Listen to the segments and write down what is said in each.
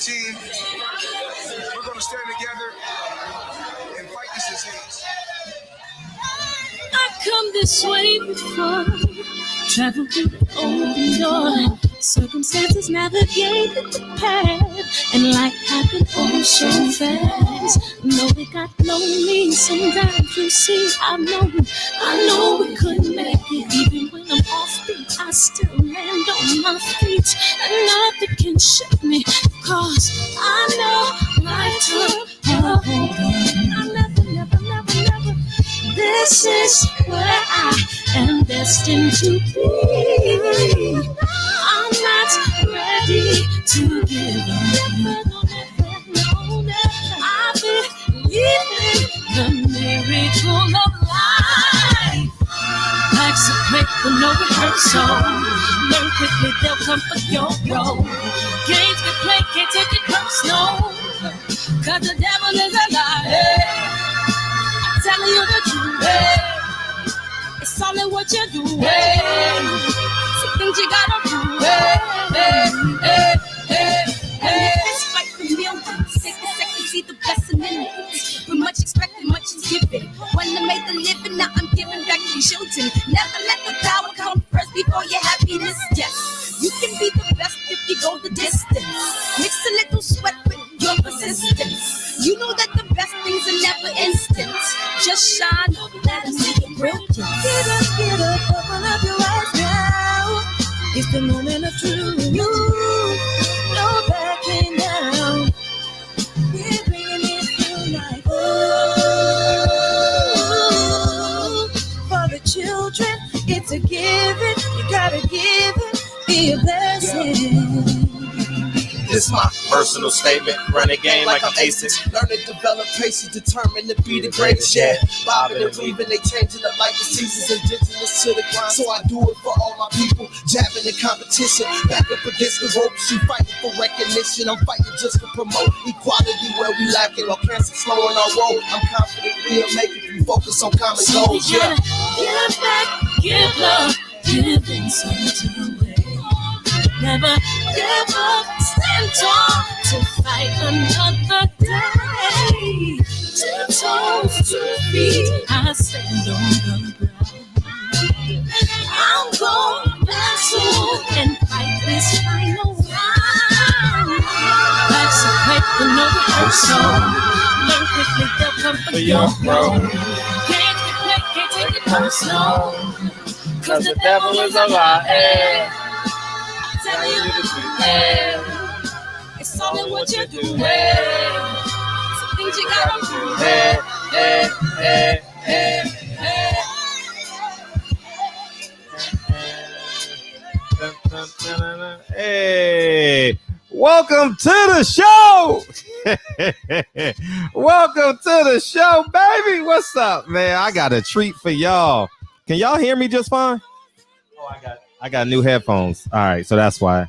team. We're going to stand together and fight this disease. I come this way before, travel through the open door. Circumstances navigated the path, and life happened all so fast. No, it got lonely sometimes. You see, I know we couldn't make it. Even when I'm off beat, I still land on my feet, and nothing can shake me, cause I know life took a hold on. I never. This is where I am destined to be. I'm not ready to give up. I believe in the miracle of life. Life's a break with no rehearsal. Learn quickly, they'll come for your role. Games we play, can't take it personal, cause the devil is a liar. I'm telling you the truth, it's all in what you do. Some things you gotta do. It's like the millions. Take a second, see the blessing in it. With much expected, much is given. When I made the living, now I'm giving back to children. Never let the power come first before your happiness. Yes, you can be the best if you go the distance. Mix a little sweat with your persistence. You know that the best things are never instant. Just shine, let them see it brilliant. Get up, open up your eyes now. It's the moment of truth. No backing down. We're bringing it through like for the children, it's a given. You gotta give it, be a blessing. This my personal statement. Run a game like I'm ASIC. Learn to develop patience, determined to be the greatest. Yeah, bobbing and weaving, they changing up like the seasons. Indigenous to the grind, so I do it for all my people. Jabbing the competition, back up against the ropes. You fighting for recognition, I'm fighting just to promote equality where we lacking. Or cancer slowing our road. I'm confident we'll make it. We focus on common goals. Yeah, give back, give love, giving something away. Never give up, stand tall to fight another day. 2 toes, 2 feet, I stand on the ground. I'm going back soon and fight this final round. Life's a break with no rehearsal. Learn quickly, they'll come for your role. Can't take it personal, cause the devil is a liar. Tell you the truth, it's all in what you do. Some things you gotta do. Hey, welcome to the show. Welcome to the show, baby. What's up, man? I got a treat for y'all. Can y'all hear me just fine? Oh, I got new headphones. All right, so that's why.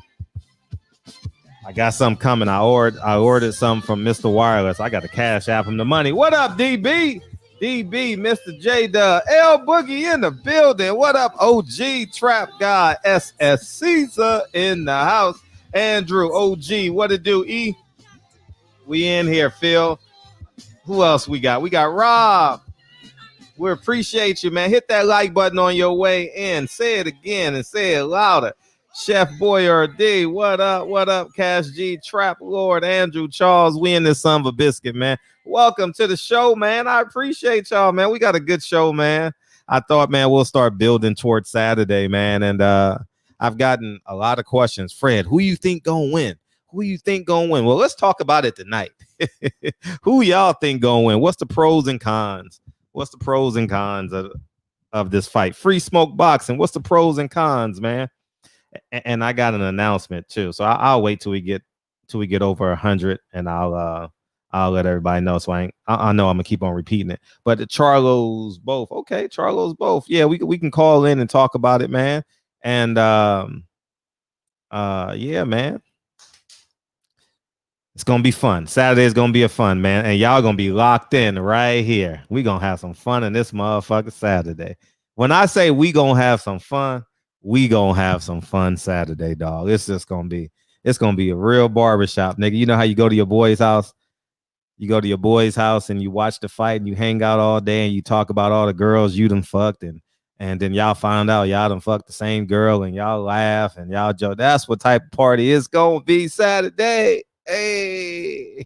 I got something coming. I ordered something from Mr. Wireless. I got to cash app him the money. What up, DB? DB, Mr. J Dub, L Boogie in the building. What up, OG Trap Guy, SS Caesar in the house. Andrew, OG, what it do, E? We in here, Phil. Who else we got? We got Rob. We appreciate you, man. Hit that like button on your way in. Say it again and say it louder. Chef Boyardee, what up? What up, Cash G, Trap Lord, Andrew, Charles? We in this son of a biscuit, man. Welcome to the show, man. I appreciate y'all, man. We got a good show, man. I thought, man, we'll start building towards Saturday, man. And I've gotten a lot of questions. Fred, who you think gonna win? Who you think gonna win? Well, let's talk about it tonight. Who y'all think gonna win? What's the pros and cons? What's the pros and cons of this fight? Free smoke boxing. What's the pros and cons, man? And I got an announcement too. So I'll wait till we get over 100, and I'll let everybody know. So I know I'm gonna keep on repeating it. But the Charlo's both. Okay, Charlo's both. Yeah, we can call in and talk about it, man. And yeah, man. It's gonna be fun. Saturday is gonna be a fun, man, and y'all gonna be locked in right here. We gonna have some fun in this motherfucker Saturday. When I say we gonna have some fun, we gonna have some fun Saturday, dog. It's just gonna be. It's gonna be a real barbershop, nigga. You know how you go to your boy's house? You go to your boy's house and you watch the fight and you hang out all day and you talk about all the girls you done fucked and then y'all find out y'all done fucked the same girl and y'all laugh and y'all joke. That's what type of party it's gonna be Saturday. Hey,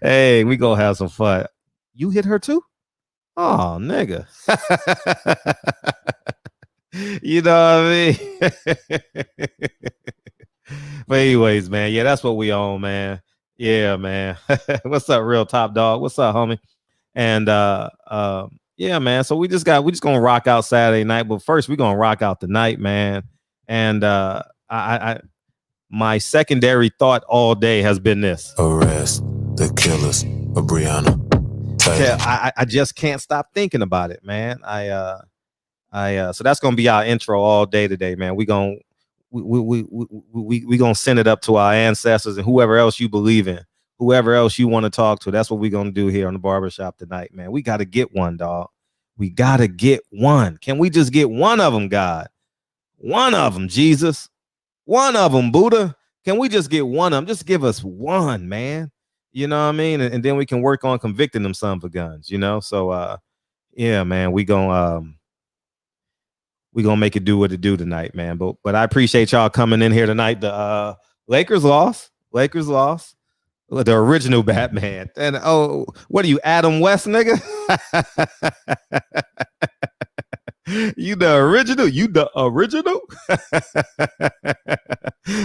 hey, we gonna have some fun. You hit her too? Oh, nigga. You know what I mean? But anyways, man, yeah, that's what we own, man. Yeah, man. What's up, real top dog? What's up, homie? And yeah, man. So we just gonna rock out Saturday night, but first we're gonna rock out the night, man. And I my secondary thought all day has been this. Arrest the killers of Breonna Taylor. I just can't stop thinking about it, man. So that's gonna be our intro all day today, man. We gonna send it up to our ancestors and whoever else you believe in, whoever else you want to talk to. That's what we're gonna do here on the barbershop tonight, man. We gotta get one, dog. We gotta get one. Can we just get one of them, God? One of them, Jesus. One of them, Buddha. Can we just get one of them? Just give us one, man. You know what I mean? And then we can work on convicting them son of a guns, you know? So yeah, man, we gonna make it do what it do tonight, man. But I appreciate y'all coming in here tonight. The Lakers lost. The original Batman. And what are you, Adam West, nigga? You the original?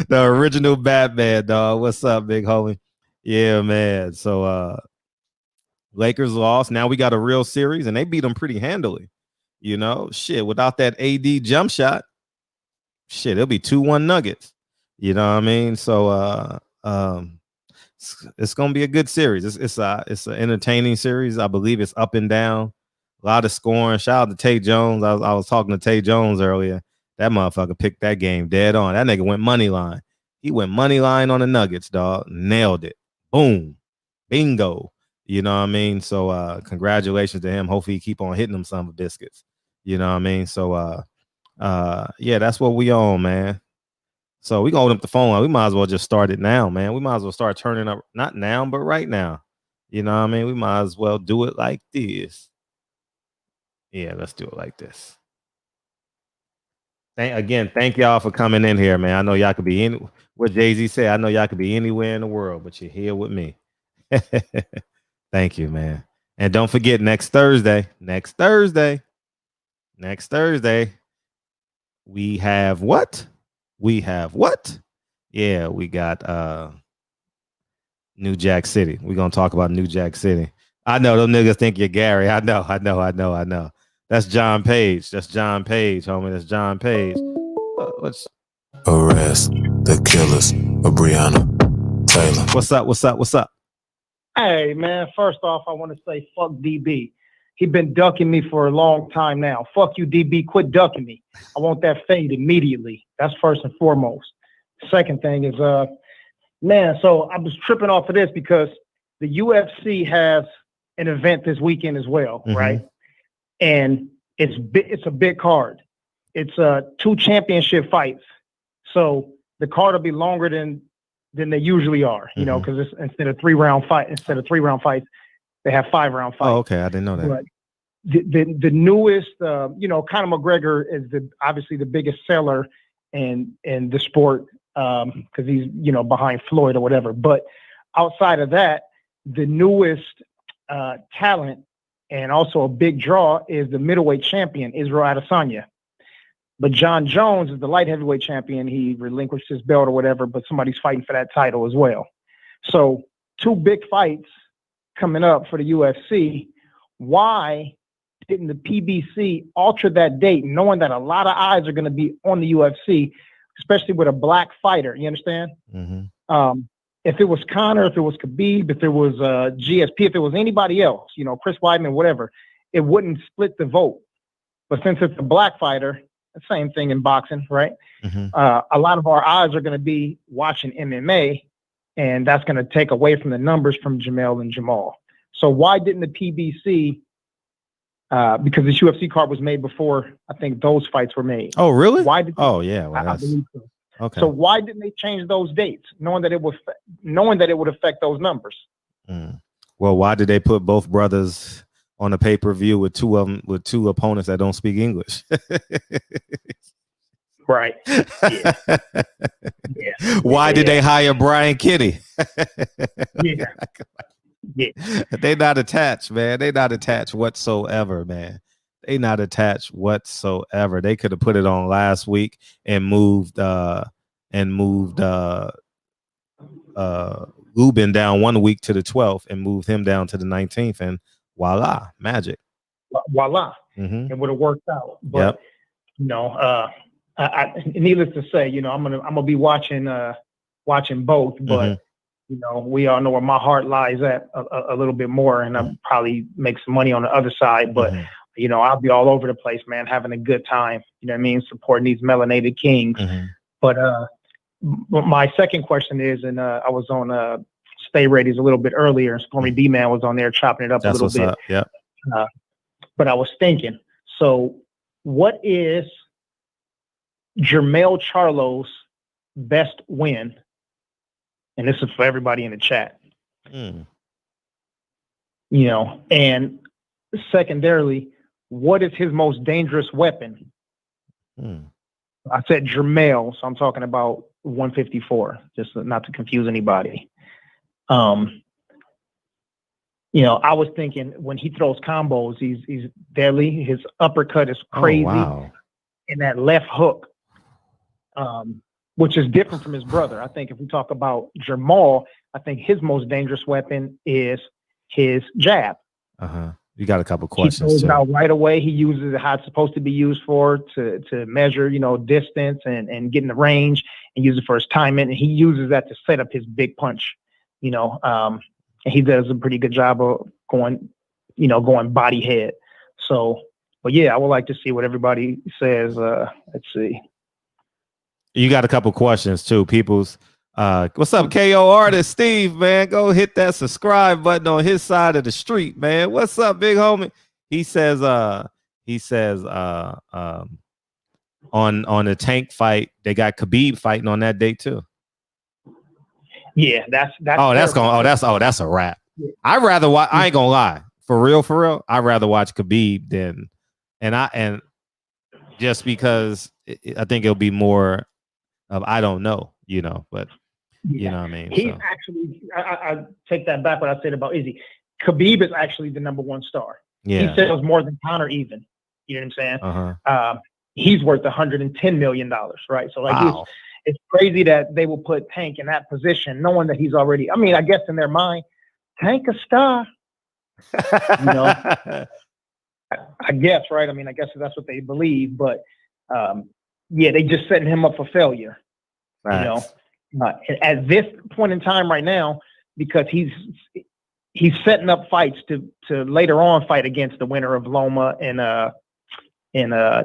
The original Batman, dog. What's up, big homie? Yeah, man. So Lakers lost. Now we got a real series, and they beat them pretty handily. You know, shit, without that AD jump shot, shit, it'll be 2-1 Nuggets. You know what I mean? So it's gonna be a good series. It's an entertaining series. I believe it's up and down, a lot of scoring. Shout out to Tay Jones. I was talking to Tay Jones earlier. That motherfucker picked that game dead on. That nigga went money line. He went money line on the Nuggets, dog. Nailed it. Boom. Bingo. You know what I mean? So congratulations to him. Hopefully he keep on hitting them son of biscuits. You know what I mean? So yeah, that's what we own, man. So we gonna open up the phone line. We might as well just start it now, man. We might as well start turning up, not now, but right now. You know what I mean? We might as well do it like this. Yeah, let's do it like this. Thank y'all for coming in here, man. I know y'all could be what Jay-Z said. I know y'all could be anywhere in the world, but you're here with me. Thank you, man. And don't forget next Thursday, we have what? Yeah, we got New Jack City. We're gonna talk about New Jack City. I know them niggas think you're Gary. I know. That's John Page, homie. That's John Page. Arrest the killers of Breonna Taylor. What's up? Hey, man, first off, I want to say fuck DB. He been ducking me for a long time now. Fuck you, DB. Quit ducking me. I want that fade immediately. That's first and foremost. Second thing is, man, so I was tripping off of this because the UFC has an event this weekend as well, right? And it's a big card. It's 2 championship fights. So the card will be longer than they usually are, you know, because it's instead of 3-round fights, they have 5-round fights. Oh, okay. I didn't know that. But the newest, you know, Conor McGregor is obviously the biggest seller in the sport because he's, you know, behind Floyd or whatever. But outside of that, the newest talent and also a big draw is the middleweight champion, Israel Adesanya. But John Jones is the light heavyweight champion. He relinquished his belt or whatever, but somebody's fighting for that title as well. So 2 big fights coming up for the UFC. Why didn't the PBC alter that date, knowing that a lot of eyes are going to be on the UFC, especially with a black fighter? You understand? If it was Conor, if it was Khabib, if it was GSP, if it was anybody else, you know, Chris Weidman, whatever, it wouldn't split the vote. But since it's a black fighter, the same thing in boxing, right? A lot of our eyes are going to be watching MMA, and that's going to take away from the numbers from Jermell and Jamal. So why didn't the PBC, because this UFC card was made before I think those fights were made. Oh, really? Why did yeah. Well, I believe so. Okay. So why didn't they change those dates, knowing that it would affect those numbers? Well, why did they put both brothers on a pay-per-view with two opponents that don't speak English? Right. Yeah. Yeah. Why did they hire Brian Kitty? Yeah. Yeah. They not attached, man. They not attached whatsoever, man. They not attached whatsoever. They could have put it on last week and moved Lubin down 1 week to the 12th and moved him down to the 19th, and voila, magic. Voila. It would have worked out. But you know, needless to say, you know, I'm gonna be watching both, but you know, we all know where my heart lies at a little bit more, and I'll probably make some money on the other side. But you know, I'll be all over the place, man, having a good time. You know what I mean? Supporting these melanated kings. But my second question is, and I was on Stay Ready's a little bit earlier, and Stormy D-Man was on there chopping it up a little bit. Yep. But I was thinking, so what is Jermell Charlo's best win? And this is for everybody in the chat. You know, and secondarily, what is his most dangerous weapon? I said Jermell, so I'm talking about 154, just not to confuse anybody. You know, I was thinking when he throws combos, he's deadly. His uppercut is crazy. Oh, wow. And that left hook, which is different from his brother. I think if we talk about Jermell, I think his most dangerous weapon is his jab. You got a couple questions. He throws it out right away. He uses it how it's supposed to be used for, to measure, you know, distance and get in the range, and use it for his timing. And he uses that to set up his big punch, you know. And he does a pretty good job of going body head. So, but yeah, I would like to see what everybody says. Let's see. You got a couple questions too. People's what's up, KO artist Steve, man? Go hit that subscribe button on his side of the street, man. What's up, big homie? He says on the Tank fight, they got Khabib fighting on that date too. Yeah, that's that's a wrap. Yeah. I'd rather watch. I ain't gonna lie, for real. I'd rather watch Khabib than, and just because I think it'll be more of I don't know, you know, but you know what I mean. He's actually, I take that back. What I said about Izzy, Khabib is actually the number one star. Yeah, he sells more than Conor even. You know what I'm saying? He's worth $110 million, right? So like, wow. It's crazy that they will put Tank in that position, knowing that he's already. I mean, I guess in their mind, Tank a star. You know, I guess, right? I mean, I guess that's what they believe, but yeah, they just setting him up for failure. Right. You know, at this point in time right now, because he's setting up fights to later on fight against the winner of Loma and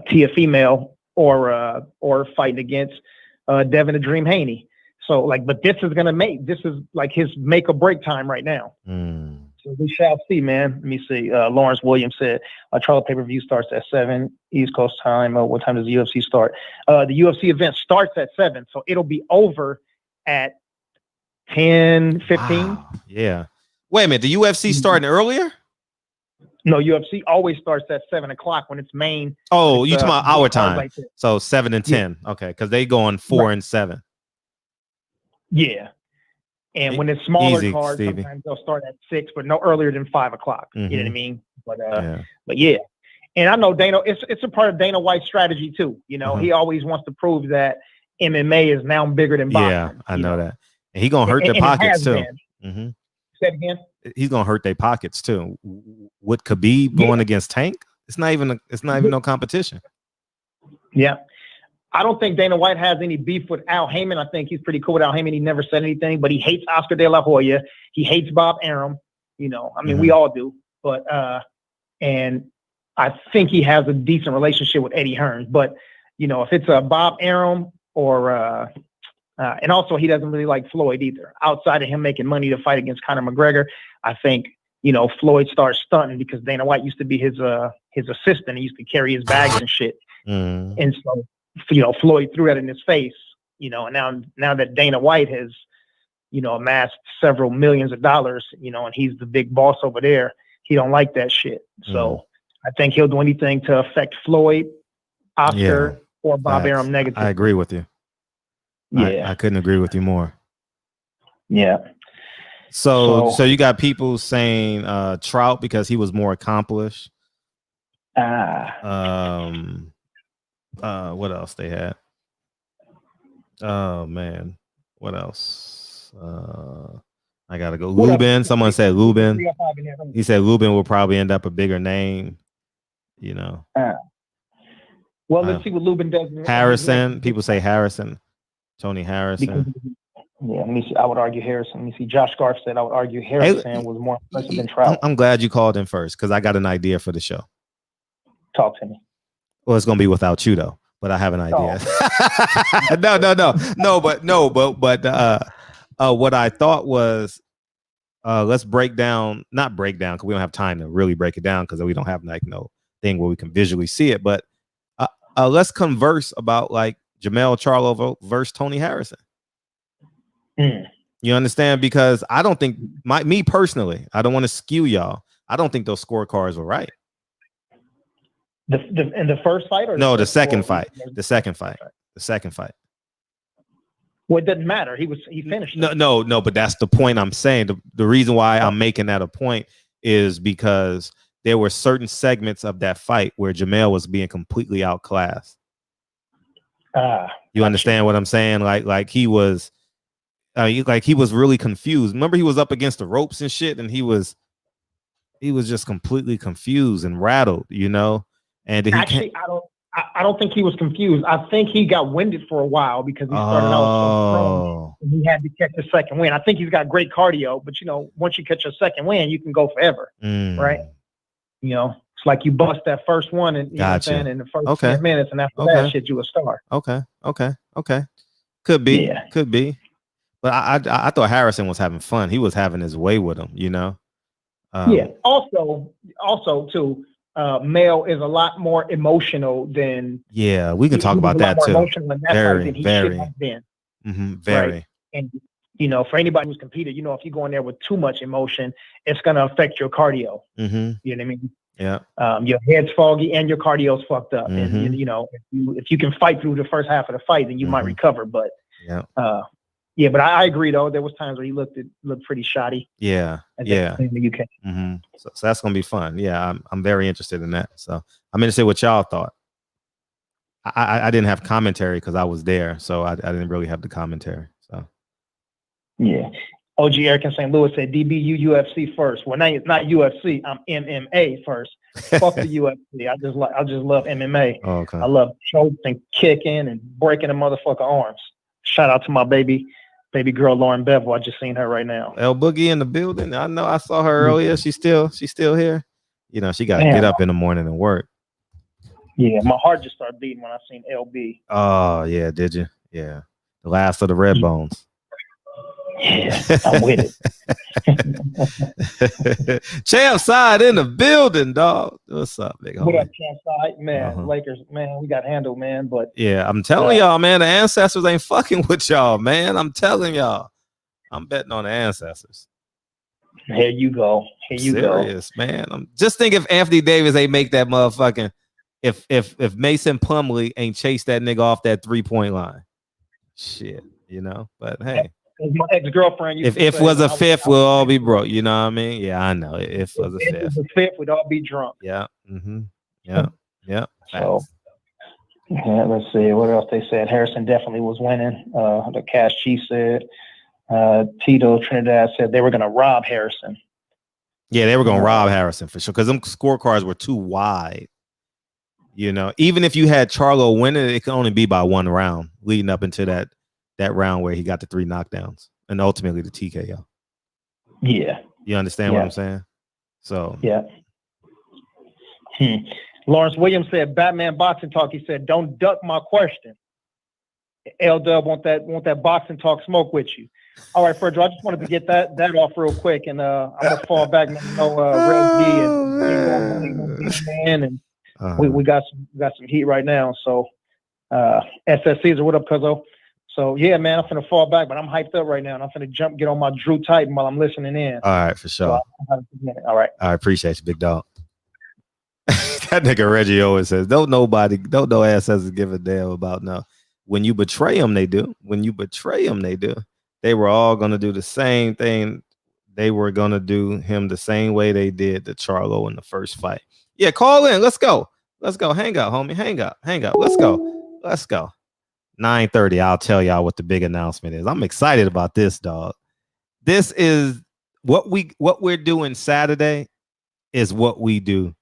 Tia Female, or fighting against Devin the Dream Haney. So like, but this is like his make or break time right now. So we shall see, man. Let me see. Lawrence Williams said Charlo pay-per-view starts at 7 East Coast time. What time does the UFC start? The UFC event starts at 7, so it'll be over at 10:15. Wow. Yeah. Wait a minute. The UFC starting earlier? No, UFC always starts at 7 o'clock when it's main. Oh, you talking about our time? Like so 7 and 10. Yeah. Okay, because they go on 4 and 7. Yeah. And when it's smaller Easy, cards, Stevie. sometimes they'll start at 6, but no earlier than 5 o'clock. You know what I mean? But yeah. And I know Dana, it's a part of Dana White's strategy too. You know, he always wants to prove that MMA is now bigger than boxing. Yeah, I know that. And he's gonna hurt their pockets too. Say it again. He's gonna hurt their pockets too. With Khabib going against Tank, it's not even no competition. Yeah. I don't think Dana White has any beef with Al Heyman. I think he's pretty cool with Al Heyman. He never said anything, but he hates Oscar De La Hoya. He hates Bob Arum. You know, I mean, we all do. But and I think he has a decent relationship with Eddie Hearn. But you know, if it's a Bob Arum or and also he doesn't really like Floyd either. Outside of him making money to fight against Conor McGregor, I think you know Floyd starts stunting because Dana White used to be his assistant. He used to carry his bags and shit. And so, you know, Floyd threw that in his face, And now that Dana White has, amassed several millions of dollars, and he's the big boss over there, he don't like that shit. So I think he'll do anything to affect Floyd, Oscar, or Bob Arum negatively. I agree with you. Yeah. I couldn't agree with you more. Yeah. So you got people saying Trout because he was more accomplished. What else they had? Oh man, what else? I gotta go. Lubin. Someone said Lubin. He said Lubin will probably end up a bigger name. Well, let's see what Lubin does. Harrison. People say Harrison. Tony Harrison. Let me see. I would argue Harrison. Let me see. Josh Scarf said I would argue Harrison was more impressive than Trout. I'm glad you called in first because I got an idea for the show. Talk to me. Well, it's gonna be without you though, but I have an idea. No. What I thought was, let's not break down because we don't have time to really break it down because we don't have thing where we can visually see it. But let's converse about like Jermell Charlo versus Tony Harrison. You understand? Because I don't think me personally, I don't want to skew y'all. I don't think those scorecards were right. In the first fight, or no, the second fight. The second fight. Well, it doesn't matter. He finished. No. But that's the point I'm saying. The reason why I'm making that a point is because there were certain segments of that fight where Jermell was being completely outclassed. You understand what I'm saying? Like he was really confused. Remember, he was up against the ropes and shit, and he was just completely confused and rattled, And I don't think he was confused. I think he got winded for a while because he started out so strong and he had to catch a second win. I think he's got great cardio, but once you catch a second win, you can go forever, right? It's like you bust that first one and you know what I'm saying, in the first 10 minutes, and after that shit, you a star. Okay. Could be. But I thought Harrison was having fun. He was having his way with him, Also too, Mel is a lot more emotional than. Yeah, we can talk about that too. Emotional in that fight than he should have been. Very. Right? And for anybody who's competed, if you go in there with too much emotion, it's gonna affect your cardio. You know what I mean? Yeah. Your head's foggy and your cardio's fucked up. And if you can fight through the first half of the fight, then you might recover. But but I agree though. There was times where he looked pretty shoddy. Yeah. In the UK. So that's gonna be fun. Yeah, I'm very interested in that. So I'm interested what y'all thought. I didn't have commentary because I was there, so I didn't really have the commentary. So OG Eric in St. Louis said DBU UFC first. Well, now it's not UFC. I'm MMA first. Fuck the UFC. I just love MMA. Oh, okay. I love choking and kicking and breaking the motherfucker arms. Shout out to my baby girl Lauren Bevel. I just seen her right now. El Boogie in the building. I know I saw her earlier. She's still here. She got to get up in the morning and work. Yeah, my heart just started beating when I seen LB. Oh yeah, did you? Yeah, the last of the Red Bones. Yeah, I'm with it. Champ Side in the building, dog. What's up, big homie? What up, Champ Side? Man, Lakers, man, we got handled, man. But yeah, I'm telling y'all, man, the ancestors ain't fucking with y'all, man. I'm telling y'all. I'm betting on the ancestors. Here you go. Serious, man. I'm just think if Anthony Davis ain't make that motherfucking if Mason Plumlee ain't chased that nigga off that 3-point line. Shit, But hey. My ex-girlfriend. If was a fifth, we'll all be broke. You know what I mean? Yeah, I know. If was a fifth, we'd all be drunk. Yeah. Yeah. So, let's see what else they said. Harrison definitely was winning. The Cash Chief said. Tito Trinidad said they were going to rob Harrison. Yeah, they were going to rob Harrison for sure because them scorecards were too wide. Even if you had Charlo winning, it could only be by one round leading up into that round where he got the 3 knockdowns and ultimately the TKO. Yeah. You understand what I'm saying? So yeah. Lawrence Williams said, Batman boxing talk. He said, don't duck my question. L-Dub want that boxing talk smoke with you. All right, Fredro, I just wanted to get that off real quick, and I'm gonna fall back. Red and we got some heat right now. So SSCs or what up, Cuzzo? So yeah, man, I'm finna fall back, but I'm hyped up right now, and I'm finna get on my Drew Titan while I'm listening in. All right, for sure. All right. I appreciate you, big dog. That nigga Reggie always says, don't no ass has to give a damn about no. When you betray them, they do. When you betray them, they do. They were all gonna do the same thing. They were gonna do him the same way they did to Charlo in the first fight. Yeah, call in. Let's go. Hang out, homie. Hang out. Let's go. 9:30. I'll tell y'all what the big announcement is. I'm excited about this, dog. This is what we're doing Saturday is what we do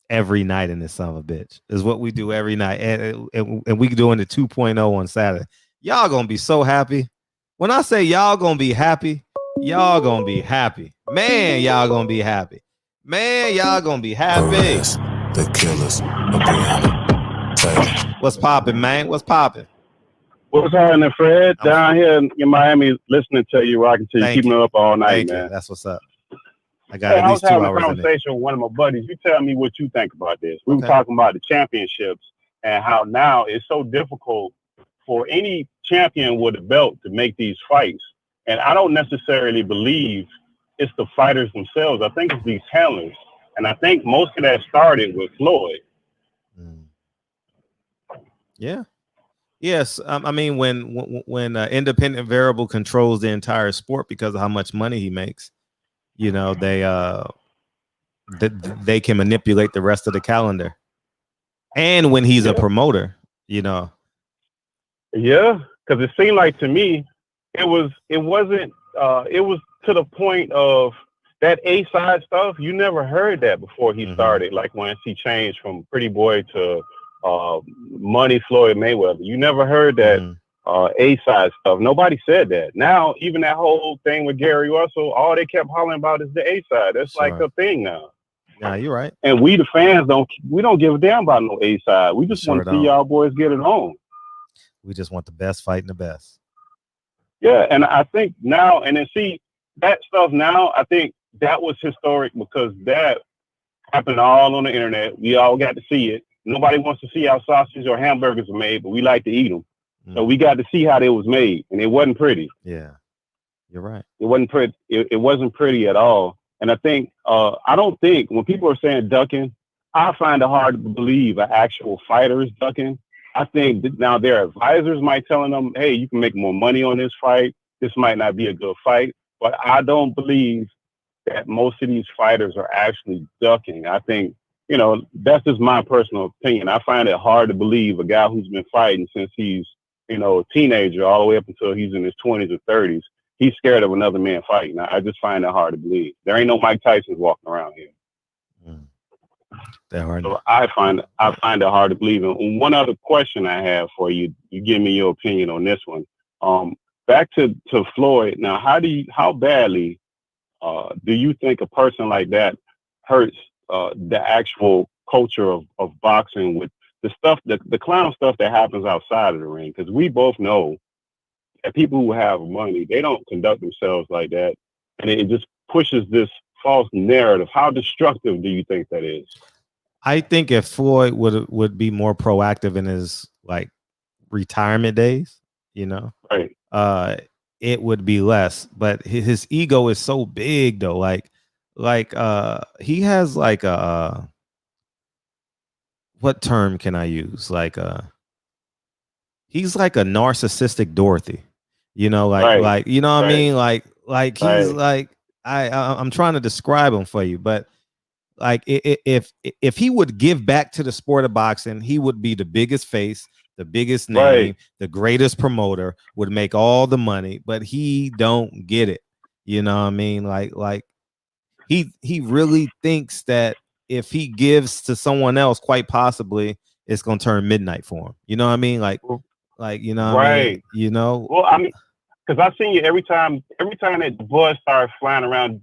every night in this son of a bitch. Is what we do every night. And we doing the 2.0 on Saturday. Y'all gonna be so happy. When I say y'all gonna be happy, y'all gonna be happy. Man, y'all gonna be happy. The killers of Brianna Taylor. What's popping, man? What's popping? What's happening, Fred? Down here in Miami, listening to you, rocking to you, keeping it up all night, man. That's what's up. I got at least 2 hours. I was having a conversation with one of my buddies. You tell me what you think about this. We were talking about the championships and how now it's so difficult for any champion with a belt to make these fights. And I don't necessarily believe it's the fighters themselves. I think it's these handlers. And I think most of that started with Floyd. Yeah. Yes. I mean, when independent variable controls the entire sport because of how much money he makes, you know, they can manipulate the rest of the calendar. And when he's a promoter, you know. Yeah, because it seemed like to me, it was to the point of that A-side stuff. You never heard that before he started. Like once he changed from Pretty Boy to Money Floyd Mayweather, you never heard that A-side stuff. Nobody said that. Now, even that whole thing with Gary Russell, all they kept hollering about is the A-side. That's like the thing now. Yeah, you're right. And we, the fans, don't give a damn about no A-side. We just want to see y'all boys get it on. We just want the best fighting the best. Yeah, and I think now, and then see that stuff now, I think that was historic because that happened all on the internet. We all got to see it. Nobody wants to see how sausage or hamburgers are made, but we like to eat them. So we got to see how they was made, and it wasn't pretty. Yeah, you're right. It wasn't pretty. It wasn't pretty at all. And I think I don't think when people are saying ducking, I find it hard to believe an actual fighter is ducking. I think that now their advisors might telling them, hey, you can make more money on this fight. This might not be a good fight. But I don't believe that most of these fighters are actually ducking. I think, you know, that's just my personal opinion. I find it hard to believe a guy who's been fighting since he's, you know, a teenager all the way up until he's in his 20s or 30s. He's scared of another man fighting. I just find that hard to believe. There ain't no Mike Tyson's walking around here. So I find it hard to believe. And one other question I have for you, you give me your opinion on this one. Back to Floyd. Now, how badly do you think a person like that hurts the actual culture of boxing with the stuff, the clown stuff that happens outside of the ring? Because we both know that people who have money, they don't conduct themselves like that. And it just pushes this false narrative. How destructive do you think that is? I think if Floyd would be more proactive in his like retirement days, you know, right, it would be less. But his ego is so big though. Like he has like a what term can I use? Like he's like a narcissistic Dorothy, you know, like you know what I mean? Like he's like I'm trying to describe him for you, but like if he would give back to the sport of boxing, he would be the biggest face, the biggest name, the greatest promoter, would make all the money, but he don't get it. You know what I mean? Like he really thinks that if he gives to someone else, quite possibly it's gonna turn midnight for him. You know what I mean? Like you know what I mean? You know? Well, I mean, because I've seen you every time that the buzz starts flying around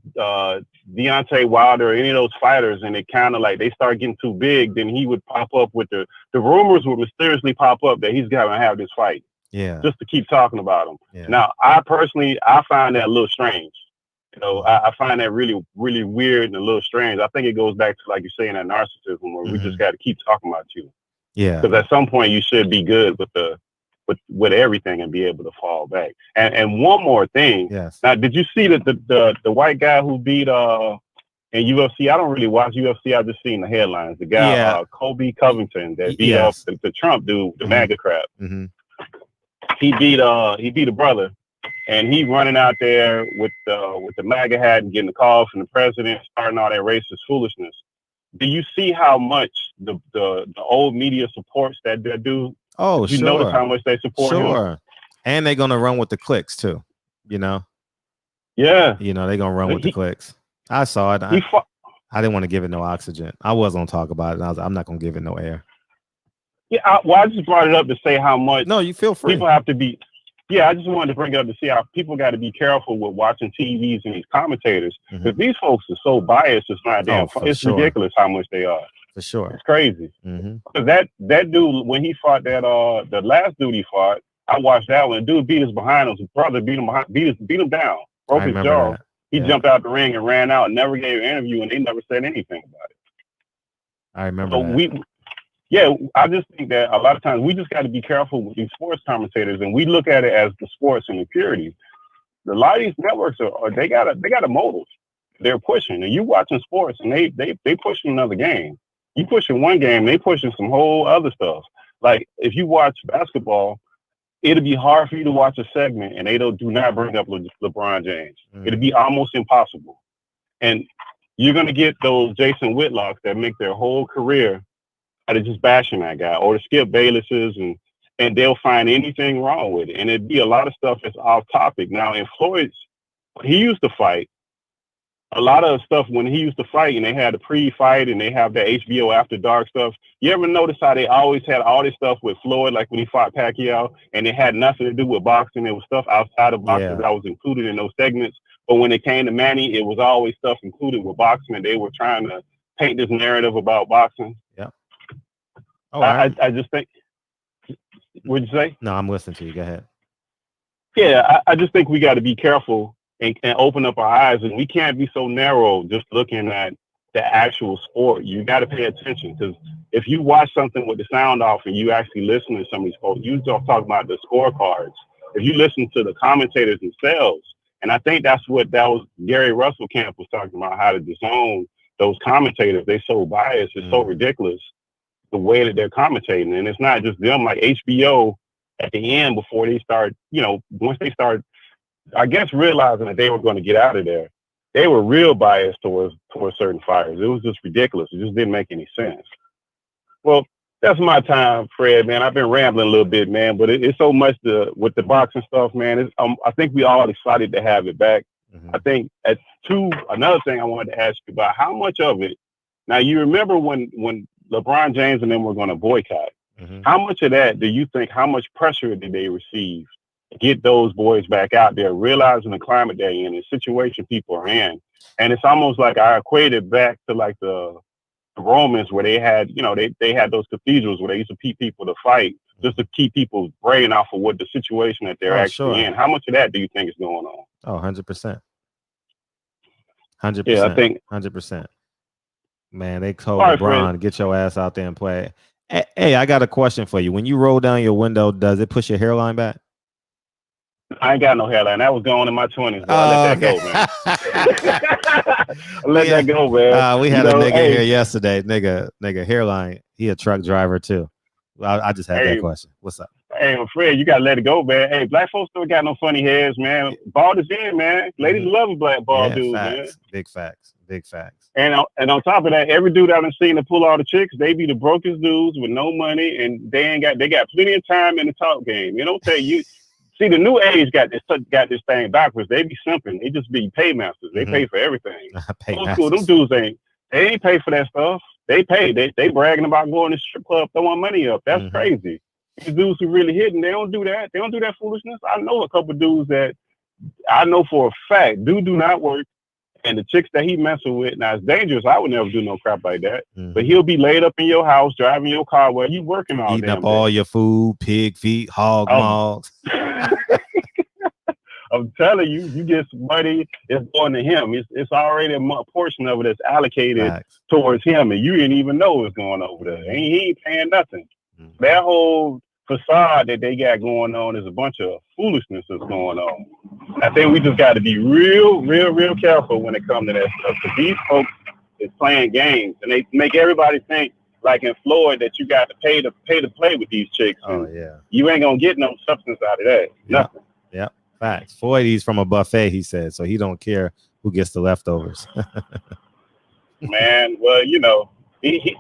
Deontay Wilder or any of those fighters, and it kind of like they start getting too big, then he would pop up with the rumors would mysteriously pop up that he's gonna have this fight. Yeah. Just to keep talking about him. Yeah. Now, I find that a little strange. You know, I find that really, really weird and a little strange. I think it goes back to, like you're saying, that narcissism where we just got to keep talking about you. Yeah. Because at some point you should be good with the with everything and be able to fall back. And one more thing. Yes. Now, did you see that the white guy who beat in UFC? I don't really watch UFC. I just seen the headlines. The guy Kobe Covington that beat up the Trump dude, the MAGA crap. Mm-hmm. He beat a brother, and he running out there with the MAGA hat and getting the calls from the president, starting all that racist foolishness. Do you see how much the old media supports that dude? Oh, you notice how much they support him? And they're gonna run with the clicks too. You know. Yeah. You know they're gonna run with the clicks. I saw it. I didn't want to give it no oxygen. I was gonna talk about it. I'm not gonna give it no air. Yeah. I just brought it up to say how much. No, you feel free. People have to be. Yeah, I just wanted to bring it up to see how people got to be careful with watching TVs and these commentators, because these folks are so biased. It's not damn. It's ridiculous how much they are. For sure, it's crazy. Because that dude, when he fought the last dude he fought, I watched that one. The dude beat his behind him. His brother beat him down, broke his jaw. He jumped out the ring and ran out, and never gave an interview, and they never said anything about it. I remember that. I just think that a lot of times we just got to be careful with these sports commentators, and we look at it as the sports and impurities. A lot of these networks they got a motive. They're pushing, and you watching sports, and they pushing another game. You pushing one game, they pushing some whole other stuff. Like if you watch basketball, it'll be hard for you to watch a segment, and they do not bring up LeBron James. It'll be almost impossible, and you're gonna get those Jason Whitlocks that make their whole career out of just bashing that guy, or the Skip Baylesses, and they'll find anything wrong with it. And it'd be a lot of stuff that's off topic. Now, in Floyd's, he used to fight, a lot of stuff when he used to fight, and they had the pre-fight, and they have that HBO After Dark stuff. You ever notice how they always had all this stuff with Floyd, like when he fought Pacquiao, and it had nothing to do with boxing? There was stuff outside of boxing that was included in those segments. But when it came to Manny, it was always stuff included with boxing, and they were trying to paint this narrative about boxing. Yeah. Oh, I just think. What'd you say? No, I'm listening to you. Go ahead. Yeah, I just think we got to be careful and open up our eyes, and we can't be so narrow just looking at the actual sport. You got to pay attention, because if you watch something with the sound off and you actually listen to some of these folks, you don't talk about the scorecards. If you listen to the commentators themselves, and I think that was Gary Russell Camp was talking about, how to disown those commentators. They're so biased. It's so ridiculous the way that they're commentating. And it's not just them, like HBO at the end, before they start, once they start, I guess, realizing that they were going to get out of there, they were real biased towards certain fighters. It was just ridiculous. It just didn't make any sense. Well, that's my time, Fred, man. I've been rambling a little bit, man, but it's so much with the boxing stuff, man. I think we all excited to have it back. I think another thing I wanted to ask you about, how much of it, now you remember when LeBron James and them were going to boycott, how much of that do you think, how much pressure did they receive to get those boys back out there, realizing the climate they're in, the situation people are in? And it's almost like I equated back to like the Romans, where they had, they had those cathedrals where they used to keep people to fight, just to keep people's brain off of what the situation that they're actually in. How much of that do you think is going on? Oh, 100%. 100%. Yeah, I think 100%. Man, they told LeBron, get your ass out there and play. Hey, I got a question for you. When you roll down your window, does it push your hairline back? I ain't got no hairline. That was going in my 20s. I let that go, man. Let that go, man. We had a nigga here yesterday. Nigga, hairline. He a truck driver too. I just had that question. What's up? Hey, Fred, you gotta let it go, man. Hey, black folks still got no funny hairs, man. Bald is in, man. Ladies love a black bald dude, man. Big facts. Big facts. And on top of that, every dude I've seen to pull all the chicks, they be the brokest dudes with no money, and they got plenty of time in the talk game. You know, you see the new age got this thing backwards. They be simping. They just be paymasters. They pay for everything. Old school, them dudes ain't pay for that stuff. They pay. They bragging about going to strip club, throwing money up. That's crazy. These dudes who really hitting, they don't do that. They don't do that foolishness. I know a couple of dudes that I know for a fact do not work. And the chicks that he messing with, now it's dangerous. I would never do no crap like that. But he'll be laid up in your house, driving your car while you working all day. Eating up all your food, pig feet, hog maws. I'm telling you, you get some money, it's going to him. It's already a portion of it that's allocated towards him, and you didn't even know what's going over there. He ain't paying nothing. That whole facade that they got going on is a bunch of foolishness that's going on. I think we just got to be real careful when it comes to that stuff. Because these folks is playing games, and they make everybody think, like in Floyd, that you got to pay to play with these chicks. Oh yeah. You ain't gonna get no substance out of that. Nothing. Yeah. Facts. Floyd eats from a buffet, he said, so he don't care who gets the leftovers. Man, well, you know, he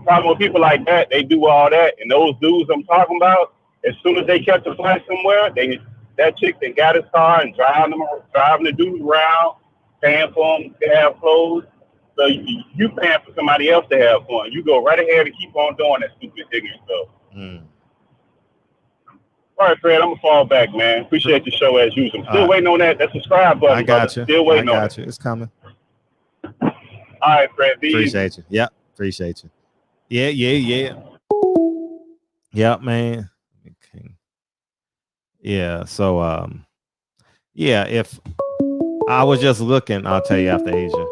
problem with people like that, they do all that, and those dudes I'm talking about, as soon as they catch a flight somewhere, that chick that got his car and driving the dude around, paying for them to have clothes. So you paying for somebody else to have fun. You go right ahead and keep on doing that stupid ignorant stuff. All right, Fred, I'm gonna fall back, man. Appreciate the show as usual. Still waiting on that subscribe button. I got you. Still waiting on it. I got you. It's coming. All right, Fred. Appreciate you. Yep. Appreciate you. Yeah. Yep, man. Okay. Yeah. So, yeah. If I was just looking, I'll tell you after Asia.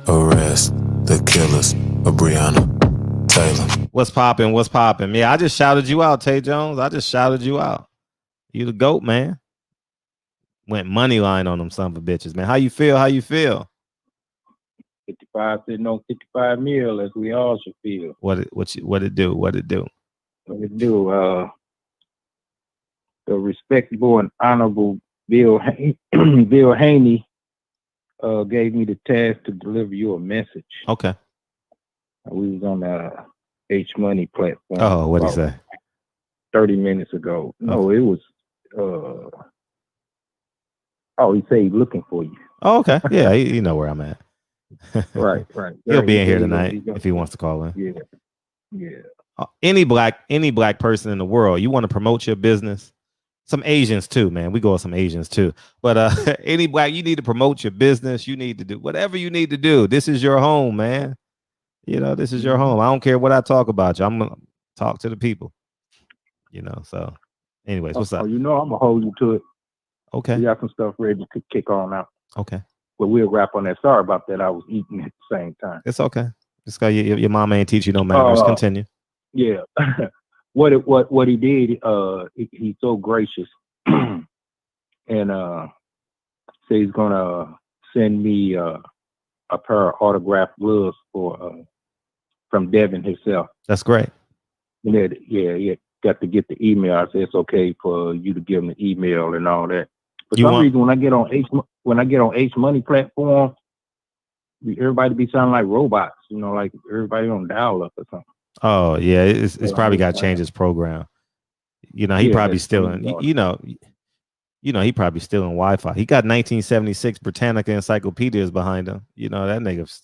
Arrest the killers of Breonna Taylor. What's popping? What's popping? Yeah, I just shouted you out, Tay Jones. I just shouted you out. You the GOAT, man. Went money line on them son of a bitches, man. How you feel? 55 sitting on 55 mil, as we all should feel. What it do? The respectable and honorable Bill Haney gave me the task to deliver you a message. Okay. We was on the H Money platform. Oh, what'd he say? 30 minutes ago. No, it was he said he's looking for you. Oh, okay. Yeah, you know where I'm at. Right. He'll be in here tonight if he wants to call in. Yeah. Any black person in the world, you want to promote your business? Some Asians too, man. We go with some Asians too. But any black, you need to promote your business. You need to do whatever you need to do. This is your home, man. You know, this is your home. I don't care what I talk about you. I'm gonna talk to the people. You know, so anyways, what's up? You know I'm gonna hold you to it. Okay. We got some stuff ready to kick on out. Okay. But we'll wrap on that. Sorry about that. I was eating at the same time. It's okay. It's got your mama ain't teach you no manners. Continue. Yeah. What he did, he's so gracious. And say he's gonna send me a pair of autographed gloves from Devin himself. That's great. Yeah, got to get the email. I said it's okay for you to give him the email and all that. For some reason, when I get on H Money platform, everybody be sounding like robots. You know, like everybody on dial up or something. Oh yeah, it's probably got to change his program. You know, he probably still in. You know, he probably still in Wi-Fi. He got 1976 Britannica encyclopedias behind him. You know, that nigga's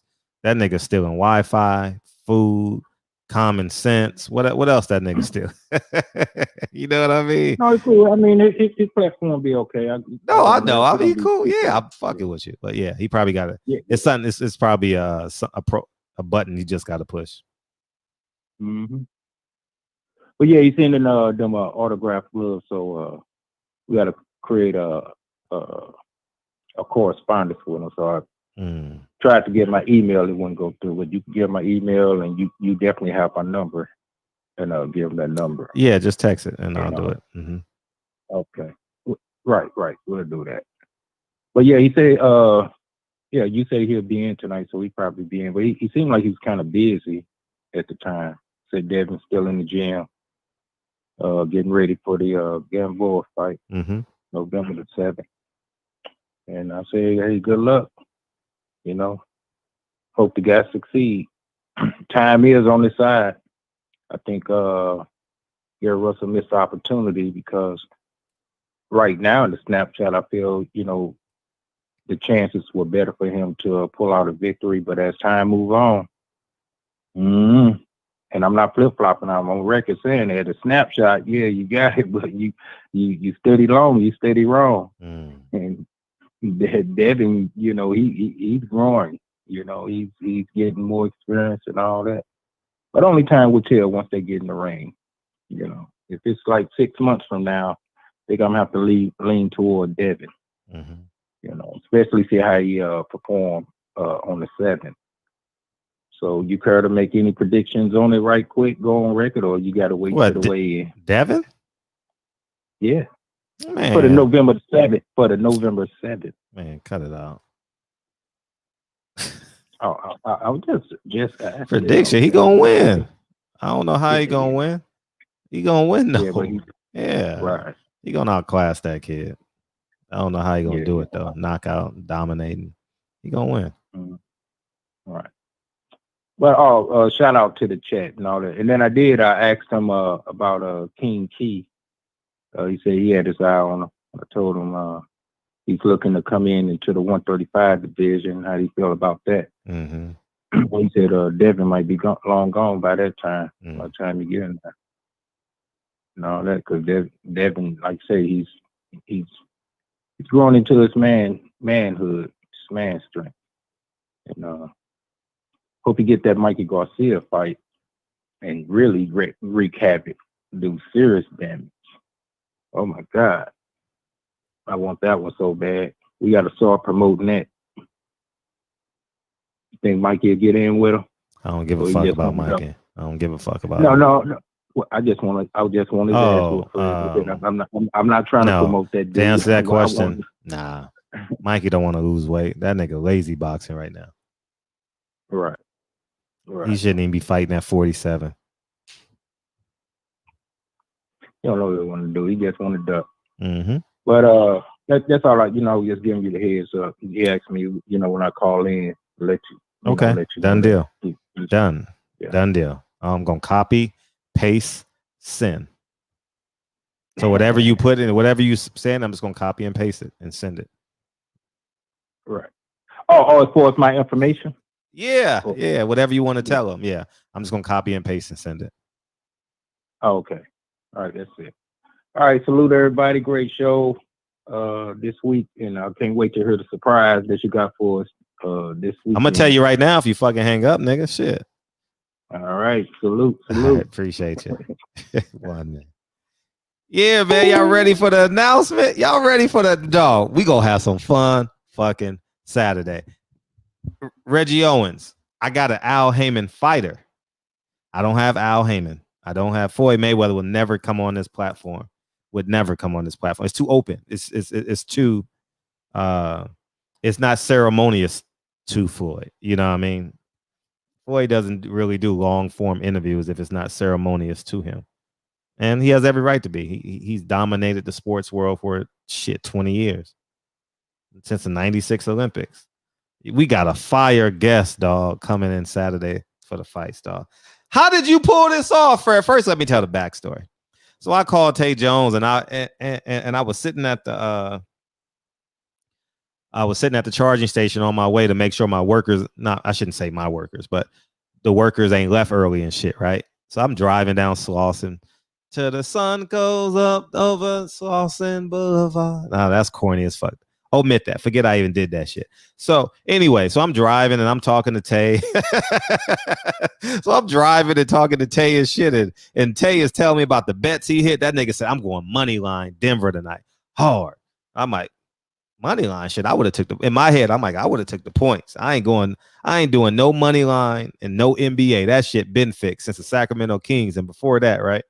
still in Wi-Fi, food, common sense. What else that nigga still? You know what I mean? No, it's cool. I mean, his platform be okay. I know. I mean, cool. Yeah, I'm fucking with you. But yeah, he probably got it. Yeah. It's something. It's probably a button you just got to push. Mm-hmm. But yeah, he's sending them autographed gloves. So we got to create a correspondence with him. So I tried to get my email. It wouldn't go through. But you can get my email, and you definitely have my number, and I'll give him that number. Yeah, just text it, and I'll do it. Mm-hmm. Okay. Right. We'll do that. But yeah, he said, you said he'll be in tonight, so he probably be in. But he seemed like he was kind of busy at the time. Said Devin's still in the gym, getting ready for the Gamboa fight, November the 7th. And I say, hey, good luck. You know, hope the guys succeed. Time is on his side. I think Gary Russell missed the opportunity because right now in the Snapchat, I feel, you know, the chances were better for him to pull out a victory. But as time moves on, and I'm not flip-flopping, I'm on record saying that the snapshot, yeah, you got it, but you steady long, you steady wrong. And Devin, you know, he's growing, you know, he's getting more experience and all that. But only time will tell once they get in the ring. You know, if it's like 6 months from now, they're gonna have to lean toward Devin. You know, especially see how he performed on the 7th. So you care to make any predictions on it right quick, go on record, or you got to wait What, to the weigh in? Devin? Yeah. Man. For the November 7th. For the November 7th. Man, cut it out. I was just asking. Prediction. He gonna win. I don't know how he gonna win. He gonna win though. Yeah. Right. He gonna outclass that kid. I don't know how he gonna do it though. Knockout, dominating. He gonna win. Right. But shout out to the chat and all that. And then I asked him about King Key. He said he had his eye on him. I told him he's looking to come into the 135 division. How do you feel about that? Mm-hmm. He said Devin might be long gone by that time. By the time you get in there. And all that, because Devin, like I say, he's grown into his manhood, his man strength. And hope he get that Mikey Garcia fight and really wreak havoc, do serious damage. Oh my God. I want that one so bad. We got to start promoting that. You think Mikey will get in with him? I don't give a fuck about Mikey. I don't give a fuck about No. Well, I just wanted to I'm not trying to promote that. To answer that question, nah. Mikey don't want to lose weight. That nigga lazy boxing right now. Right. He shouldn't even be fighting at 47. He don't know what he want to do. He just want to duck. Mm-hmm. But that's all right. Just giving you the heads up. He asked me, when I call in, let you. Okay. Let you Done deal. Done. Yeah. Done deal. I'm gonna copy, paste, send. So whatever you put in, whatever you send, I'm just gonna copy and paste it and send it. Right. Oh, as far as my information? Yeah. Yeah. Whatever you want to tell them. Yeah. I'm just gonna copy and paste and send it. Oh, okay. All right, that's it. All right, salute everybody. Great show this week, and I can't wait to hear the surprise that you got for us this week. I'm gonna tell you right now if you fucking hang up, nigga. Shit. All right, salute. I appreciate you. One minute. Yeah, man. Y'all ready for the announcement? Y'all ready for the dog? We gonna have some fun fucking Saturday. Reggie Owens. I got an Al Heyman fighter. I don't have Al Heyman. I don't have Floyd Mayweather. Will never come on this platform. Would never come on this platform. It's too open. It's too it's not ceremonious to Floyd. You know what I mean? Floyd doesn't really do long form interviews if it's not ceremonious to him. And he has every right to be. He's dominated the sports world for 20 years. Since the 96 Olympics. We got a fire guest, dog, coming in Saturday for the fights, dog. How did you pull this off, Fred? First, let me tell the backstory. So I called Tay Jones, and I was sitting at the charging station on my way to make sure my workers, I shouldn't say my workers, but the workers ain't left early and shit, right? So I'm driving down Slauson till the sun goes up over Slauson Boulevard. Nah, that's corny as fuck. Omit that. Forget I even did that shit. So anyway, so I'm driving and I'm talking to Tay. So I'm driving and talking to Tay and shit. And Tay is telling me about the bets he hit. That nigga said, I'm going money line Denver tonight. Hard. I'm like, money line shit. I would have took in my head, I'm like, I would have took the points. I ain't doing no money line and no NBA. That shit been fixed since the Sacramento Kings. And before that, right?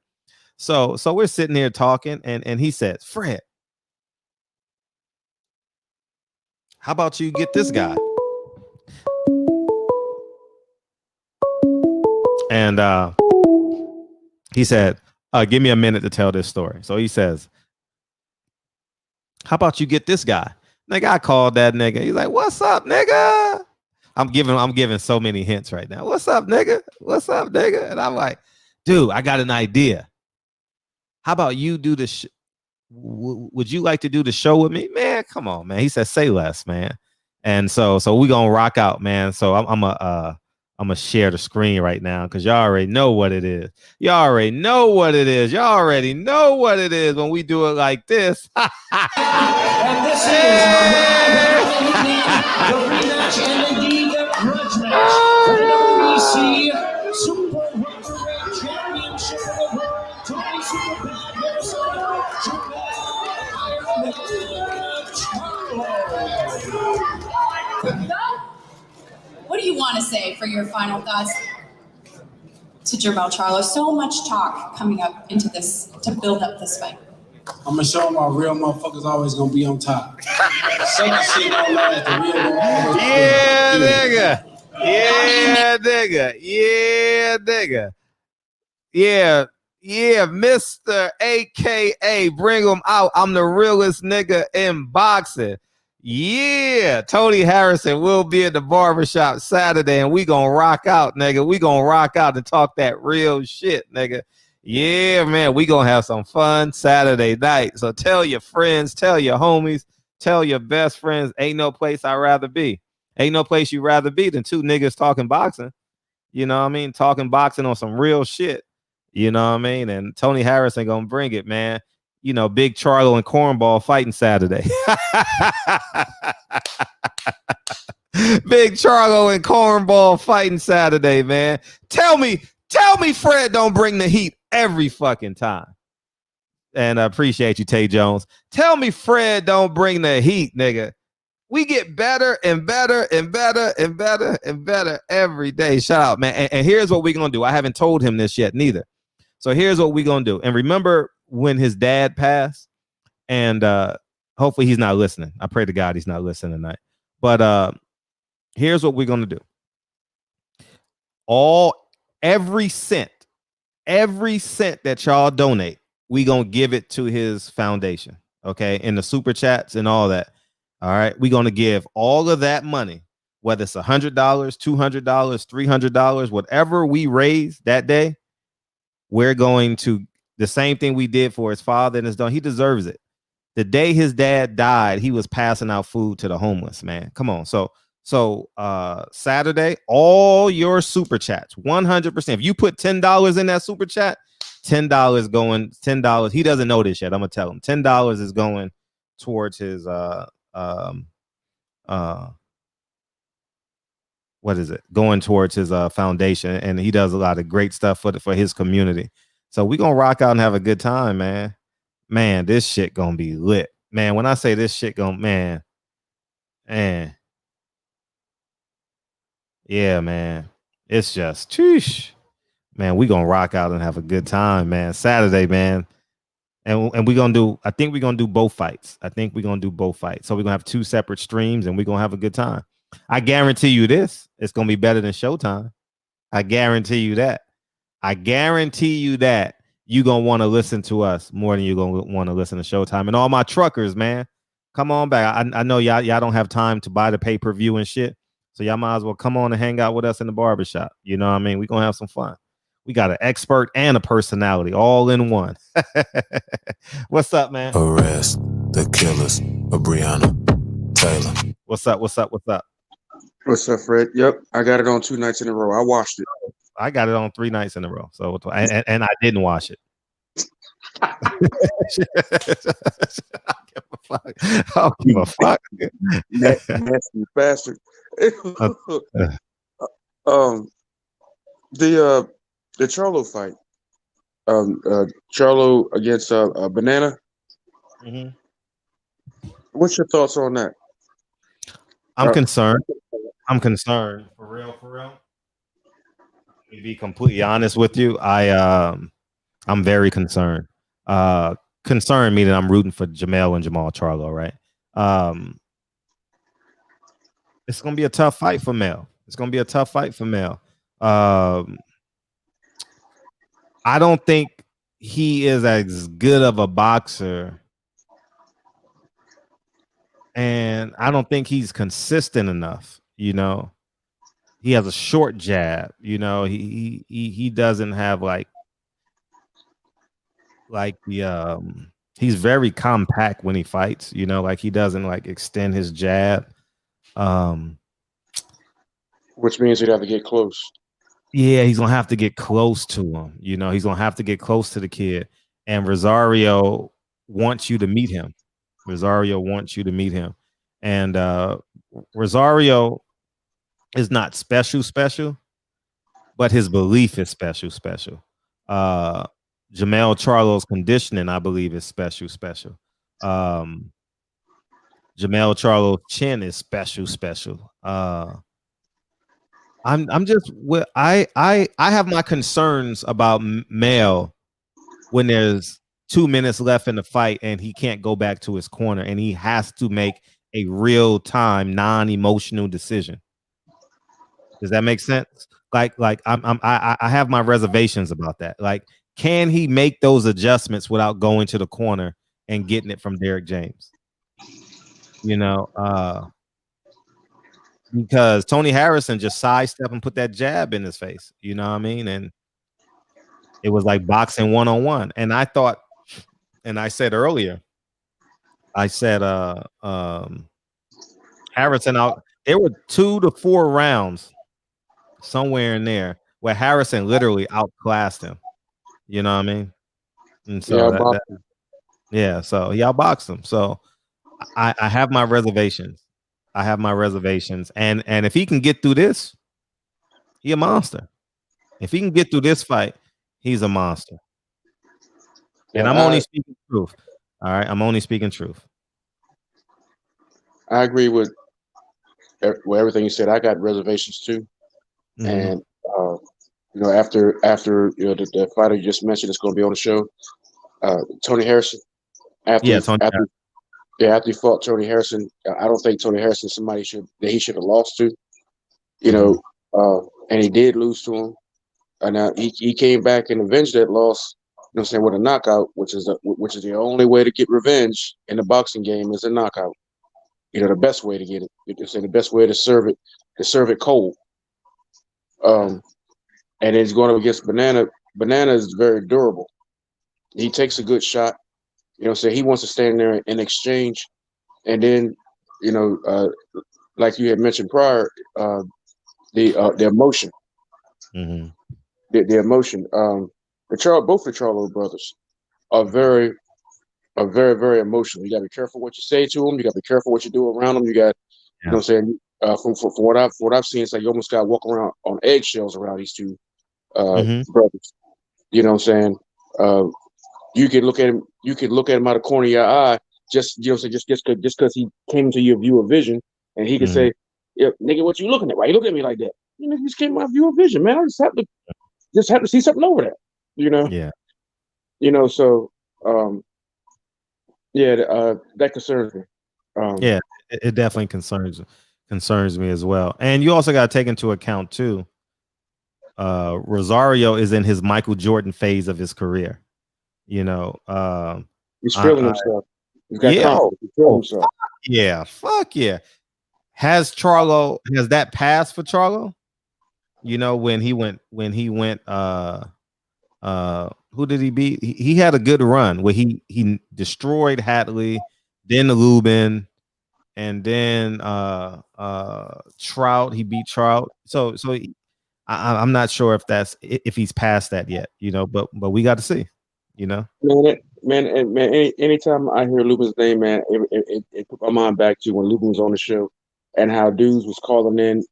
So we're sitting here talking and he says, Fred, how about you get this guy? And he said, give me a minute to tell this story. So he says, how about you get this guy? Nigga, I called that nigga. He's like, what's up, nigga? I'm giving so many hints right now. What's up, nigga? What's up, nigga? And I'm like, dude, I got an idea. How about you do the would you like to do the show with me? Man, come on, man. He said, say less, man. And so we gonna rock out, man. So I'm gonna share the screen right now because y'all already know what it is. Y'all already know what it is. Y'all already know what it is when we do it like this. And this is the rematch and indeed the grudge match for the WBC Super Welterweight Championship of the World. Tony Super Bad versus Jermell Charlo. What are you want to say for your final thoughts to Jermell Charlo? So much talk coming up into this to build up this fight. I'm gonna show them our real motherfuckers always gonna be on top. Second shit don't last, the real gonna always Yeah, nigga. Yeah, nigga. Yeah, nigga. Yeah, Mr. AKA, bring him out. I'm the realest nigga in boxing. Yeah, Tony Harrison will be at the barbershop Saturday, and we gonna rock out, nigga. We gonna rock out and talk that real shit, nigga. Yeah, man, we gonna have some fun Saturday night. So tell your friends, tell your homies, tell your best friends, ain't no place I'd rather be. Ain't no place you'd rather be than two niggas talking boxing. You know what I mean? Talking boxing on some real shit. You know what I mean? And Tony Harrison gonna bring it, man. You know, Big Charlo and Cornball fighting Saturday. Big Charlo and Cornball fighting Saturday, man. Tell me Fred don't bring the heat every fucking time. And I appreciate you, Tay Jones. Tell me Fred don't bring the heat, nigga. We get better and better and better and better and better every day. Shout out, man. And here's what we're going to do. I haven't told him this yet, neither. So here's what we're going to do. And remember when his dad passed? And hopefully he's not listening. I pray to God he's not listening tonight. But here's what we're going to do. Every cent that y'all donate, we going to give it to his foundation. Okay? In the super chats and all that. All right, we're going to give all of that money, whether it's $100, $200, $300, whatever we raise that day, we're going to the same thing we did for his father and his daughter. He deserves it. The day his dad died, he was passing out food to the homeless, man. Come on. So Saturday, all your super chats, 100%. If you put $10 in that super chat, $10 going, $10. He doesn't know this yet. I'm going to tell him $10 is going towards his what is it going towards his foundation, and he does a lot of great stuff for his community. So we're gonna rock out and have a good time, man. This shit gonna be lit, man. When I say this shit gonna, man, yeah, man, it's just sheesh. Man, we gonna rock out and have a good time, man. Saturday, man. And we're going to do, I think we're going to do both fights. So we're going to have two separate streams and we're going to have a good time. I guarantee you this, it's going to be better than Showtime. I guarantee you that. You're going to want to listen to us more than you're going to want to listen to Showtime. And all my truckers, man, come on back. I know y'all don't have time to buy the pay-per-view and shit. So y'all might as well come on and hang out with us in the barbershop. You know what I mean? We're going to have some fun. We got an expert and a personality all in one. What's up, man? Arrest the killers of Breonna Taylor. What's up? What's up, Fred? Yep, I got it on 2 nights in a row. I watched it. I got it on 3 nights in a row. So and I didn't watch it. I don't give a fuck. Nasty bastard. The Charlo fight. Charlo against Banana. Mm-hmm. What's your thoughts on that? I'm concerned. For real. To be completely honest with you, I'm very concerned. Concerned meaning I'm rooting for Jermell and Jermall Charlo, right? It's gonna be a tough fight for Mel. I don't think he is as good of a boxer, and I don't think he's consistent enough. You know, he has a short jab. You know, he doesn't have like the he's very compact when he fights. You know, like he doesn't like extend his jab. Which means he'd have to get close. Yeah, he's gonna have to get close to him. You know, he's gonna have to get close to the kid. And Rosario wants you to meet him. And Rosario is not special, but his belief is special. Jermell Charlo's conditioning, I believe, is special. Jermell Charlo's chin is special. I'm just I have my concerns about Mel when there's 2 minutes left in the fight and he can't go back to his corner and he has to make a real time non-emotional decision. Does that make sense? Like I have my reservations about that. Like, can he make those adjustments without going to the corner and getting it from Derrick James? Because Tony Harrison just sidestepped and put that jab in his face. You know what I mean? And it was like boxing 1-on-1. And I thought, and I said earlier, Harrison out. There were 2 to 4 rounds somewhere in there where Harrison literally outclassed him. You know what I mean? And so so he outboxed him. So I have my reservations. And if he can get through this, he a monster. If he can get through this fight, he's a monster. And I'm only speaking truth. All right, I'm only speaking truth. I agree with everything you said. I got reservations too, and after the fighter you just mentioned is going to be on the show, Tony Harrison. After he fought Tony Harrison, I don't think Tony Harrison is somebody he should have lost to. And he did lose to him, and he came back and avenged that loss. You know what I'm saying, with a knockout, which is the only way to get revenge in the boxing game is a knockout. The best way to get it. The best way to serve it cold. And he's going up against Banana. Banana is very durable. He takes a good shot. So he wants to stand there and exchange. And then, like you had mentioned prior, the emotion. Mm-hmm. The emotion. Both the Charlo brothers are very, very emotional. You got to be careful what you say to them. You got to be careful what you do around them. You got, you know what I'm saying? From what I've seen, it's like you almost got to walk around on eggshells around these two brothers. You know what I'm saying? You can look at him. You can look at him out of the corner of your eye. Just because he came to your view of vision, and he can say, "Yeah, nigga, what you looking at? Why you looking at me like that? You know, just came to my view of vision, man. I just have to see something over there. Yeah. So that concerns me. It definitely concerns me as well. And you also got to take into account too. Rosario is in his Michael Jordan phase of his career. He's feeling himself. He's got confidence. He's feeling himself. Yeah, fuck yeah. Has that passed for Charlo? When he went who did he beat? He had a good run where he destroyed Hatley, then Lubin, and then Trout. He beat Trout. So I'm not sure if he's past that yet, but we got to see, Man, anytime I hear Lubin's name, man, it put my mind back to when Lubin was on the show and how dudes was calling in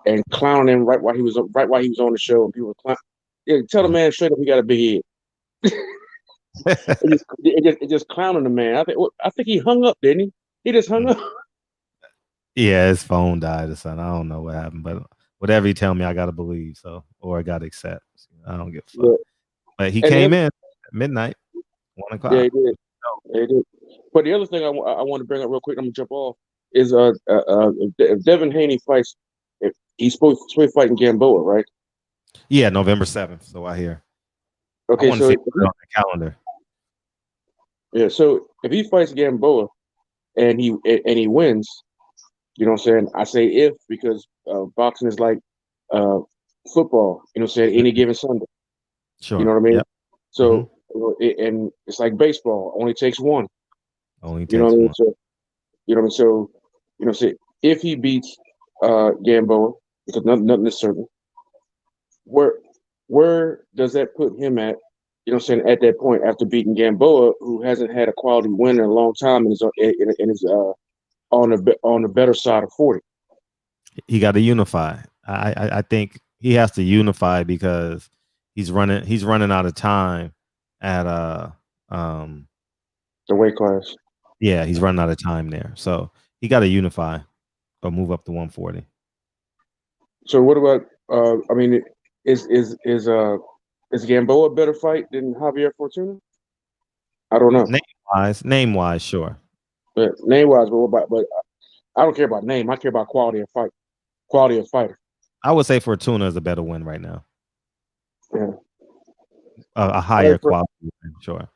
and clowning him right while he was on the show, and people were clowning. Yeah, tell the man straight up he got a big head. it just clowning the man. I think he hung up, didn't he? He just hung up. Yeah, his phone died or something. I don't know what happened, but whatever you tell me, I gotta believe. So, or I gotta accept. I don't give a fuck. But he came in at midnight, 1 o'clock. Yeah, he did. But the other thing I want to bring up real quick, I'm gonna jump off, is if Devin Haney fights, if he's supposed to be fighting Gamboa, right? Yeah, November 7th. So I hear. Okay, I so see it on the calendar. Yeah, so if he fights Gamboa and he wins, you know what I'm saying? I say if because boxing is like football. You know what I'm saying? Any given Sunday. Sure. You know what I mean? Yep. So and it's like baseball. Only takes one. Only takes you know what I mean? one. So you know what I mean? So say if he beats Gamboa, because nothing is certain. Where does that put him at? You know what I'm saying? At that point, after beating Gamboa, who hasn't had a quality win in a long time, and is on the better side of 40. He got to unify. I think he has to unify because he's running out of time at the weight class. Yeah, he's running out of time there. So he got to unify or move up to 140. So what about? I mean, is Gamboa a better fight than Javier Fortuna? I don't know. Name wise, sure. But name wise, but I don't care about name. I care about quality of fight, quality of fighter. I would say Fortuna is a better win right now. Yeah, a higher quality win, sure.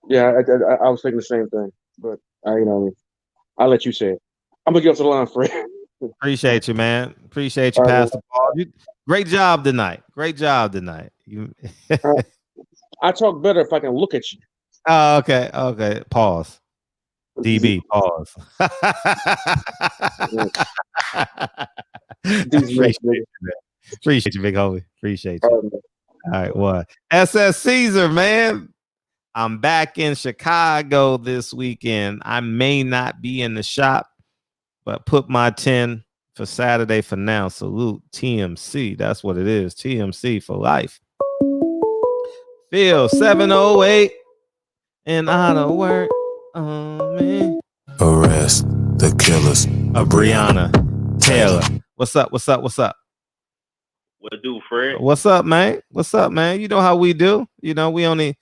Yeah, I was thinking the same thing, but I'll let you say it. I'm gonna get off the line, Fred. Appreciate you, man. Appreciate you, Pastor Paul. Great job tonight. Great job tonight. I talk better if I can look at you. Oh, okay. Okay. Pause. DB. Pause. Appreciate you, big homie. Appreciate you. All right. What? SS Caesar, man. I'm back in Chicago this weekend. I may not be in the shop, but put my 10 for Saturday for now. Salute TMC. That's what it is. TMC for life. Phil 708 and out of work. Oh man. Arrest the killers of Breonna Taylor. What's up? What's up? What's up? What do, Fred? What's up, man? What's up, man? You know how we do. You know, we only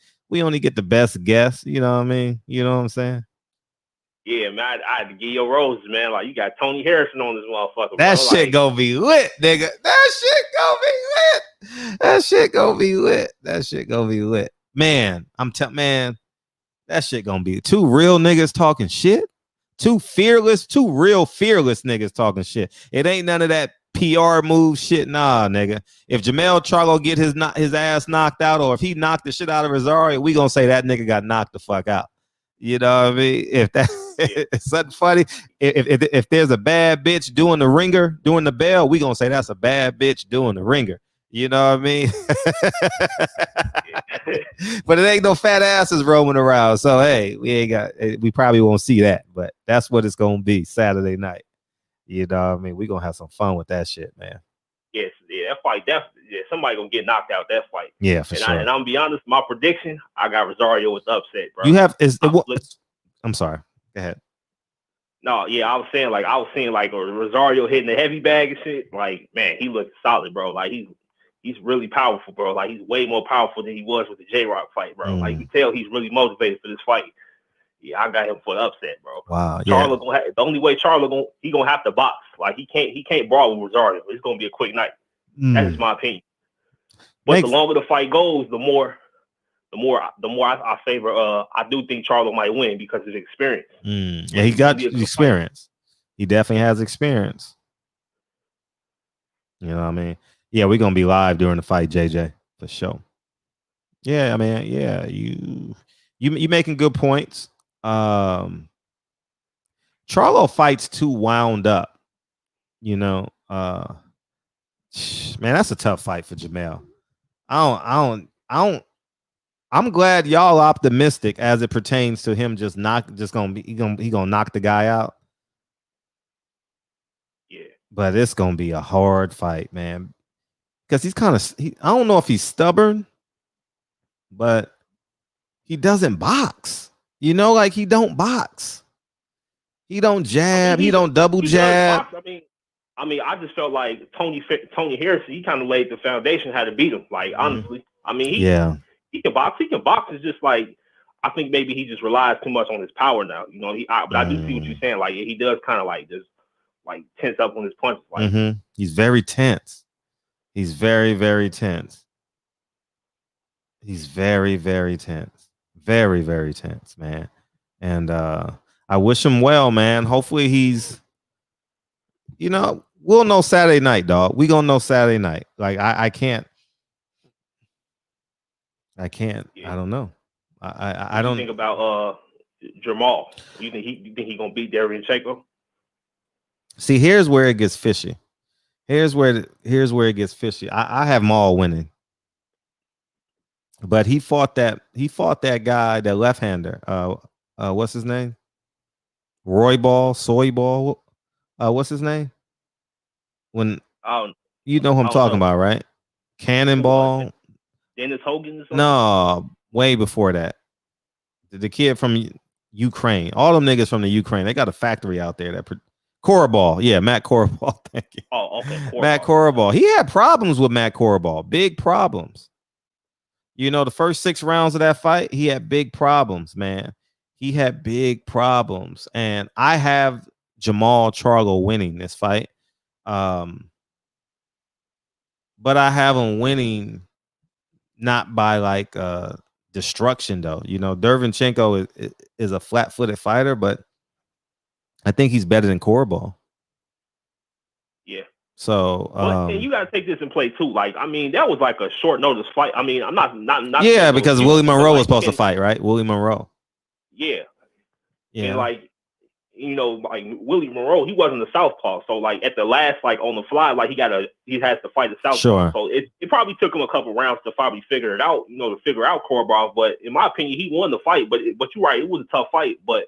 get the best guests. You know what I mean? You know what I'm saying? Yeah, man. I had to give your roses, man. Like, you got Tony Harrison on this motherfucker. That bro. shit like, gonna be lit, nigga. That shit gonna be lit. That shit gonna be lit. That shit gonna be lit. Man, man, that shit gonna be two real niggas talking shit. Two real fearless niggas talking shit. It ain't none of that PR move shit. Nah, nigga. If Jermell Charlo get his ass knocked out, or if he knocked the shit out of Rosario, we gonna say that nigga got knocked the fuck out. You know what I mean? If that it's something funny, if there's a bad bitch doing the ringer, doing the bell, we gonna say that's a bad bitch doing the ringer. You know what I mean? But it ain't no fat asses roaming around. So hey, we probably won't see that, but that's what it's gonna be Saturday night. You know what I mean? We gonna have some fun with that shit, man. Yes, yeah, that fight definitely. Yeah, somebody gonna get knocked out that fight. Yeah, for sure. And I'm gonna be honest, my prediction, I got Rosario with the upset, bro. You have I'm sorry. Go ahead. No, yeah, I was saying like Rosario hitting the heavy bag and shit. Like, man, he looks solid, bro. Like he's really powerful, bro. Like he's way more powerful than he was with the J-Rock fight, bro. Like you can tell he's really motivated for this fight. Yeah, I got him for the upset, bro. Wow. Charlo the only way Charlo gonna have to box. Like he can't brawl with Rosario. It's gonna be a quick night. That's my opinion. But the longer the fight goes, the more I favor. I do think Charlo might win because of his experience. Yeah, he got experience. He definitely has experience. You know what I mean? Yeah, we're gonna be live during the fight, JJ, for sure. Yeah, I mean, yeah, you making good points. Charlo fights too wound up. You know, man, that's a tough fight for Jermell. I'm glad y'all optimistic as it pertains to him he gonna knock the guy out. Yeah. But it's gonna be a hard fight, man. Because I don't know if he's stubborn, but he doesn't box. You know, like he don't box. He don't jab. He don't double jab. I mean, I just felt like Tony Harrison, he kind of laid the foundation how to beat him. Like, honestly, I mean, he can box. He can box. It's just like, I think maybe he just relies too much on his power now. You know, but I do see what you're saying. Like, he does kind of like just like tense up on his punches. Like, He's very tense. He's very, very tense. He's very, very tense. Very, very tense, man. And I wish him well, man. Hopefully he's, you know, we'll know Saturday night, dog. We gonna know Saturday night. Like I can't. I don't know. I don't think about Jermell. You think he gonna beat Derevyanchenko? See, here's where it gets fishy. Here's where it gets fishy. I have them all winning. But he fought that guy, that left-hander. What's his name? Soy Ball. What's his name? When you know who I'm talking about, right? Cannonball. Dennis Hogan or something? No, way before that. The kid from Ukraine. All them niggas from the Ukraine. They got a factory out there Coraball. Yeah, Matt Coraball. Thank you. Oh, okay. Matt Coraball. He had problems with Matt Coraball. Big problems. You know, the first 6 rounds of that fight, he had big problems, man. He had big problems. And I have Jermell Charlo winning this fight. But I have him winning not by like destruction, though. You know, Derevyanchenko is a flat-footed fighter, but I think he's better than Coraball. Yeah. So, and you got to take this in play too. Like, I mean, that was like a short notice fight. I mean, I'm not. Yeah, because Willie Monroe was supposed to fight, right? Willie Monroe. Yeah. Yeah. And like, you know, like Willie Monroe, he wasn't a southpaw. So like at the last, like on the fly, like he has to fight the southpaw. Sure. So it probably took him a couple rounds to probably figure it out, you know, to figure out Korobov. But in my opinion, he won the fight. But you're right, it was a tough fight. But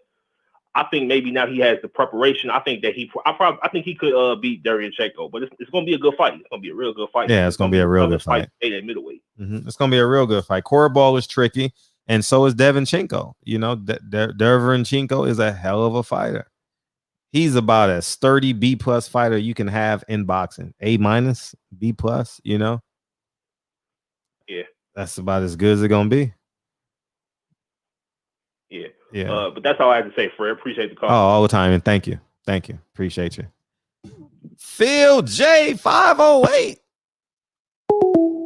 I think maybe now he has the preparation. I think that I think he could beat Derevyanchenko. But it's going to be a good fight. It's going to be a real good fight. Yeah, it's going to be a real good fight. At middleweight. It's going to be a real good fight. Korobov is tricky, and so is Devinchenko. You know, Devinchenko is a hell of a fighter. He's about a sturdy B+ fighter you can have in boxing. A-, B+, you know? Yeah. That's about as good as it's going to be. Yeah. Yeah. But that's all I have to say, Fred. Appreciate the call. Oh, all the time. And thank you. Thank you. Appreciate you. Phil J 508.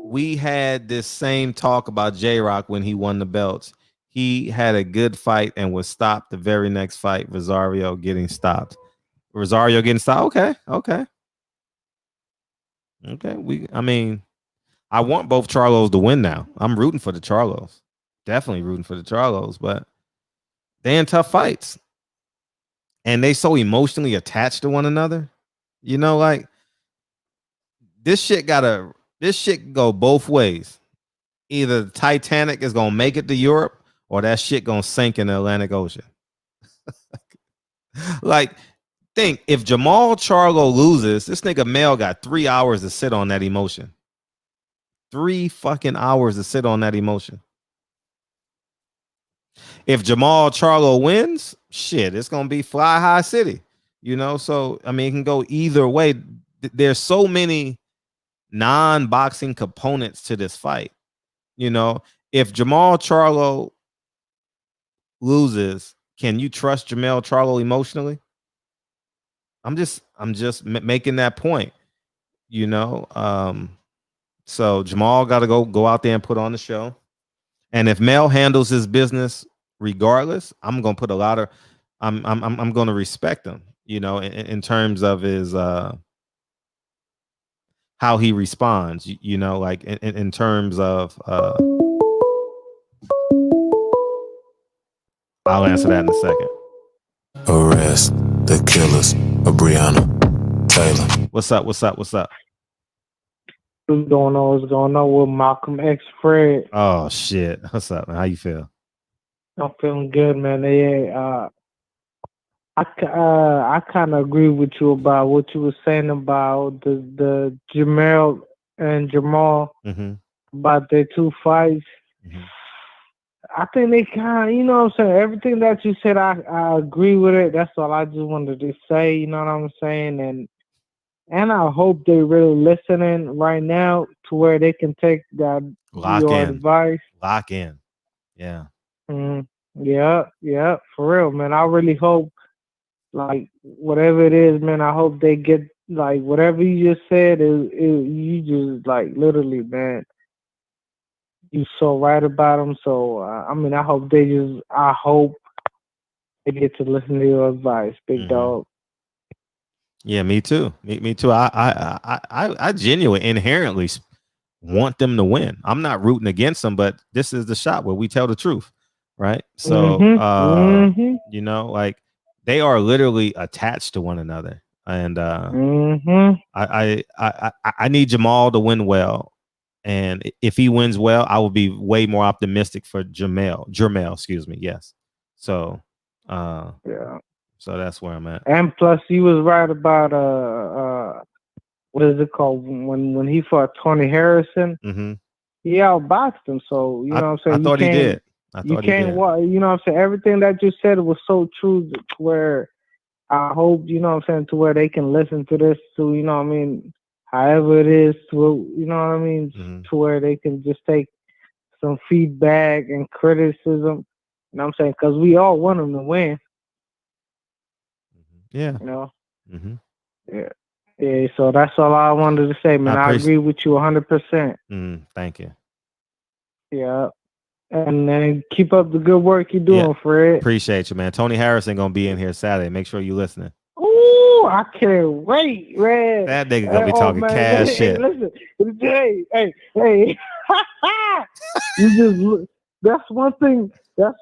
We had this same talk about J-Rock when he won the belts. He had a good fight and was stopped the very next fight. Rosario getting stopped. Okay. I mean, I want both Charlos to win now. I'm rooting for the Charlos. Definitely rooting for the Charlos, but they in tough fights. And they so emotionally attached to one another. You know, like this shit go both ways. Either the Titanic is gonna make it to Europe or that shit gonna sink in the Atlantic Ocean. Like, think if Jermell Charlo loses, this nigga Mel got 3 hours to sit on that emotion. 3 fucking hours to sit on that emotion. If Jermell Charlo wins, shit, it's gonna be Fly High City, you know. So I mean, it can go either way. There's so many non-boxing components to this fight. You know, if Jermell Charlo loses, can you trust Jermell Charlo emotionally? I'm just making that point. You know, so Jermell got to go out there and put on the show. And if Mel handles his business regardless, I'm gonna put a lot of I'm gonna respect him, you know, in terms of his how he responds, you know, like in terms of I'll answer that in a second. Arrest the killers of Breonna Taylor. What's up? What's going on with Malcolm X Fred? Oh shit. What's up, man? How you feel? I'm feeling good, man. Yeah, I kind of agree with you about what you were saying about the Jermell and Jermell about their 2 fights. I think they kind of, you know what I'm saying? Everything that you said, I agree with it. That's all I just wanted to say, you know what I'm saying? And I hope they're really listening right now to where they can take your advice. Lock in. Yeah. Yeah, for real, man. I really hope, like, whatever it is, man, I hope they get, like, whatever you just said, you just, like, literally, man, you so right about them. So, I mean, I hope they get to listen to your advice, big dog. Yeah, me too. Me too. I genuinely, inherently want them to win. I'm not rooting against them, but this is the shot where we tell the truth, right? So, you know, like they are literally attached to one another, and I need Jermell to win well, and if he wins well, I will be way more optimistic for Jermell, excuse me. Yes. So, yeah. So that's where I'm at. And plus, he was right about what is it called when he fought Tony Harrison? He outboxed him. So you know what I'm saying. I thought he did. You know what I'm saying. Everything that you said was so true. Where I hope, you know what I'm saying, to where they can listen to this to, you know what I mean, however it is, to, you know what I mean, to where they can just take some feedback and criticism, you know what I'm saying, because we all want them to win. Yeah. You know? Yeah. Yeah, so that's all I wanted to say, man. I agree with you 100%. Thank you. Yeah. And then keep up the good work you're doing, Fred. Appreciate you, man. Tony Harrison gonna be in here Saturday. Make sure you listening. Ooh, I can't wait, man. That nigga gonna be talking cash shit. Listen, hey. You just that's one thing. That's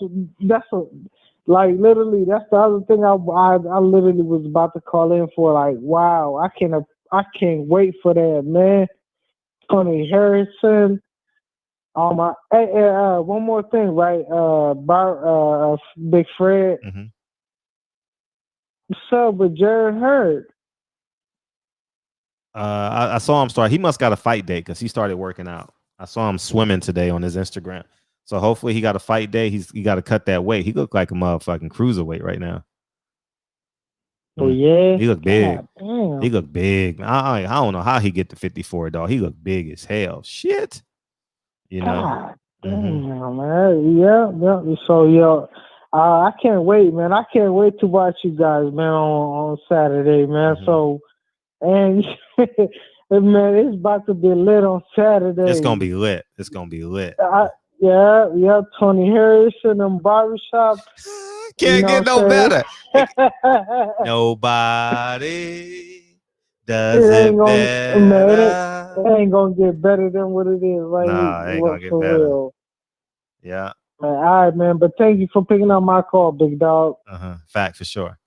like literally. That's the other thing I literally was about to call in for. Like, wow, I can't wait for that, man. Tony Harrison. One more thing, right? Big Fred. What's up with Jared Hurd? I saw him start. He must got a fight date because he started working out. I saw him swimming today on his Instagram. So hopefully he got a fight day. He got to cut that weight. He looked like a motherfucking cruiserweight right now. Oh yeah, he looked big. Damn. He looked big. I don't know how he get to 54, dog. He looked big as hell. Shit. You know. God damn, man. Yeah. So I can't wait, man. I can't wait to watch you guys, man, on Saturday, man. So, and man, it's about to be lit on Saturday. It's gonna be lit. It's gonna be lit. Yeah. Tony Harrison and barbershop. Can't get no better. Nobody does it better. Man, it ain't gonna get better than what it is, right? Nah, it ain't gonna get better. Real. Yeah. Man, all right, man. But thank you for picking up my call, big dog. Fact for sure.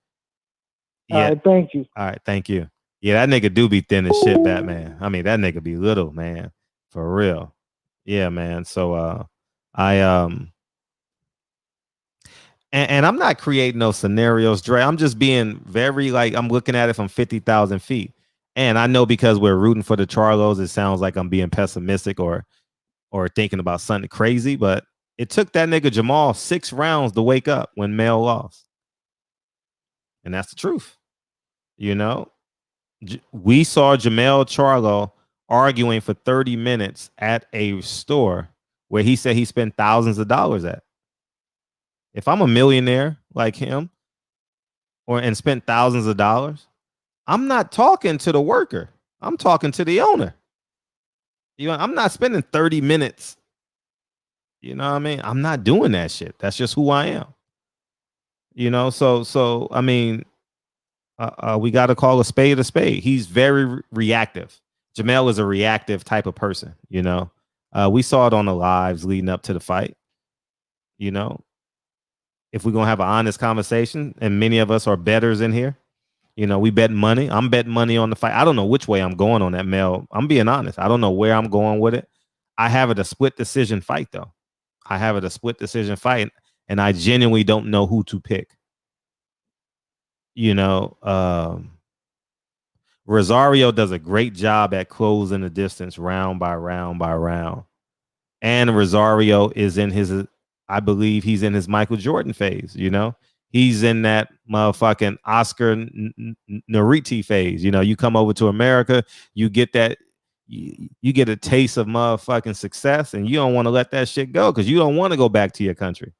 All right, thank you. All right, thank you. Yeah, that nigga do be thin as shit, Batman. I mean, that nigga be little, man. For real. Yeah, man. So and I'm not creating no scenarios, Dre. I'm just being very I'm looking at it from 50,000 feet. And I know because we're rooting for the Charlos, it sounds like I'm being pessimistic or thinking about something crazy, but it took that nigga Jermell 6 rounds to wake up when Mel lost. And that's the truth. You know, we saw Jermell Charlo arguing for 30 minutes at a store where he said he spent thousands of dollars at. If I'm a millionaire like him and spent thousands of dollars, I'm not talking to the worker. I'm talking to the owner. You know, I'm not spending 30 minutes. You know what I mean? I'm not doing that shit. That's just who I am. You know, so I mean, we got to call a spade a spade. He's very reactive. Jermell is a reactive type of person. You know, we saw it on the lives leading up to the fight. You know, if we're going to have an honest conversation, and many of us are bettors in here, you know, we bet money. I'm betting money on the fight. I don't know which way I'm going on that, Mel. I'm being honest. I don't know where I'm going with it. I have it a split decision fight, though. I have it a split decision fight, and I genuinely don't know who to pick. You know, Rosario does a great job at closing the distance round by round by round. And Rosario is in his, I believe he's in his Michael Jordan phase, you know? He's in that motherfucking Oscar Nariti phase. You know, you come over to America, you get that, you get a taste of motherfucking success, and you don't want to let that shit go because you don't want to go back to your country.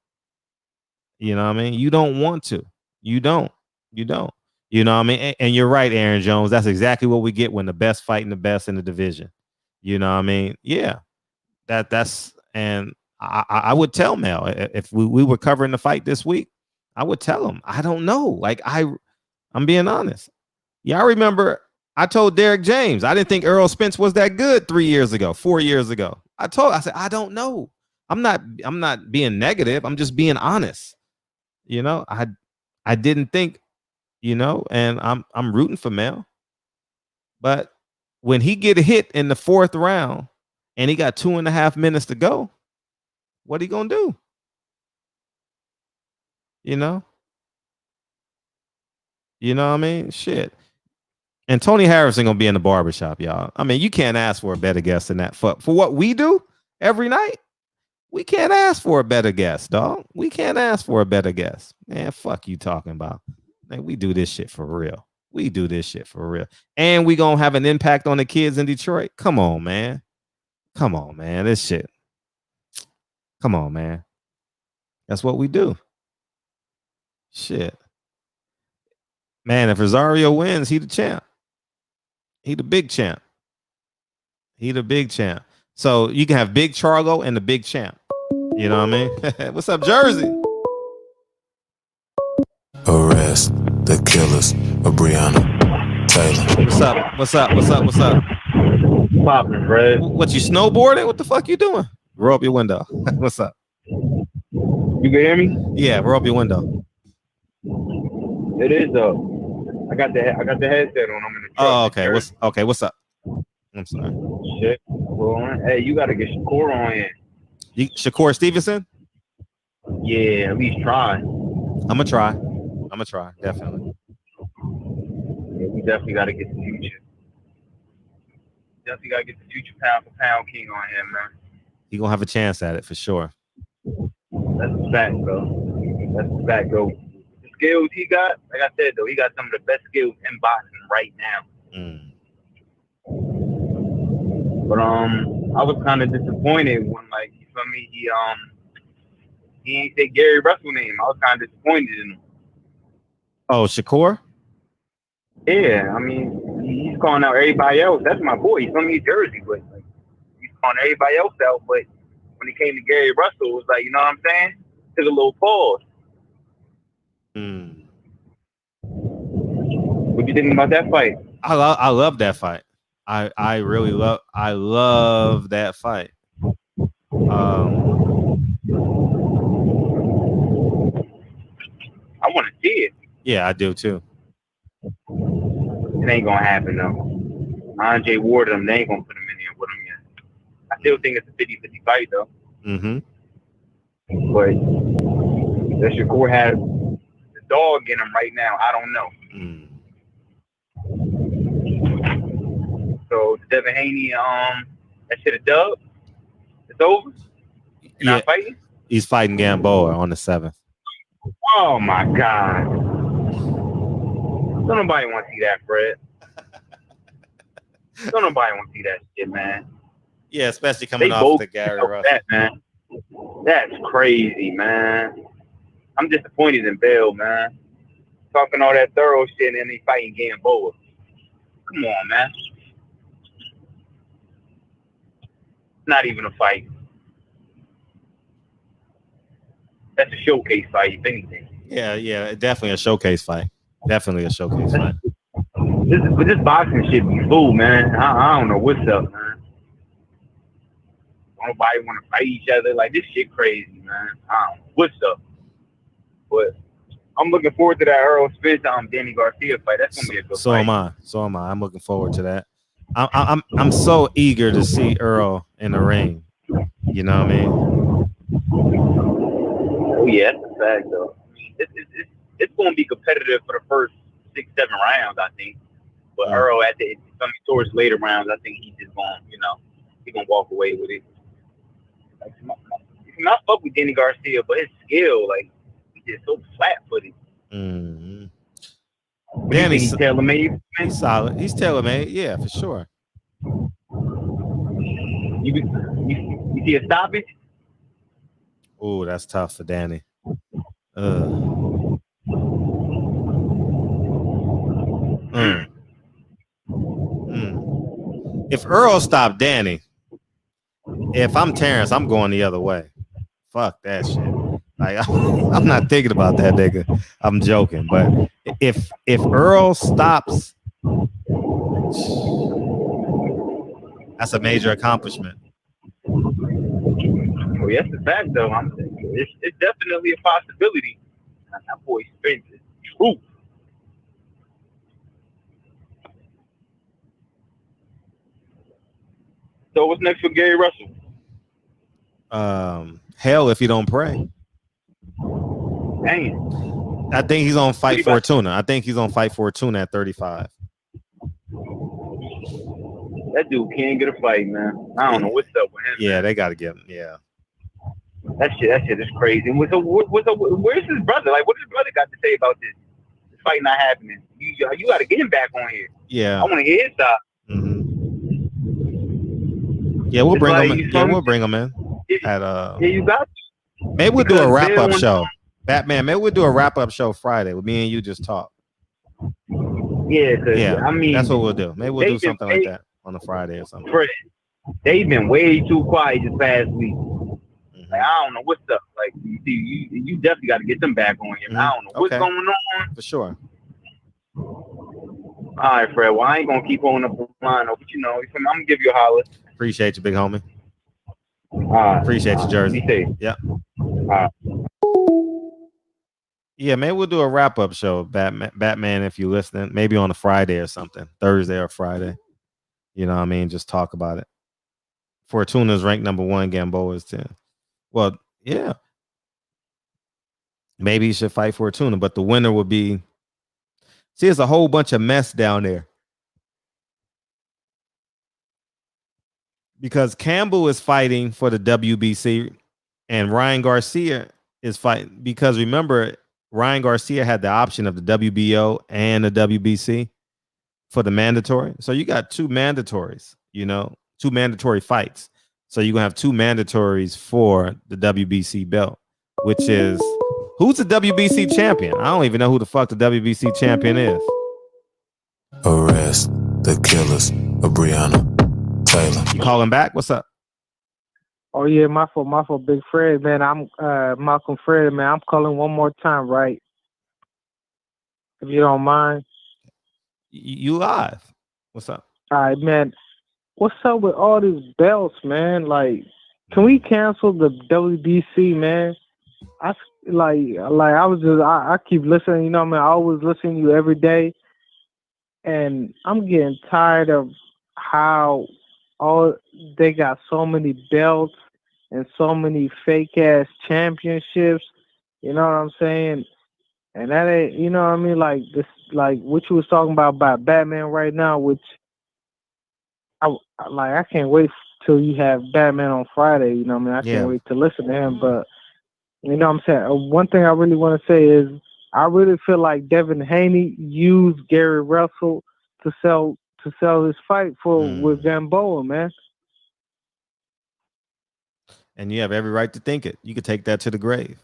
You know what I mean? You don't want to. You don't. You know what I mean? And you're right, Aaron Jones. That's exactly what we get when the best fighting the best in the division. You know what I mean? Yeah. That's and I would tell Mel if we were covering the fight this week, I would tell him, I don't know. Like I'm being honest. Yeah, I remember I told Derek James, I didn't think Errol Spence was that good 4 years ago. I said, I don't know. I'm not being negative. I'm just being honest. You know, I didn't think, you know, and I'm rooting for Mel. But when he get hit in the 4th round and he got 2.5 minutes to go, what he gonna do? You know what I mean? Shit. And Tony Harrison gonna be in the barbershop, y'all. I mean, you can't ask for a better guest than that. For what we do every night, we can't ask for a better guest, dog. We can't ask for a better guest. Man, fuck you talking about. Man, we do this shit for real. We do this shit for real. And we gonna have an impact on the kids in Detroit. Come on, man. Come on, man. This shit. Come on, man. That's what we do. Shit. Man, if Rosario wins, he the champ. He the big champ. He the big champ. So you can have Big Charlo and the big champ. You know what I mean? What's up, Jersey? Arrest the killers of Breonna Taylor. What's up? What's up? What's up? What's up? Popping, Fred. What, you snowboarding? What the fuck you doing? Roll up your window. What's up? You can hear me? Yeah, roll up your window. It is though. I got the headset on. I'm in the truck. Oh, okay. What's up? I'm sorry. Shit. Well, hey, you gotta get Shakur on here. Shakur Stevenson? Yeah, at least try. I'm gonna try, definitely. Yeah, we definitely gotta get the future. Definitely gotta get the future pound for pound king on him, man. He gonna have a chance at it for sure. That's a fact, bro. That's a fact, bro. The skills he got, like I said, though, he got some of the best skills in boxing right now. But I was kind of disappointed when, like, you feel me, he ain't say Gary Russell's name. I was kind of disappointed in him. Oh, Shakur? Yeah, I mean, he's calling out everybody else. That's my boy. He's from New Jersey, but like, he's calling everybody else out. But when it came to Gary Russell, it was like, you know what I'm saying? Took a little pause. What you think about that fight? I love that fight. I really love that fight. I want to see it. Yeah, I do too. It ain't gonna happen though. Andre Ward, they ain't gonna put him in there with him yet. I still think it's a 50-50 fight though. But that Shakur had the dog in him right now. I don't know. So Devin Haney, that shit a dub. It's over. You're not fighting. He's fighting Gamboa on the 7th. Oh my God. Don't nobody want to see that, Fred. Don't nobody want to see that shit, man. Yeah, especially coming off the Gary Russell. That, man. That's crazy, man. I'm disappointed in Bell, man. Talking all that thorough shit and then he fighting Gamboa. Come on, man. Not even a fight. That's a showcase fight, if anything. Yeah, definitely a showcase fight. Definitely a showcase fight. This boxing shit be fool, man. I don't know what's up, man. Nobody want to fight each other. Like, this shit crazy, man. I don't know what's up. But I'm looking forward to that Earl Spence Danny Garcia fight. That's gonna be a good fight. So am I. I'm looking forward to that. I'm so eager to see Earl in the ring. You know what I mean? Oh yeah, that's a fact though. It's going to be competitive for the first 6-7 rounds, I think. But Earl towards later rounds, I think he's just going, he's gonna walk away with it. Like, not fuck with Danny Garcia, but his skill, like, he's just so flat-footed. Danny's tailor-made. He's solid. He's tailor-made. Yeah, for sure. You see a stoppage? Oh, that's tough for Danny. If Earl stopped Danny, if I'm Terrence, I'm going the other way. Fuck that shit. Like, I'm not thinking about that nigga. I'm joking, but if Earl stops, that's a major accomplishment. Oh, yes, the fact though. It's definitely a possibility. That boy Spence is true. So what's next for Gary Russell? Hell, if he don't pray. Dang. I think he's on Fight Fortuna. I think he's on Fight Fortuna at 35. That dude can't get a fight, man. I don't know what's up with him. Yeah, they got to get him. Yeah. That shit is crazy. And where's his brother? Like, what his brother got to say about this fight not happening. You got to get him back on here. Yeah. I want to hear his side. Yeah, we'll It's bring like, him. you Yeah, feel me? we'll bring him in. At Yeah, you got to. maybe we'll do a Because wrap up Bill show. Batman, maybe we'll do a wrap up show Friday with me and you just talk. Yeah, because Yeah, I mean, that's what we'll do. Maybe we'll do something like way- that on a Friday or something. Fred, they've been way too quiet this past week. Like, I don't know what's up. Like, you definitely got to get them back on here. I don't know what's Okay. going on. For sure. All right, Fred. Well, I ain't gonna keep on the line, but you know, I'm gonna give you a holler. Appreciate you, big homie. Right. Appreciate you, Jersey. Be safe. Yep. Right. Yeah, maybe we'll do a wrap up show, Batman, if you're listening. Maybe on a Friday or something, Thursday or Friday. You know what I mean? Just talk about it. Fortuna's ranked number 1, Gamboa is 10. Well, yeah. Maybe he should fight Fortuna, but the winner would be. See, there's a whole bunch of mess down there. Because Campbell is fighting for the WBC and Ryan Garcia is fighting. Because remember, Ryan Garcia had the option of the WBO and the WBC for the mandatory. So you got 2 mandatories, 2 mandatory fights. So you're going to have 2 mandatories for the WBC belt, which is who's the WBC champion? I don't even know who the fuck the WBC champion is. Arrest the killers of Breonna Taylor. You calling back? What's up? Oh yeah, my fault, Big Fred, man. I'm Malcolm Fred, man. I'm calling one more time, right? If you don't mind. You live. What's up? All right, man. What's up with all these belts, man? Like, can we cancel the WBC, man? I keep listening, man. I always listen to you every day. And I'm getting tired of how they got so many belts and so many fake ass championships. You know what I'm saying? And that ain't, you know what I mean? Like this, like what you was talking about Batman right now, which I can't wait till you have Batman on Friday. You know what I mean? I can't wait to listen to him. But you know what I'm saying? One thing I really want to say is I really feel like Devin Haney used Gary Russell to sell this fight with Gamboa, man. And you have every right to think it. You could take that to the grave,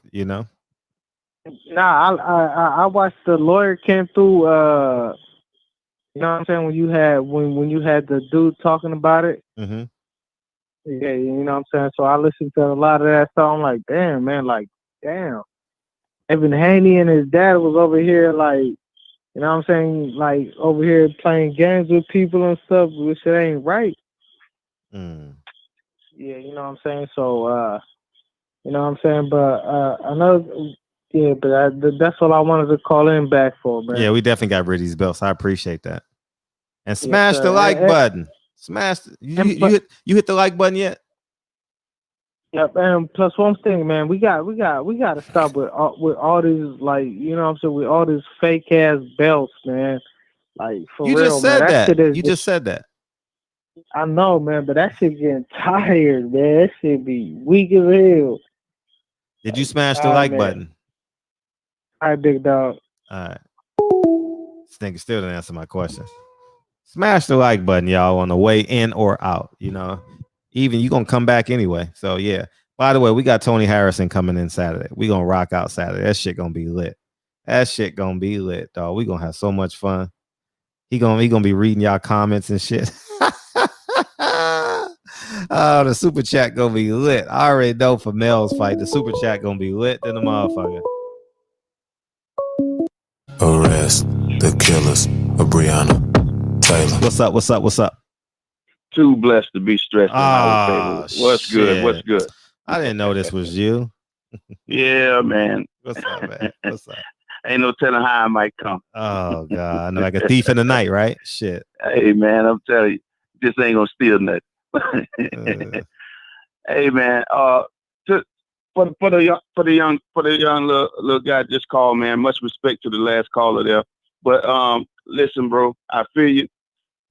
Nah, I watched the lawyer came through. You know what I'm saying? When you had the dude talking about it. Mm-hmm. Yeah, you know what I'm saying? So I listened to a lot of that stuff. I'm like, damn, man, Evan Haney and his dad was over here, like, you know what I'm saying? Like, over here playing games with people and stuff, which it ain't right. Yeah, you know what I'm saying? So, you know what I'm saying? But that's what I wanted to call in back for, man. Yeah, we definitely got rid of these belts. I appreciate that. And smash the like button. Smash. You hit the like button yet? Yep, and plus one thing, man, we got to stop with all these, like, you know what I'm saying, with all these fake ass belts, man. Like, for you real, just said man. that. You just said that. I know, man, but that shit getting tired, man. That shit be weak as hell. Did you smash the like button? All right, big dog. All right. This nigga still didn't answer my question. Smash the like button, y'all, on the way in or out. Even you gonna come back anyway. So yeah. By the way, we got Tony Harrison coming in Saturday. We gonna rock out Saturday. That shit gonna be lit. Dog. We gonna have so much fun. He gonna be reading y'all comments and shit. Oh, the super chat gonna be lit. I already know for Mel's fight, the super chat gonna be lit than the motherfucker. Arrest the killers of Breonna Taylor. What's up? Too blessed to be stressed. What's shit. good? I didn't know this was you. Yeah, man. What's up, man? What's up? Ain't no telling how I might come. Oh God, I know, like a thief in the night, right? Shit. Hey, man, I'm telling you, this ain't gonna steal nothing. Hey, man. For the young little guy just called, man. Much respect to the last caller there. But listen, bro, I feel you.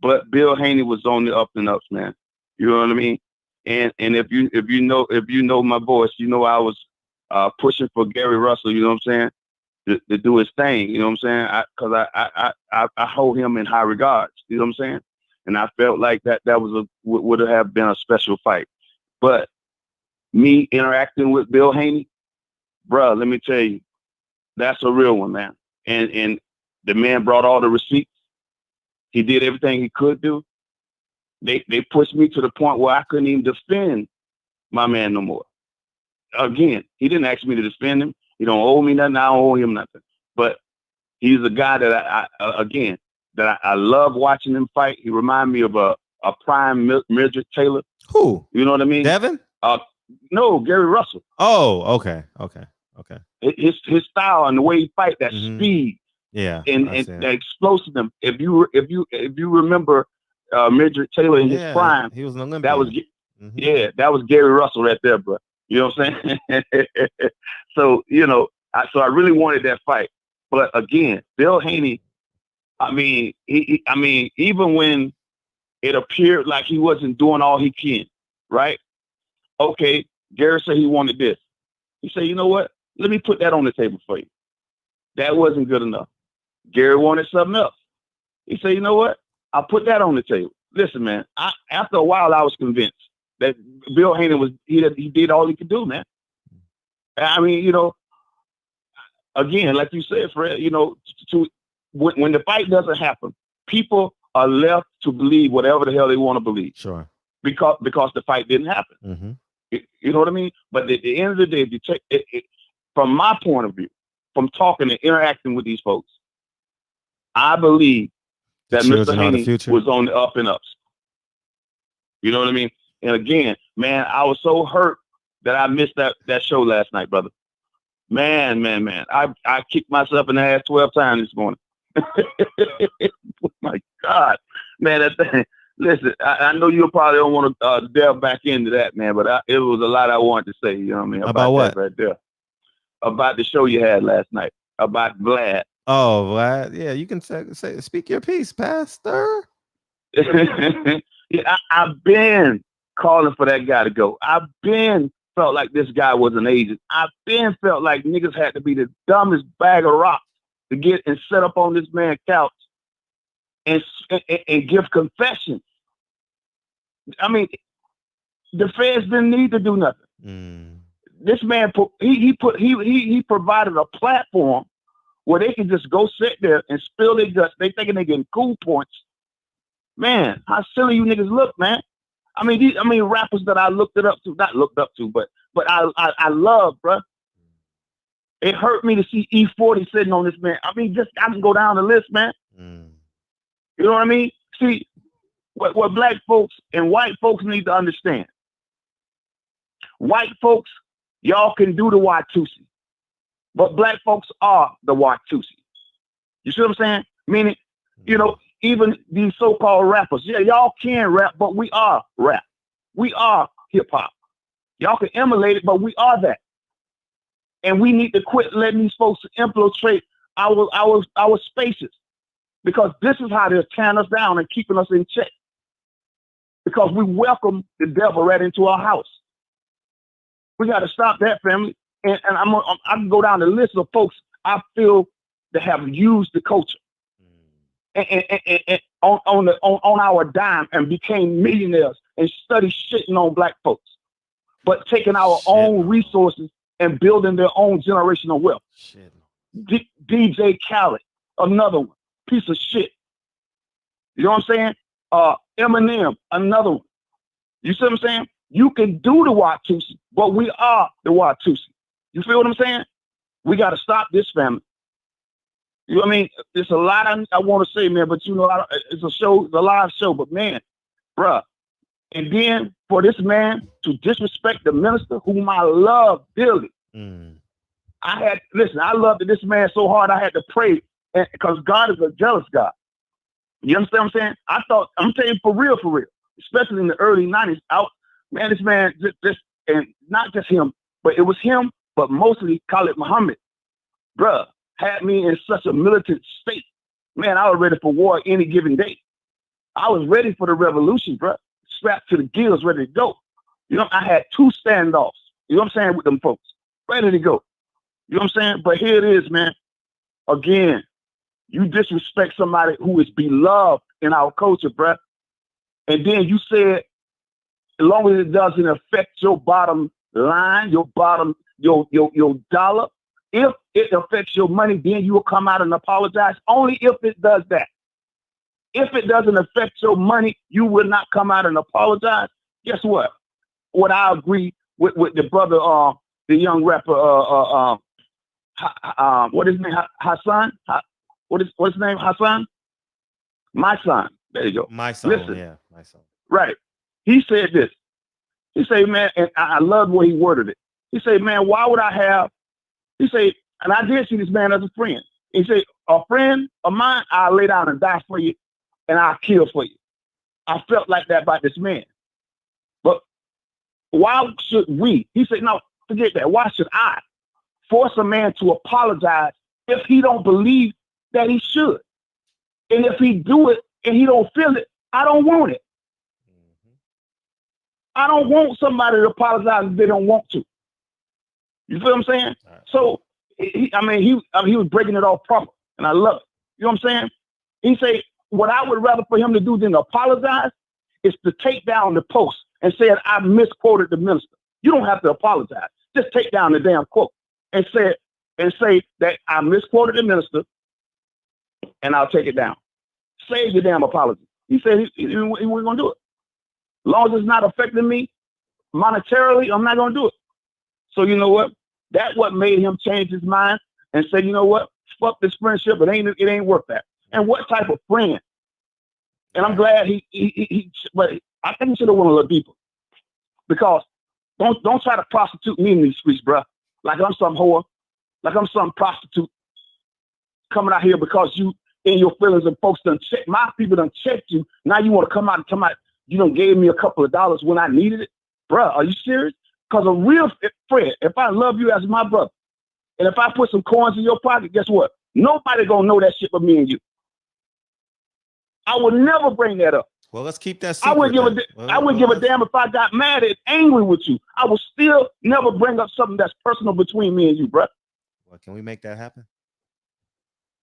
But Bill Haney was on the up and ups, man. You know what I mean? And if you know my voice, you know I was pushing for Gary Russell. You know what I'm saying? to do his thing. You know what I'm saying? Because I hold him in high regards. You know what I'm saying? And I felt like that would have been a special fight. But me interacting with Bill Haney, bro, let me tell you, that's a real one, man. And the man brought all the receipts. He did everything he could do. They pushed me to the point where I couldn't even defend my man no more. Again, he didn't ask me to defend him. He don't owe me nothing. I don't owe him nothing. But he's a guy that I love watching him fight. He reminds me of a prime Mildred Taylor. Who? You know what I mean? Devin? No, Gary Russell. Oh, okay. His style and the way he fight, that speed, yeah, and that explosiveness. If you remember Mildred Taylor in his prime, he was an Olympian. That was that was Gary Russell right there, bro. You know what I'm saying? So I really wanted that fight, but again, Bill Haney. I mean, even when it appeared like he wasn't doing all he can, right? Okay, Gary said he wanted this. He said, you know what? Let me put that on the table for you. That wasn't good enough. Gary wanted something else. He said, you know what? I'll put that on the table. Listen, man, after a while, I was convinced that Bill Haney he did all he could do, man. I mean, again, like you said, Fred, when the fight doesn't happen, people are left to believe whatever the hell they want to believe. Sure. Because the fight didn't happen. Mm-hmm. You know what I mean? But at the end of the day, if you take it, from my point of view, from talking and interacting with these folks, I believe that Mr. Haney was on the up and ups. You know what I mean? And again, man, I was so hurt that I missed that show last night, brother. Man. I kicked myself in the ass 12 times this morning. Oh my God. Man, that thing. Listen, I know you probably don't want to delve back into that, man, but it was a lot I wanted to say, you know what I mean? About what? Right there. About the show you had last night. About Vlad. Oh, Vlad. Yeah, you can speak your piece, Pastor. Yeah, I've been calling for that guy to go. I've been felt like this guy was an agent. I've been felt like niggas had to be the dumbest bag of rocks to get and set up on this man's couch and give confessions. I mean, the feds didn't need to do nothing. This man he provided a platform where they can just go sit there and spill their guts. They thinking they getting cool points. Man, how silly you niggas look, man. I mean, rappers that I not looked up to, but I love, bro. It hurt me to see E40 sitting on this man. I mean, I can go down the list, man. You know what I mean? See, what black folks and white folks need to understand. White folks, y'all can do the Watusi, but black folks are the Watusi. You see what I'm saying? Meaning, even these so-called rappers, yeah, y'all can rap, but we are rap. We are hip-hop. Y'all can emulate it, but we are that. And we need to quit letting these folks infiltrate our spaces, because this is how they're tearing us down and keeping us in check. Because we welcome the devil right into our house. We got to stop that, family. And I can go down the list of folks I feel that have used the culture and on our dime and became millionaires and studied shitting on black folks, but taking our own resources and building their own generational wealth. DJ Khaled, another one, piece of shit. You know what I'm saying? Eminem, another one. You see what I'm saying? You can do the Watusi, but we are the Watusi. You feel what I'm saying? We got to stop this, family. You know what I mean? There's a lot I want to say, man, but it's a show, it's a live show, but man, bruh. And then for this man to disrespect the minister whom I love dearly. I loved this man so hard I had to pray, because God is a jealous God. You understand what I'm saying? I'm telling you for real, especially in the early 90s, this man, and not just him, but it was him, but mostly Khalid Muhammad, bruh, had me in such a militant state. Man, I was ready for war any given day. I was ready for the revolution, bruh, strapped to the gills, ready to go. I had 2 standoffs, you know what I'm saying, with them folks, ready to go. You know what I'm saying? But here it is, man. Again, you disrespect somebody who is beloved in our culture, bruh. And then you said, as long as it doesn't affect your bottom line, your bottom, your dollar, if it affects your money, then you will come out and apologize. Only if it does that. If it doesn't affect your money, you will not come out and apologize. Guess what? What I agree with the brother, the young rapper, what is his name? Hassan? What's his name? Hassan? My son. There you go. My son. Listen. Yeah, my son. Right. He said this. He said, man, and I love the way he worded it. He said, man, why would I have? He said, and I did see this man as a friend. He said, a friend of mine, I'll lay down and die for you, and I'll kill for you. I felt like that about this man. But why should we? He said, no, forget that. Why should I force a man to apologize if he don't believe that he should? And if he do it and he don't feel it, I don't want it. I don't want somebody to apologize if they don't want to. You feel what I'm saying? Right. So, he was breaking it off proper, and I love it. You know what I'm saying? He said, what I would rather for him to do than apologize is to take down the post and say, I misquoted the minister. You don't have to apologize. Just take down the damn quote and say that I misquoted the minister, and I'll take it down. Save your damn apology. He said he wasn't going to do it. As long as it's not affecting me monetarily, I'm not going to do it. So you know what? That's what made him change his mind and say, you know what? Fuck this friendship. It ain't worth that. And what type of friend? And I'm glad but I think he should have went a little deeper. Because don't try to prostitute me in these streets, bro. Like I'm some whore, like I'm some prostitute coming out here because you in your feelings and folks done check my people done checked you. Now you want to come out and tell me you done gave me a couple of dollars when I needed it, bro. Are you serious? Because a real friend, if I love you as my brother, and if I put some coins in your pocket, guess what? Nobody gonna know that shit but me and you. I would never bring that up. Well, let's keep that secret. I wouldn't give a damn if I got mad and angry with you. I would still never bring up something that's personal between me and you, bro. Well, can we make that happen?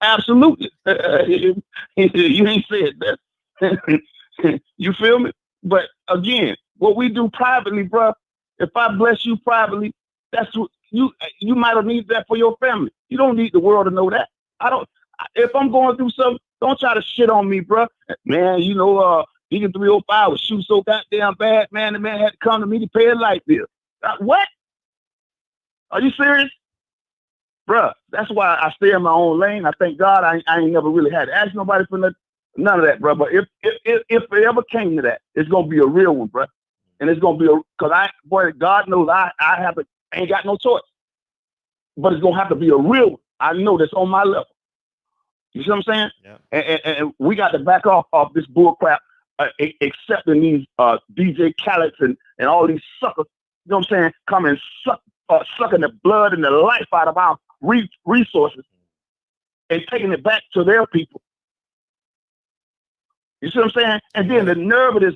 Absolutely. You ain't said that. You feel me? But again, what we do privately, bro, if I bless you privately, that's what you might have needed that for your family. You don't need the world to know that. If I'm going through something, don't try to shit on me, bro. Man, you know, Deacon 305 was shooting so goddamn bad, man. The man had to come to me to pay a light bill. What? Are you serious? Bruh, that's why I stay in my own lane. I thank God I ain't never really had to ask nobody for none of that, bro. But if it ever came to that, it's gonna be a real one, bro. And it's gonna be because God knows I ain't got no choice. But it's gonna have to be a real one. I know that's on my level. You see what I'm saying? Yeah. And we got to back off this bull crap, accepting these DJ Khaled's and all these suckers. You know what I'm saying? Come and sucking the blood and the life out of our resources and taking it back to their people. You see what I'm saying? And then the nerve of this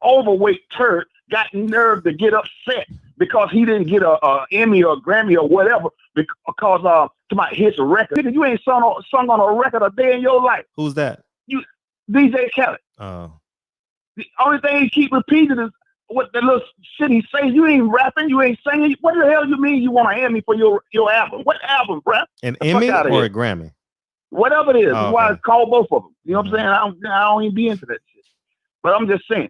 overweight turd got nerve to get upset because he didn't get a Emmy or a Grammy or whatever because to his record. Nigga, you ain't sung on a record a day in your life. Who's that? You DJ Khaled. Oh. The only thing he keep repeating is what the little shit he say. You ain't rapping, you ain't singing. What the hell you mean you want an Emmy for your album? What album, bruh? An Emmy or a Grammy? Whatever it is. Oh, That's why I call both of them. You know what I'm saying? I don't even be into that shit. But I'm just saying,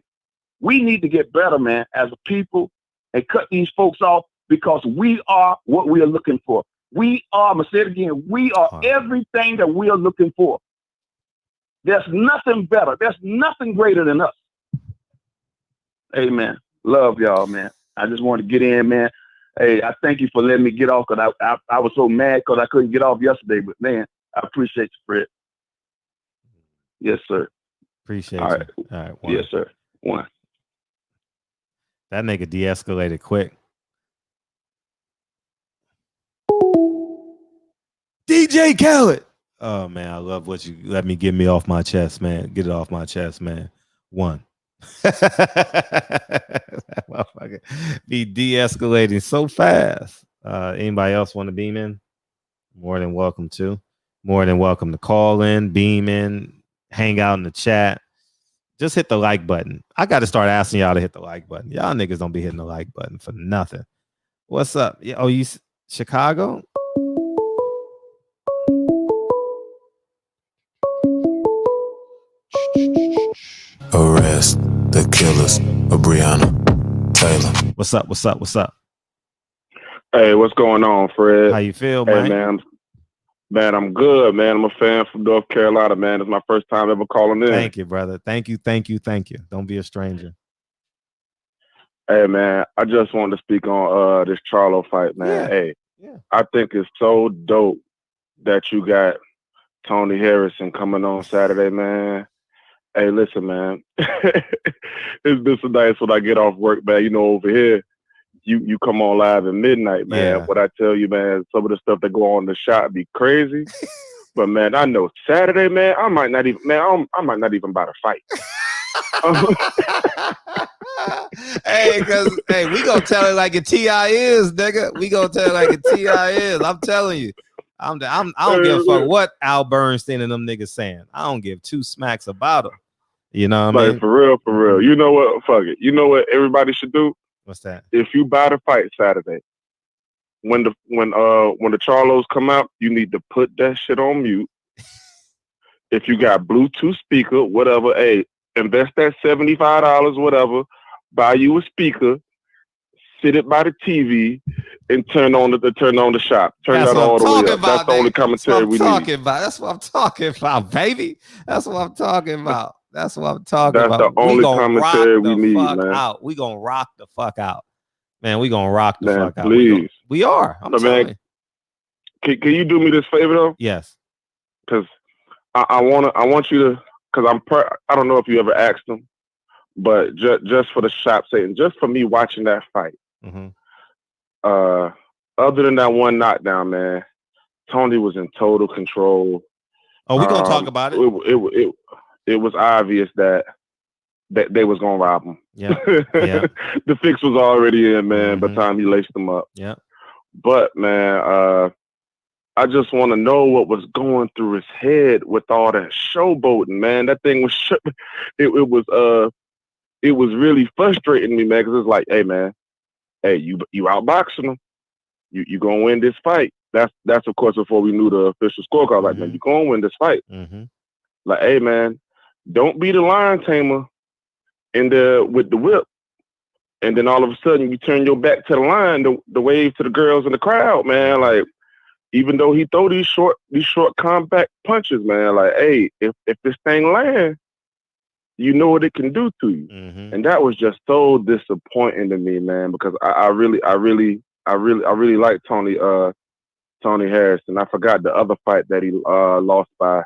we need to get better, man, as a people and cut these folks off because we are what we are looking for. We are, I'm going to say it again, we are everything that we are looking for. There's nothing better. There's nothing greater than us. Amen. Love y'all, man. I just want to get in, man. Hey, I thank you for letting me get off because I was so mad because I couldn't get off yesterday. But, man, I appreciate you, Fred. Yes, sir. Appreciate All right. you. All right. One. Yes, sir. One. That nigga de-escalated quick. DJ Khaled. Oh, man, I love what you let me get me off my chest, man. Get it off my chest, man. One. That motherfucker be de-escalating so fast. Anybody else want to beam in? More than welcome to. more than welcome to call in, beam in, hang out in the chat. Just hit the like button. I got to start asking y'all to hit the like button. Y'all niggas don't be hitting the like button for nothing. What's up? Oh, you Chicago? Arrest the killers of Breonna Taylor. What's up? What's up? What's up? Hey, what's going on, Fred? How you feel, hey, man? Man, I'm good, man. I'm a fan from North Carolina, man. It's my first time ever calling in. Thank you, brother. Thank you. Don't be a stranger. Hey, man, I just wanted to speak on this Charlo fight, man. Hey, I think it's so dope that you got Tony Harrison coming on Saturday, man. Hey, listen, man. It's been so nice when I get off work, man. You know, over here, you come on live at midnight, man. Yeah. What I tell you, man, some of the stuff that go on in the shop be crazy. But man, I know Saturday, man, I might not even buy the fight. Hey, because we gonna tell it like a T.I. is, nigga. We gonna tell it like a T.I. is. I'm telling you. I don't give a fuck what Al Bernstein and them niggas saying. I don't give two smacks about them. You know what I mean? For real. You know what? Fuck it. You know what everybody should do? What's that? If you buy the fight Saturday, when the Charlos come out, you need to put that shit on mute. If you got Bluetooth speaker, whatever, hey, invest that $75, whatever, buy you a speaker, sit it by the TV, and turn on the shop. Turn that all the way up. That's the only commentary we need. That's what I'm talking about, baby. That's what I'm talking about. That's the only commentary we need, man. We gonna rock the fuck out, man. We gonna rock the fuck out. Please. We are. I'm telling you. Can you do me this favor though? Yes. Because I want you to. Because I don't know if you ever asked them, but just for the shop's sake, and just for me watching that fight. Mm-hmm. Other than that one knockdown, man, Tony was in total control. Oh, we're gonna talk about it. It was obvious that they was gonna rob him. Yeah. The fix was already in, man, by the time he laced them up. Yeah. But man, I just want to know what was going through his head with all that showboating, man. That thing was it was really frustrating me, man, because it's like, hey man, hey, you outboxing him. You gonna win this fight. That's of course before we knew the official scorecard. Like, man, you gonna win this fight. Mm-hmm. Like, hey man, don't be the lion tamer with the whip, and then all of a sudden you turn your back to the line, the wave to the girls in the crowd, man. Like, even though he throw these short compact punches, man. Like, hey, if this thing lands, you know what it can do to you. Mm-hmm. And that was just so disappointing to me, man, because I really like Tony Harrison. I forgot the other fight that he lost by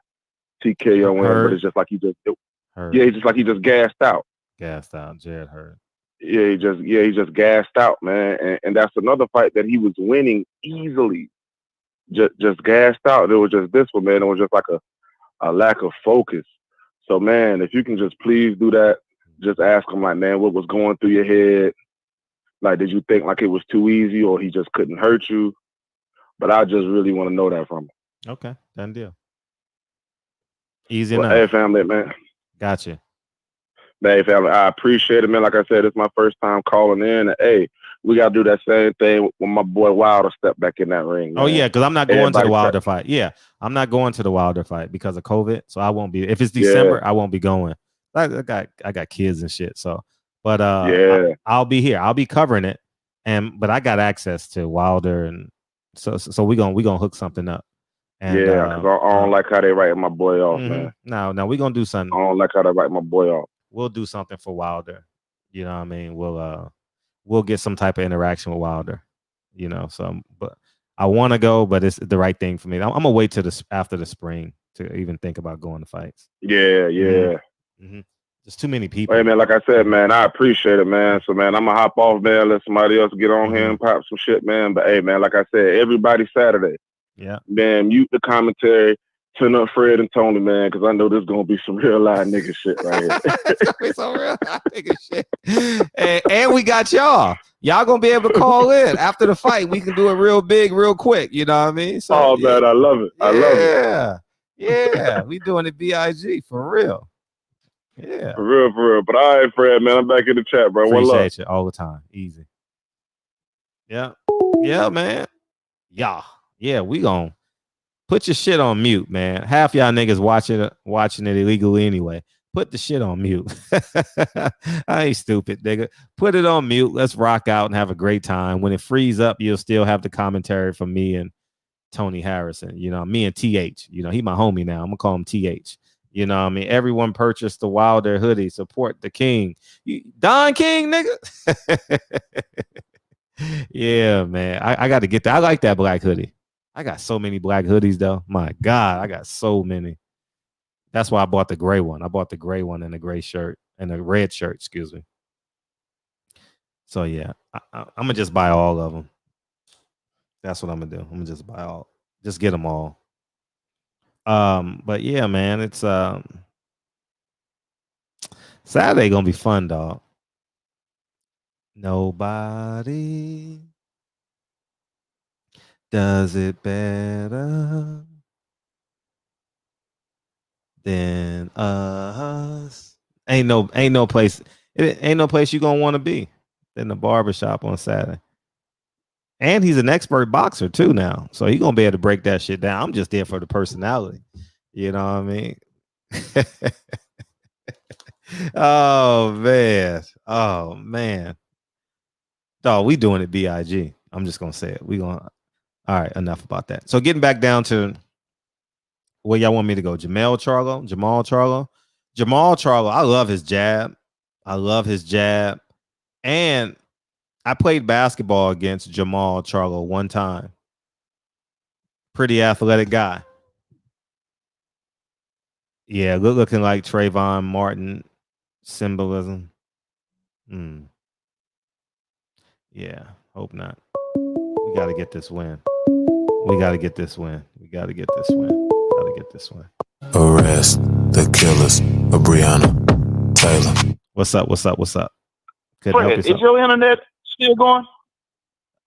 TKO, but it's just like he just gassed out. Jared Hurd. Yeah, he just gassed out, man. And that's another fight that he was winning easily. Just gassed out. It was just this one, man. It was just like a lack of focus. So, man, if you can just please do that, just ask him, like, man, what was going through your head? Like, did you think like it was too easy, or he just couldn't hurt you? But I just really want to know that from him. Okay, done deal. Easy enough. Hey, family, man. Gotcha. Hey, family, I appreciate it, man. Like I said, it's my first time calling in. Hey, we got to do that same thing when my boy Wilder step back in that ring, man. Oh, yeah, because I'm not going to the Wilder fight. Yeah, I'm not going to the Wilder fight because of COVID. So I won't be. If it's December, I won't be going. I got kids and shit. So, but I'll be here. I'll be covering it. But I got access to Wilder, and so we gonna hook something up. And, because I don't like how they writing my boy off, man. No, we're gonna do something. I don't like how they write my boy off. We'll do something for Wilder. You know what I mean? We'll get some type of interaction with Wilder. You know, but I want to go, but it's the right thing for me. I'm gonna wait till after the spring to even think about going to fights. Yeah. Mm-hmm. There's too many people. Hey, man, like I said, man, I appreciate it, man. So, man, I'm going to hop off, man, let somebody else get on here and pop some shit, man. But, hey, man, like I said, everybody Saturday. Yeah. Man, mute the commentary. Send up Fred and Tony, man, because I know there's gonna be some real live nigga shit right here. It's gonna be some real live nigga shit. And we got y'all. Y'all gonna be able to call in after the fight. We can do it real big, real quick. You know what I mean? So, man, I love it. I love it. Yeah. We doing it BIG for real. Yeah. For real. But all right, Fred, man, I'm back in the chat, bro. Appreciate you all the time. Easy. Yeah, man. Yeah, we gonna put your shit on mute, man. Half y'all niggas watching it illegally anyway. Put the shit on mute. I ain't stupid, nigga. Put it on mute. Let's rock out and have a great time. When it frees up, you'll still have the commentary from me and Tony Harrison. You know, me and TH. You know, he my homie now. I'm gonna call him TH. You know what I mean? Everyone purchased the Wilder hoodie. Support the king. Don King, nigga. Yeah, man. I got to get that. I like that black hoodie. I got so many black hoodies, though. My God, I got so many. That's why I bought the gray one. I bought the gray one and the gray shirt and the red shirt, excuse me. So, yeah, I'm going to just buy all of them. That's what I'm going to do. I'm going to just buy all. Just get them all. But, yeah, man, it's Saturday going to be fun, dog. Nobody does it better than us. Ain't no place you gonna want to be than the barbershop on Saturday. And he's an expert boxer too now, so he's gonna be able to break that shit down. I'm just there for the personality, you know what I mean? Oh man. Dog, we doing it BIG. I'm just gonna say it. All right, enough about that. So getting back down to where y'all want me to go. Jamal Charlo. I love his jab. And I played basketball against Jamal Charlo one time. Pretty athletic guy. Yeah, looking like Trayvon Martin symbolism. Yeah, hope not. We got to get this win. Arrest the killers of Breonna Taylor. What's up? Fred, is your internet still going?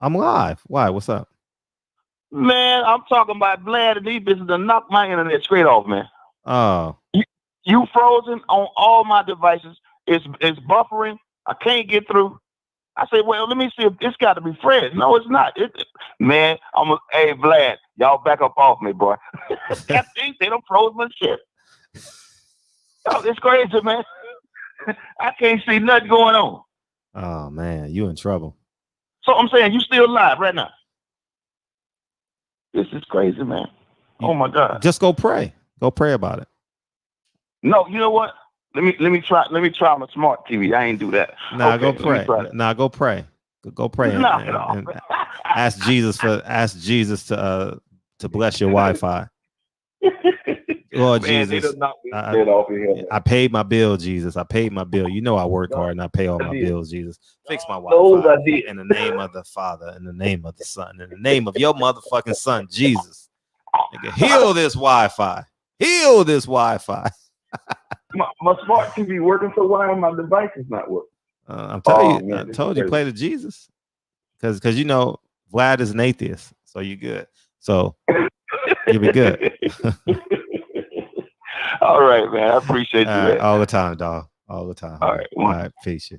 I'm live. Why? What's up? Man, I'm talking about Vlad and these bitches to knock my internet straight off, man. Oh. You frozen on all my devices. It's buffering. I can't get through. I say, well, let me see if it's got to be Fred. No, it's not. Man, hey, Vlad, y'all back up off me, boy. They don't froze my shit. Oh, it's crazy, man. I can't see nothing going on. Oh, man, you in trouble. So I'm saying you still live right now. This is crazy, man. Oh, my God. Just go pray. Go pray about it. No, you know what? Let me try on a smart TV. I ain't do that. Nah, okay, go pray. Go pray. Knock it off. Ask Jesus to bless your Wi-Fi. Lord Man, Jesus, I paid my bill, Jesus. I paid my bill. You know I work hard and I pay all my bills, Jesus. Fix my Wi-Fi in the name of the Father, in the name of the Son, in the name of your motherfucking Son, Jesus. Nigga, heal this Wi-Fi. My smart TV working, so why my device is not working? I'm telling you, I told you, play to Jesus. Because you know, Vlad is an atheist, so you're good. So you'll be good. All right, man. I appreciate you. Right, all the time, dog. All the time. All right. All right, peace.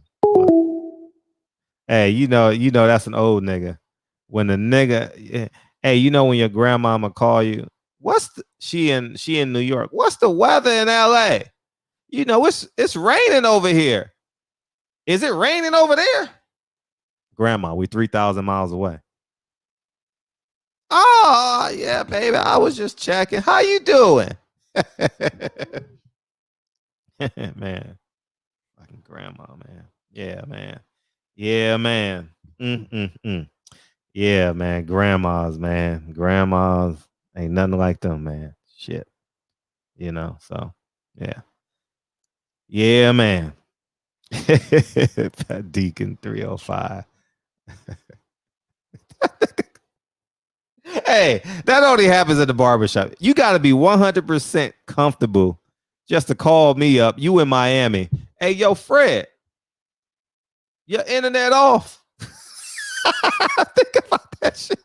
Hey, you know that's an old nigga. When the nigga, hey, you know when your grandmama call you, she in New York? What's the weather in LA? You know, it's raining over here. Is it raining over there? Grandma, we 3,000 miles away. Oh, yeah, baby. I was just checking. How you doing? Man. Fucking grandma, man. Yeah, man. Yeah, man. Yeah, man. Grandmas, man. Grandmas ain't nothing like them, man. Shit. You know, so yeah. Yeah, man. Deacon 305. Hey, that only happens at the barbershop. You got to be 100% comfortable just to call me up. You in Miami. Hey, yo, Fred, your internet off. Think about that shit.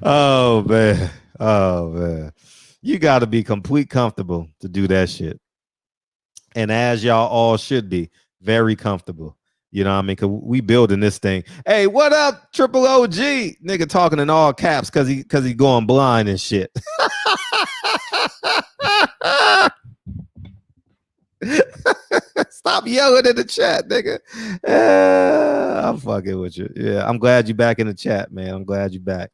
Oh, man. Oh, man. You got to be complete comfortable to do that shit. And as y'all all should be, very comfortable. You know what I mean? Cause we building this thing. Hey, what up, Triple OG? Nigga talking in all caps because he going blind and shit. Stop yelling in the chat, nigga. I'm fucking with you. Yeah, I'm glad you back in the chat, man. I'm glad you back.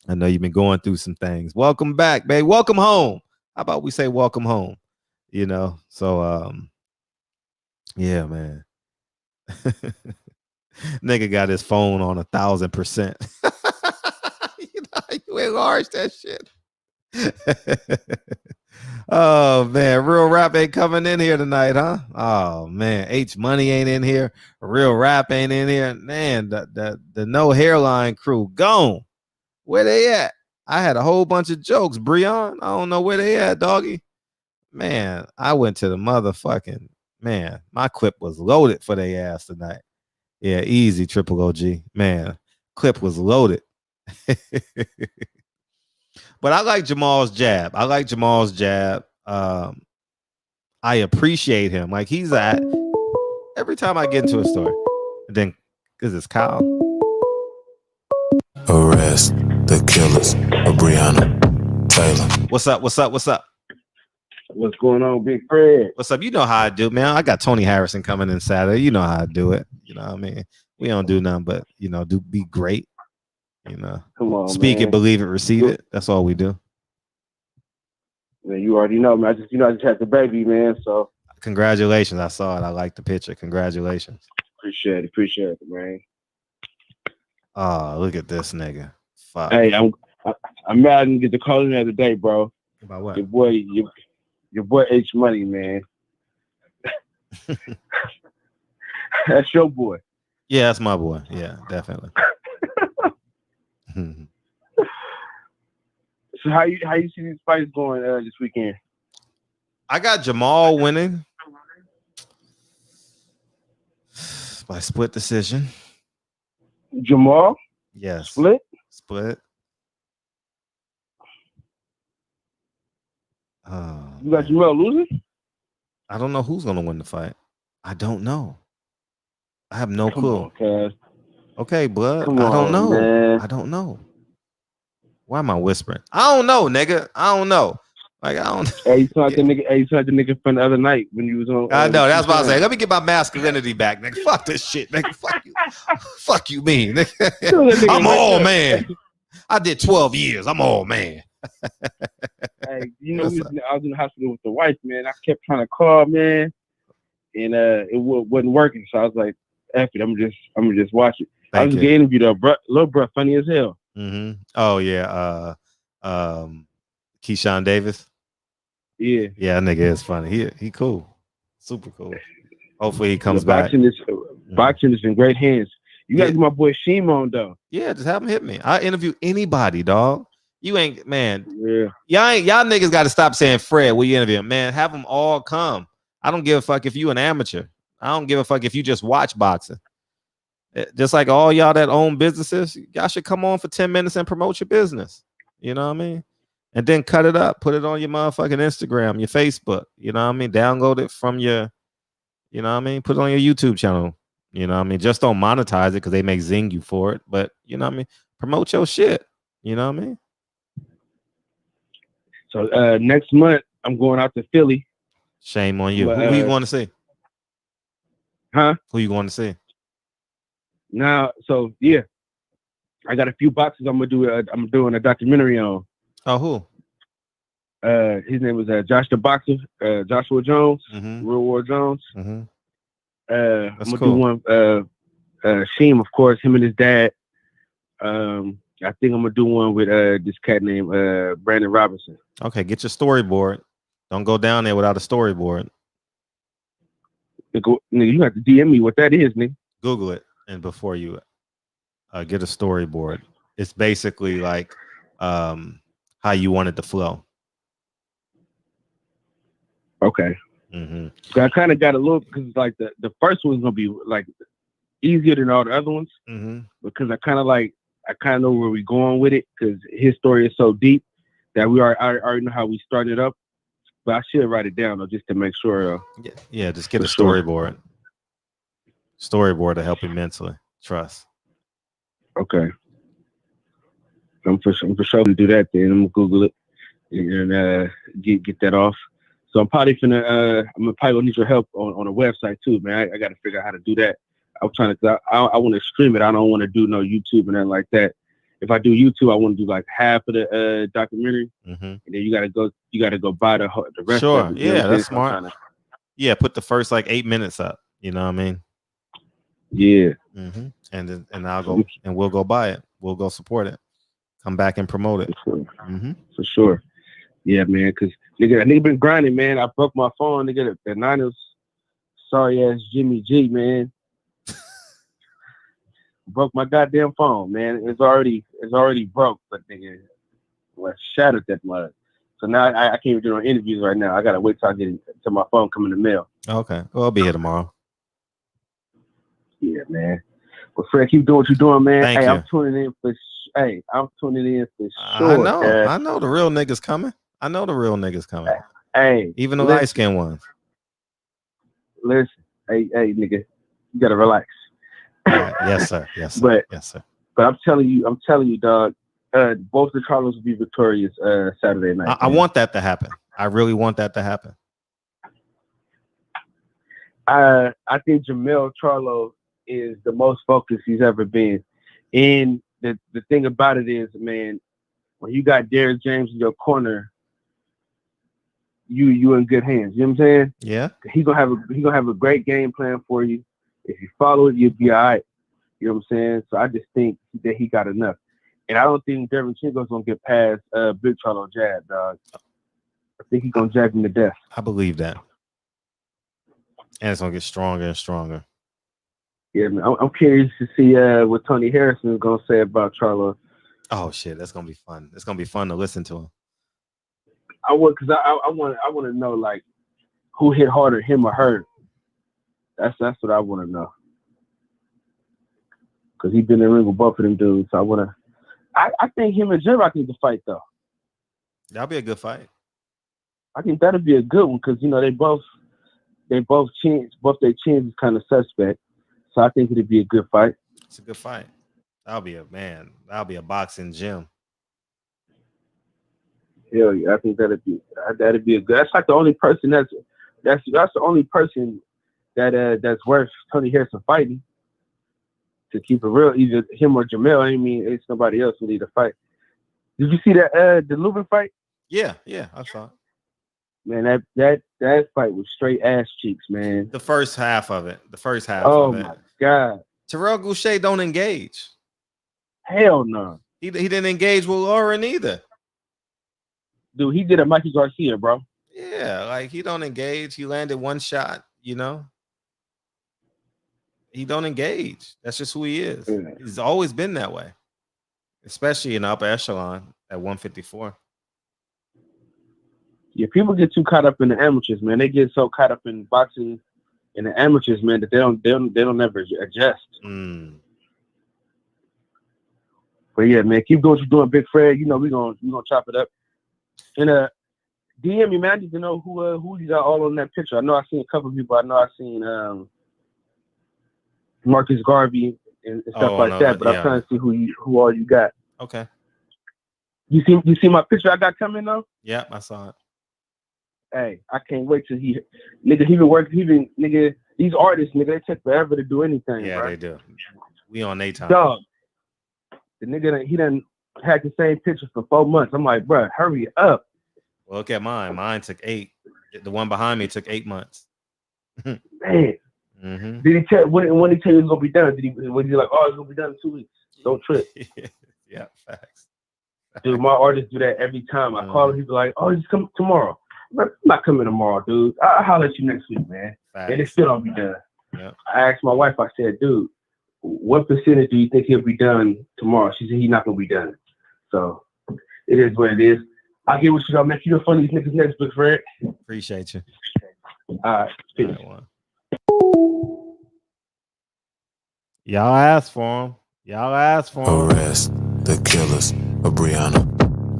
I know you've been going through some things. Welcome back, babe. Welcome home. How about we say welcome home? You know, so yeah, man. Nigga got his phone on 1,000%. You know, you enlarge that shit. Oh man, real rap ain't coming in here tonight, huh? Oh man, H Money ain't in here. Real rap ain't in here. Man, the no hairline crew gone. Where they at? I had a whole bunch of jokes. Breon, I don't know where they at, doggy. Man, I went to the motherfucking man. My clip was loaded for their ass tonight. Yeah, easy, Triple OG. Man, clip was loaded. But I like Jamal's jab. I appreciate him. Like he's at every time I get into a story. And then is this Kyle? Arrest the killers of Breonna Taylor. What's up? What's going on, Big Fred? What's up? You know how I do, man. I got Tony Harrison coming in Saturday. You know how I do it. You know what I mean? We don't do nothing but, be great. You know, come on, speak man. it, believe it, receive it. That's all we do. Man, you already know, man. I just had the baby, man. So congratulations. I saw it. I like the picture. Congratulations. Appreciate it, man. Oh, look at this nigga. Fuck. Hey, I'm mad I didn't get the call in the other day, bro. About what? Your boy H Money, man. That's your boy. Yeah, that's my boy. Yeah, definitely. So how you see these fights going this weekend? I got Jamal winning by split decision. Jamal? Yes. Split. You got Jermell losing? I don't know who's gonna win the fight. I don't know. I have no clue. On, okay, bud. Come I don't on, know. Man. I don't know. Why am I whispering? I don't know, nigga. I don't know. Like I don't. Hey, you saw the nigga. Hey, you saw the nigga from the other night when you was on. I know. That's what I was saying. Let me get my masculinity back, nigga. Fuck this shit, nigga. Fuck you. Fuck you, me, nigga. I'm all man. I did 12 years. I'm all man. Hey, I was in the hospital with the wife, man. I kept trying to call, man, and it wasn't working. So I was like, "F it, I'm just watch it." I was getting interviewed, little bro, funny as hell. Mm-hmm. Oh yeah, Keyshawn Davis. Yeah, that nigga is funny. He cool, super cool. Hopefully he comes back. Boxing is in great hands. You gotta get my boy Sheem on though. Yeah, just have him hit me. I interview anybody, dog. You ain't, man. Yeah. Y'all niggas got to stop saying Fred. Will you interview him, man? Have them all come. I don't give a fuck if you an amateur. I don't give a fuck if you just watch boxing. Just like all y'all that own businesses, y'all should come on for 10 minutes and promote your business. You know what I mean? And then cut it up, put it on your motherfucking Instagram, your Facebook. You know what I mean? Download it from your, you know what I mean? Put it on your YouTube channel. You know what I mean? Just don't monetize it because they may zing you for it. But you know what I mean? Promote your shit. You know what I mean? So next month I'm going out to Philly. Shame on you. But, who you going to see? Huh? Who you going to see? Now, so yeah, I got a few boxes I'm doing a documentary on. Oh, who? His name was Josh the Boxer, Joshua Jones, Real War Jones. Mm-hmm. I'm gonna do one. Sheem, of course, him and his dad. I think I'm gonna do one with this cat named Brandon Robinson. Okay, get your storyboard. Don't go down there without a storyboard. Nigga, you have to DM me what that is, nigga. Google it, and before you Get a storyboard. It's basically like how you want it to flow. Okay. So I kind of got a little because like the first one's gonna be like easier than all the other ones because I kind of know where we're going with it because his story is so deep that I already know how we started up. But I should write it down though just to make sure. Yeah, just get a storyboard. Storyboard to help you mentally. Trust. Okay. I'm for sure to do that then. I'm gonna Google it and get that off. So I'm probably gonna need your help on a website too, man. I got to figure out how to do that. I'm trying to. I want to stream it. I don't want to do no YouTube and nothing like that. If I do YouTube, I want to do like half of the documentary, and then you gotta go buy the rest. Sure. Of it, yeah, that's smart. Yeah, put the first like 8 minutes up. You know what I mean? Yeah. And I'll go and we'll go buy it. We'll go support it. Come back and promote it. For sure. Yeah, man. Because nigga been grinding, man. I broke my phone. Nigga, the Niners, sorry ass Jimmy G, man. Broke my goddamn phone, man. It's already broke, but nigga, shattered that mud. So now I can't even do no interviews right now. I gotta wait till I get till my phone come in the mail. Okay. Well, I'll be here tomorrow. Yeah, man. Well, Fred, keep doing what you're doing, man. Thank you. I'm tuning in for sure. I know the real niggas coming. Hey, even the light skinned ones. Listen, hey, nigga, you gotta relax. Yes, sir. Yes, sir. But I'm telling you, dog. Both the Charlos will be victorious Saturday night. I want that to happen. I really want that to happen. I think Jermell Charlo is the most focused he's ever been. And the thing about it is, man, when you got Derrick James in your corner, you in good hands. You know what I'm saying? Yeah. He's gonna have a great game plan for you. If you follow it, you'll be all right. You know what I'm saying? So I just think that he got enough. And I don't think Devin Chingo's gonna get past Big Charlo jab, dog. I think he's gonna jab him to death. I believe that. And it's gonna get stronger and stronger. Yeah, man. I'm curious to see what Tony Harrison is gonna say about Charlo. Oh shit, that's gonna be fun. It's gonna be fun to listen to him. I want to know like who hit harder, him or her. That's what I want to know. Cause he's been in the ring with both of them dudes. So I think him and Jermell need to fight though. That'll be a good fight. I think that'll be a good one because they both their chins is kind of suspect. So I think it'd be a good fight. It's a good fight. That'll be a boxing gym. Hell yeah, I think that'd be a good. That's like the only person that's the only person that's worth Tony Harrison fighting. To keep it real, either him or Jermell. I mean, it's nobody else who need to fight. Did you see that the Lubin fight? Yeah, I saw it. Man, that fight was straight ass cheeks, man. The first half of it. Oh my god. Terrell Goucher don't engage. Hell no. He didn't engage with Lauren either. Dude, he did a Mikey Garcia, bro. Yeah, like he don't engage. He landed one shot, He don't engage. That's just who he is. Yeah. He's always been that way, especially in the upper echelon at 154. Yeah, people get too caught up in the amateurs, man. They get so caught up in boxing in the amateurs, man, that they don't ever adjust. But yeah, man, keep doing what you're doing, Big Fred. We're gonna chop it up. And DM me, man. I need to know who you got all on that picture. I know I seen a couple of people. I know I seen Marcus Garvey and stuff like that. But I'm trying to see who all you got. Okay. You see my picture I got coming though? Yeah, I saw it. Hey, I can't wait till these artists, nigga, they take forever to do anything. Yeah, bro. They do. We on their time. Dog. The nigga, he done had the same picture for 4 months. I'm like, bro, hurry up. Well, look at mine. Mine took 8. The one behind me took 8 months. Man. Mm-hmm. Did he tell when he tell you it's gonna be done? Was he like, oh, it's gonna be done in 2 weeks? Don't trip. Yeah, facts. Dude, my artists do that every time. I call him, he's like, oh, just come tomorrow. I'm not coming tomorrow, dude. I'll holler at you next week, man. Facts. And it still don't be done. Yep. I asked my wife, I said, dude, what percentage do you think he'll be done tomorrow? She said he's not gonna be done. So it is what it is. I'll get with you. I'll make you fun of these niggas next week, Fred. Appreciate you. All right. Peace. Y'all asked for him. Arrest the killers of Breonna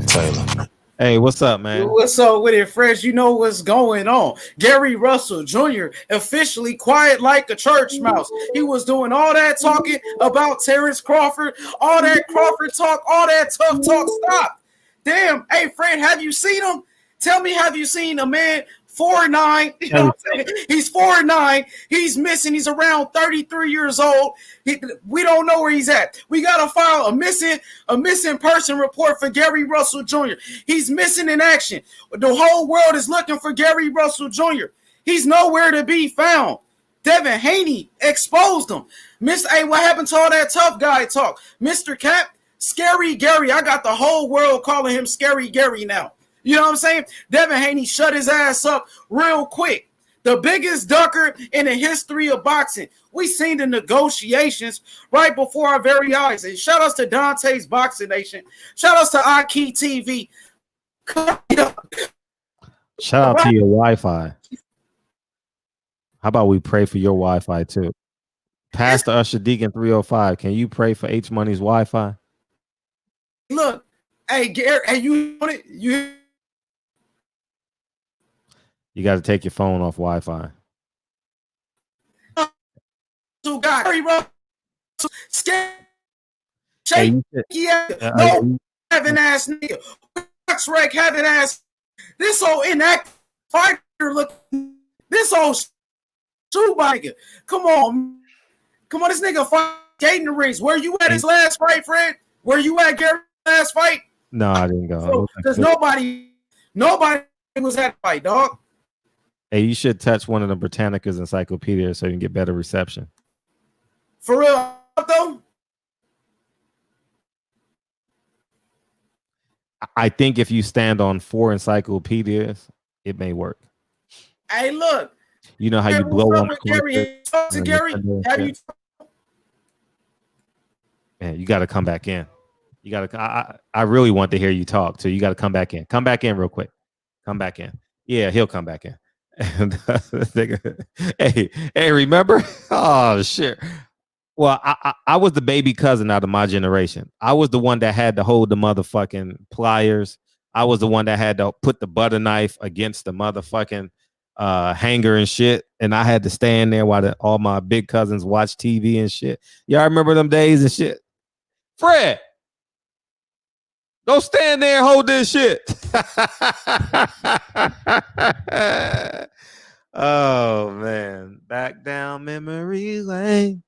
Taylor. Hey, what's up, man? What's up with it, Fresh? You know what's going on. Gary Russell Jr. officially quiet like a church mouse. He was doing all that talking about Terrence Crawford, all that Crawford talk, all that tough talk. Stop. Damn. Hey, Fred, have you seen him? Tell me, have you seen a man 4'9"? You know what I'm saying? He's 4'9". He's missing. He's around 33 years old. We don't know where he's at. We gotta file a missing person report for Gary Russell Jr. He's missing in action. The whole world is looking for Gary Russell Jr. He's nowhere to be found. Devin Haney exposed him. Hey, what happened to all that tough guy talk? Mr. Cap, Scary Gary. I got the whole world calling him Scary Gary now. You know what I'm saying? Devin Haney shut his ass up real quick. The biggest ducker in the history of boxing. We seen the negotiations right before our very eyes. And shout outs to Dante's Boxing Nation. Shout outs to Aki TV. Shout out to your Wi-Fi. How about we pray for your Wi-Fi too? Pastor Usher Deacon 305. Can you pray for H Money's Wi-Fi? Look, hey, Gary, hey, you want it? You got to take your phone off Wi-Fi. Gary Russell, having ass nigga, Rec having ass. This old inactive fighter look. This old shoe biker. Come on, this nigga fight skating the rings. Where you at his last fight, Fred? Where you at Gary's last fight? No, I didn't go. Because nobody was at the fight, dog. Hey, you should touch one of the Britannica's encyclopedias so you can get better reception. For real, though? I think if you stand on 4 encyclopedias, it may work. Hey, look. You know how you blow on Gary? Talk to Gary. Have you? Man, you got to come back in. You got to. I really want to hear you talk, so you got to come back in. Come back in real quick. Come back in. Yeah, he'll come back in. And hey, remember? Oh shit. Well, I was the baby cousin out of my generation. I was the one that had to hold the motherfucking pliers. I was the one that had to put the butter knife against the motherfucking hanger and shit. And I had to stand there while all my big cousins watch TV and shit. Y'all remember them days and shit? Fred, go stand there and hold this shit. Oh, man. Back down memory lane.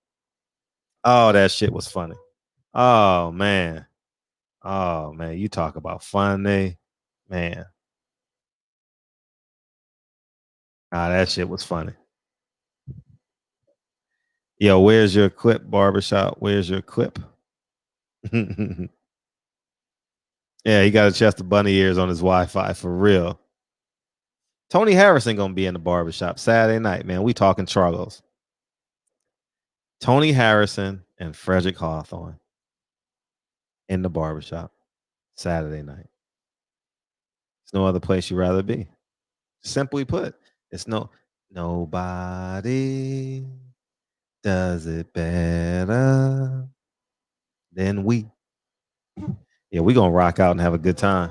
Oh, that shit was funny. Oh, man. You talk about funny. Man. That shit was funny. Yo, where's your clip, Barbershop? Where's your clip? Yeah, he got a chest of bunny ears on his Wi-Fi for real. Tony Harrison gonna be in the barbershop Saturday night, man. We talking Charlos. Tony Harrison and Frederick Hawthorne in the barbershop Saturday night. There's no other place you'd rather be. Simply put, it's nobody does it better than we. Yeah, we gonna rock out and have a good time.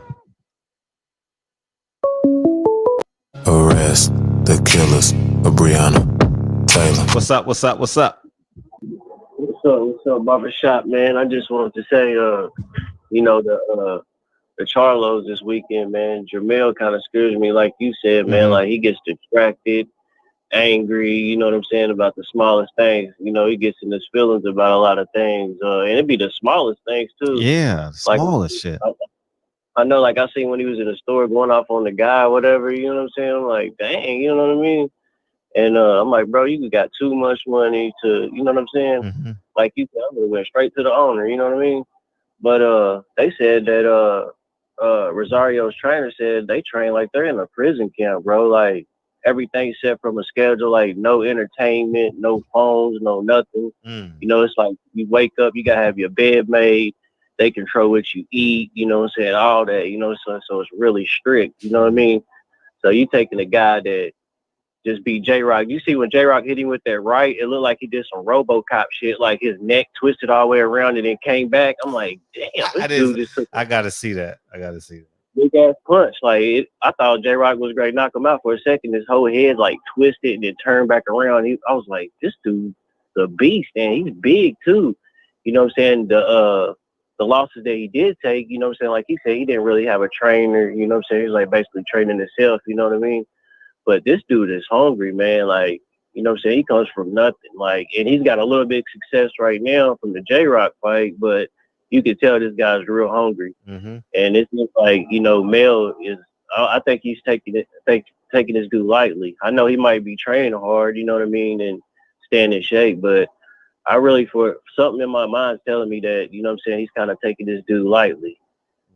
Arrest the killers of Breonna Taylor. What's up? What's up, Barbershop, man? I just wanted to say, the Charlos this weekend, man. Jermell kind of scares me, like you said, man. Mm-hmm. Like, he gets distracted, angry, you know what I'm saying, about the smallest things. You know, he gets in his feelings about a lot of things. And it'd be the smallest things, too. Yeah, smallest shit. I know, like, I seen when he was in the store going off on the guy or whatever, you know what I'm saying? I'm like, dang, you know what I mean? And I'm like, bro, you got too much money to, you know what I'm saying? Mm-hmm. Like, you said, I'm going to went straight to the owner, you know what I mean? But they said that Rosario's trainer said they train like they're in a prison camp, bro. Like, everything set from a schedule, like no entertainment, no phones, no nothing. You know, it's like you wake up, you gotta have your bed made. They control what you eat, you know what I'm saying, all that, you know, so it's really strict, you know what I mean? So you taking a guy that just beat J-Rock. You see when J-Rock hit him with that right, it looked like he did some RoboCop shit, like his neck twisted all the way around and then came back. I'm like, damn, this dude just took I gotta see that. big ass punch. Like I thought J-Rock was great, knock him out for a second. His whole head like twisted and then turned back around. I was like, this dude's a beast, and he's big too. You know what I'm saying? The losses that he did take, you know what I'm saying? Like he said, he didn't really have a trainer, you know what I'm saying? He's like basically training himself, you know what I mean? But this dude is hungry, man. Like, you know what I'm saying? He comes from nothing. Like, and he's got a little bit of success right now from the J-Rock fight, but you can tell this guy's real hungry. And it's just like, you know, Mel is, I think he's taking this dude lightly. I know he might be training hard, you know what I mean, and staying in shape, but I really, for something in my mind is telling me that, you know what I'm saying, he's kind of taking this dude lightly.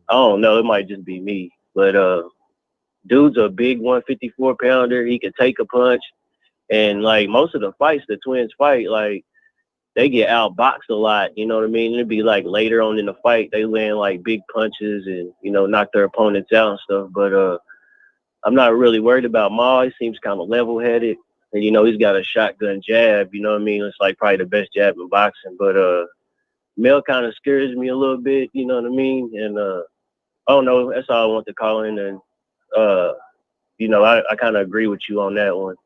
I don't know. It might just be me, but dude's a big 154 pounder. He can take a punch. And like most of the fights the twins fight, like they get outboxed a lot, you know what I mean? It'd be like later on in the fight, they land like big punches and, you know, knock their opponents out and stuff. But I'm not really worried about Maul. He seems kind of level-headed. And, you know, he's got a shotgun jab, you know what I mean? It's like probably the best jab in boxing. But Mel kind of scares me a little bit, you know what I mean? And I don't know. That's all I want to call in. And, you know, I kind of agree with you on that one.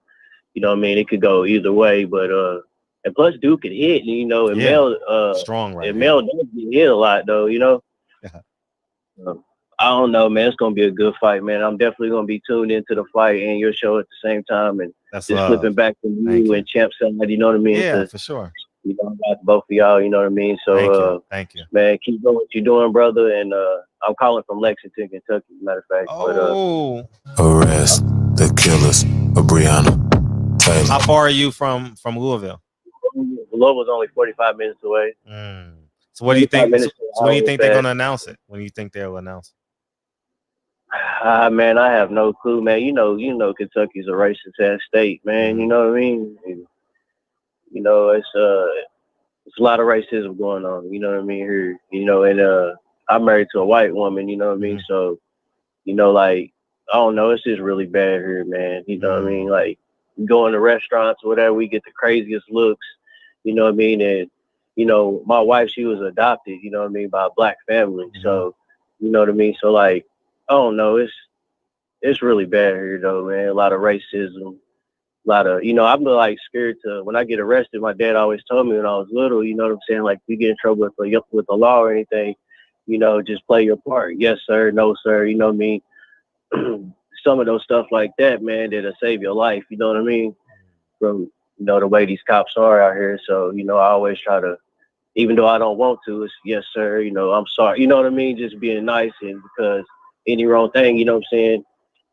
You know what I mean? It could go either way. But, and plus, Duke can hit, you know, and Mel, strong right and Mel does get hit a lot, though, you know? I don't know, man. It's going to be a good fight, man. I'm definitely going to be tuned into the fight and your show at the same time. And That's just flipping back to you and Champ side, you know what I mean? Yeah, for sure. You know, about both of y'all, you know what I mean? So, Thank you. Man, keep doing what you're doing, brother. And I'm calling from Lexington, Kentucky, as a matter of fact. Arrest the killers of Breonna Taylor. How far are you from Louisville? Louisville's only 45 minutes away. So what do you think? minutes So when do you think they're fast. going to announce it? When do you think they'll announce it? Man, I have no clue, man. You know, Kentucky's a racist ass state, man. You know what I mean? And, you know, it's a lot of racism going on. You know what I mean here. You know, and I'm married to a white woman. You know what I mean? So, you know, like I don't know, it's just really bad here, man. You know what I mean? Like we go into restaurants or whatever, we get the craziest looks. You know what I mean? And you know, my wife, she was adopted. You know what I mean, by a black family. So, you know what I mean? So like, I don't know. It's really bad here, though, man. A lot of racism, a lot of, you know, I'm like scared to, when I get arrested, my dad always told me when I was little, you know what I'm saying? Like, if you get in trouble with the law or anything, you know, just play your part. Yes, sir. No, sir. You know what I mean? Some of those stuff like that, man, that'll save your life. You know what I mean? From, you know, the way these cops are out here. So, you know, I always try to, even though I don't want to, it's yes, sir. You know, I'm sorry. You know what I mean? Just being nice, and because any wrong thing, you know what I'm saying,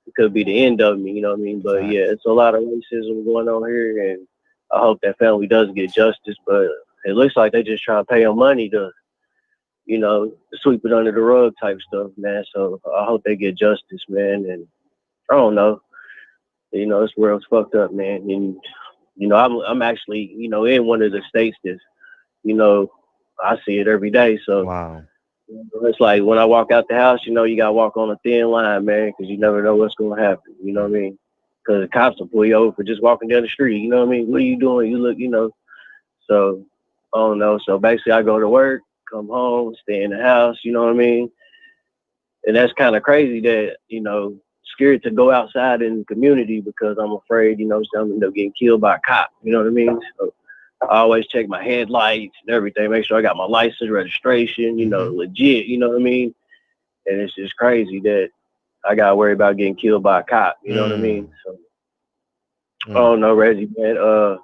it could be the end of me, you know what I mean? But yeah, it's a lot of racism going on here, and I hope that family does get justice, but it looks like they just trying to pay them money to, you know, sweep it under the rug type stuff, man. So I hope they get justice, man. And I don't know, you know, this world's fucked up, man. And, you know, I'm actually, you know, in one of the states that's, you know, I see it every day. So wow. It's like when I walk out the house, you know, you got to walk on a thin line, man, because you never know what's going to happen. You know what I mean? Because the cops will pull you over for just walking down the street. You know what I mean? What are you doing? You look, you know. So, I don't know. So, basically, I go to work, come home, stay in the house. You know what I mean? And that's kind of crazy that, you know, scared to go outside in the community because I'm afraid, you know, I'm end up getting killed by a cop. You know what I mean? So, I always check my headlights and everything, make sure I got my license, registration, you know, legit, you know what I mean? And it's just crazy that I got to worry about getting killed by a cop, you know what I mean? So, I don't know, Reggie, man.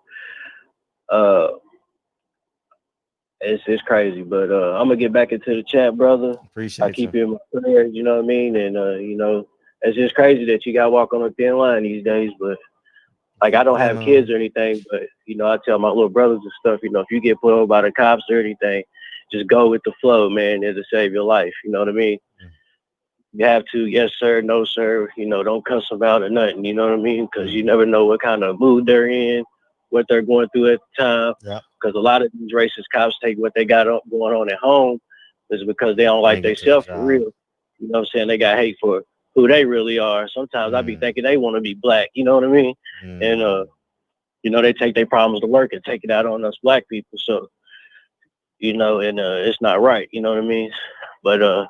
It's crazy, but I'm going to get back into the chat, brother. Appreciate I keep you in my prayers, you know what I mean? And, you know, it's just crazy that you got to walk on a thin line these days, but like, I don't have kids or anything, but, you know, I tell my little brothers and stuff, you know, if you get pulled over by the cops or anything, just go with the flow, man. It'll save your life. You know what I mean? you have to, yes, sir, no, sir. You know, don't cuss them out or nothing. You know what I mean? Because you never know what kind of mood they're in, what they're going through at the time. Yeah. Because a lot of these racist cops take what they got going on at home is because they don't like themselves for real. You know what I'm saying? They got hate for who they really are. Sometimes I be thinking they want to be black. You know what I mean? And, you know, they take their problems to work and take it out on us black people. So, you know, and it's not right. You know what I mean? But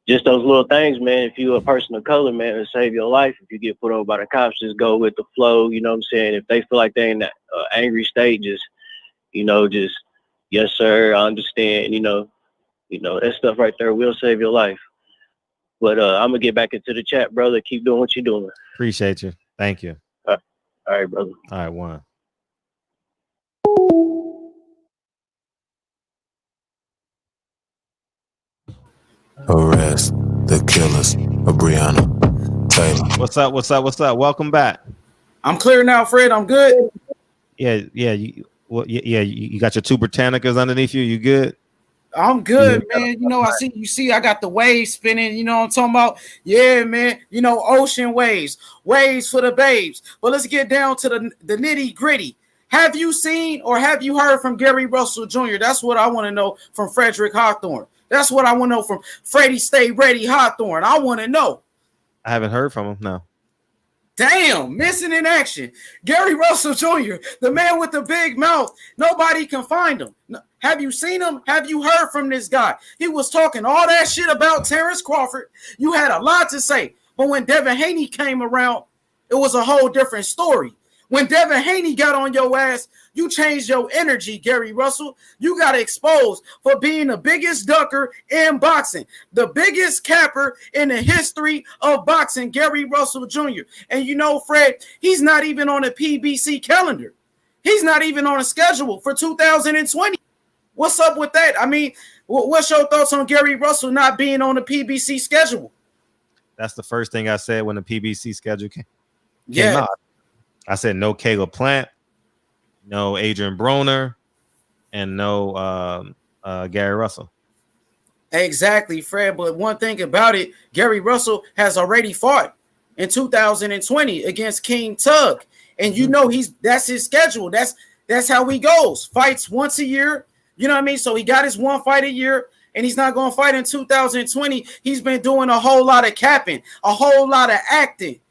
just those little things, man. If you're a person of color, man, to save your life, if you get put over by the cops, just go with the flow. You know what I'm saying? If they feel like they're in that angry state, just, you know, just, yes, sir, I understand. You know, that stuff right there will save your life. But I'm going to get back into the chat, brother. Keep doing what you're doing. Appreciate you. Thank you. All right, brother. All right, one. Arrest the killers of Breonna Taylor. What's up? What's up? What's up? Welcome back. I'm clear now, Fred. I'm good. Yeah. You got your two Britannicas underneath you. You good? I'm good, man. You know, you see, I got the waves spinning. You know what I'm talking about? Yeah, man. You know, ocean waves for the babes. But let's get down to the nitty gritty. Have you seen or have you heard from Gary Russell Jr.? That's what I want to know from Frederick Hawthorne. That's what I want to know from Freddie Stay Ready Hawthorne. I want to know. I haven't heard from him. No. Damn, missing in action. Gary Russell Jr., the man with the big mouth. Nobody can find him. Have you seen him? Have you heard from this guy? He was talking all that shit about Terrence Crawford. You had a lot to say. But when Devin Haney came around, it was a whole different story. When Devin Haney got on your ass, you changed your energy, Gary Russell. You got exposed for being the biggest ducker in boxing, the biggest capper in the history of boxing, Gary Russell Jr. And you know, Fred, he's not even on a PBC calendar. He's not even on a schedule for 2020. What's up with that? I mean, what's your thoughts on Gary Russell not being on the PBC schedule? That's the first thing I said when the PBC schedule came Yeah. out. I said no Caleb Plant, no Adrian Broner, and no Gary Russell. Exactly, Fred. But one thing about it, Gary Russell has already fought in 2020 against King Tug. And you know that's his schedule. That's how he goes. Fights once a year. You know what I mean? So he got his one fight a year, and he's not going to fight in 2020. He's been doing a whole lot of capping, a whole lot of acting.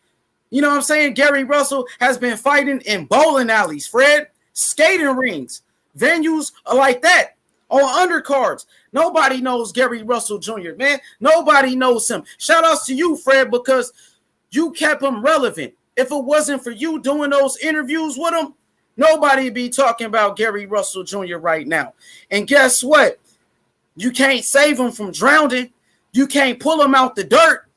You know what I'm saying? Gary Russell has been fighting in bowling alleys, Fred, skating rings, venues like that, on undercards. Nobody knows Gary Russell Jr., man. Nobody knows him. Shout outs to you, Fred, because you kept him relevant. If it wasn't for you doing those interviews with him, nobody would be talking about Gary Russell Jr. right now. And guess what? You can't save him from drowning. You can't pull him out the dirt.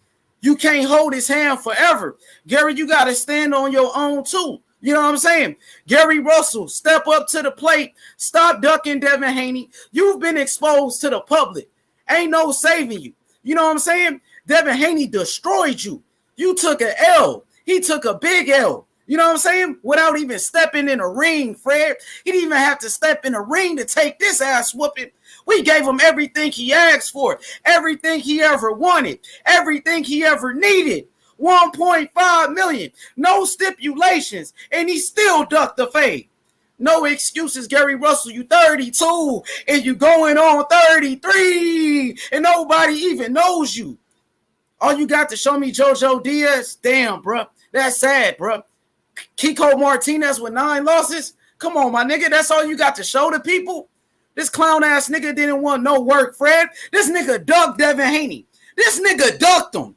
You can't hold his hand forever. Gary, you got to stand on your own too. You know what I'm saying? Gary Russell, step up to the plate. Stop ducking Devin Haney. You've been exposed to the public. Ain't no saving you. You know what I'm saying? Devin Haney destroyed you. You took an L. He took a big L. You know what I'm saying? Without even stepping in a ring, Fred. He didn't even have to step in a ring to take this ass whooping. We gave him everything he asked for, everything he ever wanted, everything he ever needed. 1.5 million, no stipulations, and he still ducked the fade. No excuses, Gary Russell. You 32 and you going on 33, and nobody even knows you. All you got to show me JoJo Diaz? Damn, bro. That's sad, bro. Kiko Martinez with 9 losses? Come on, my nigga. That's all you got to show the people? This clown-ass nigga didn't want no work, Fred. This nigga ducked Devin Haney. This nigga ducked him.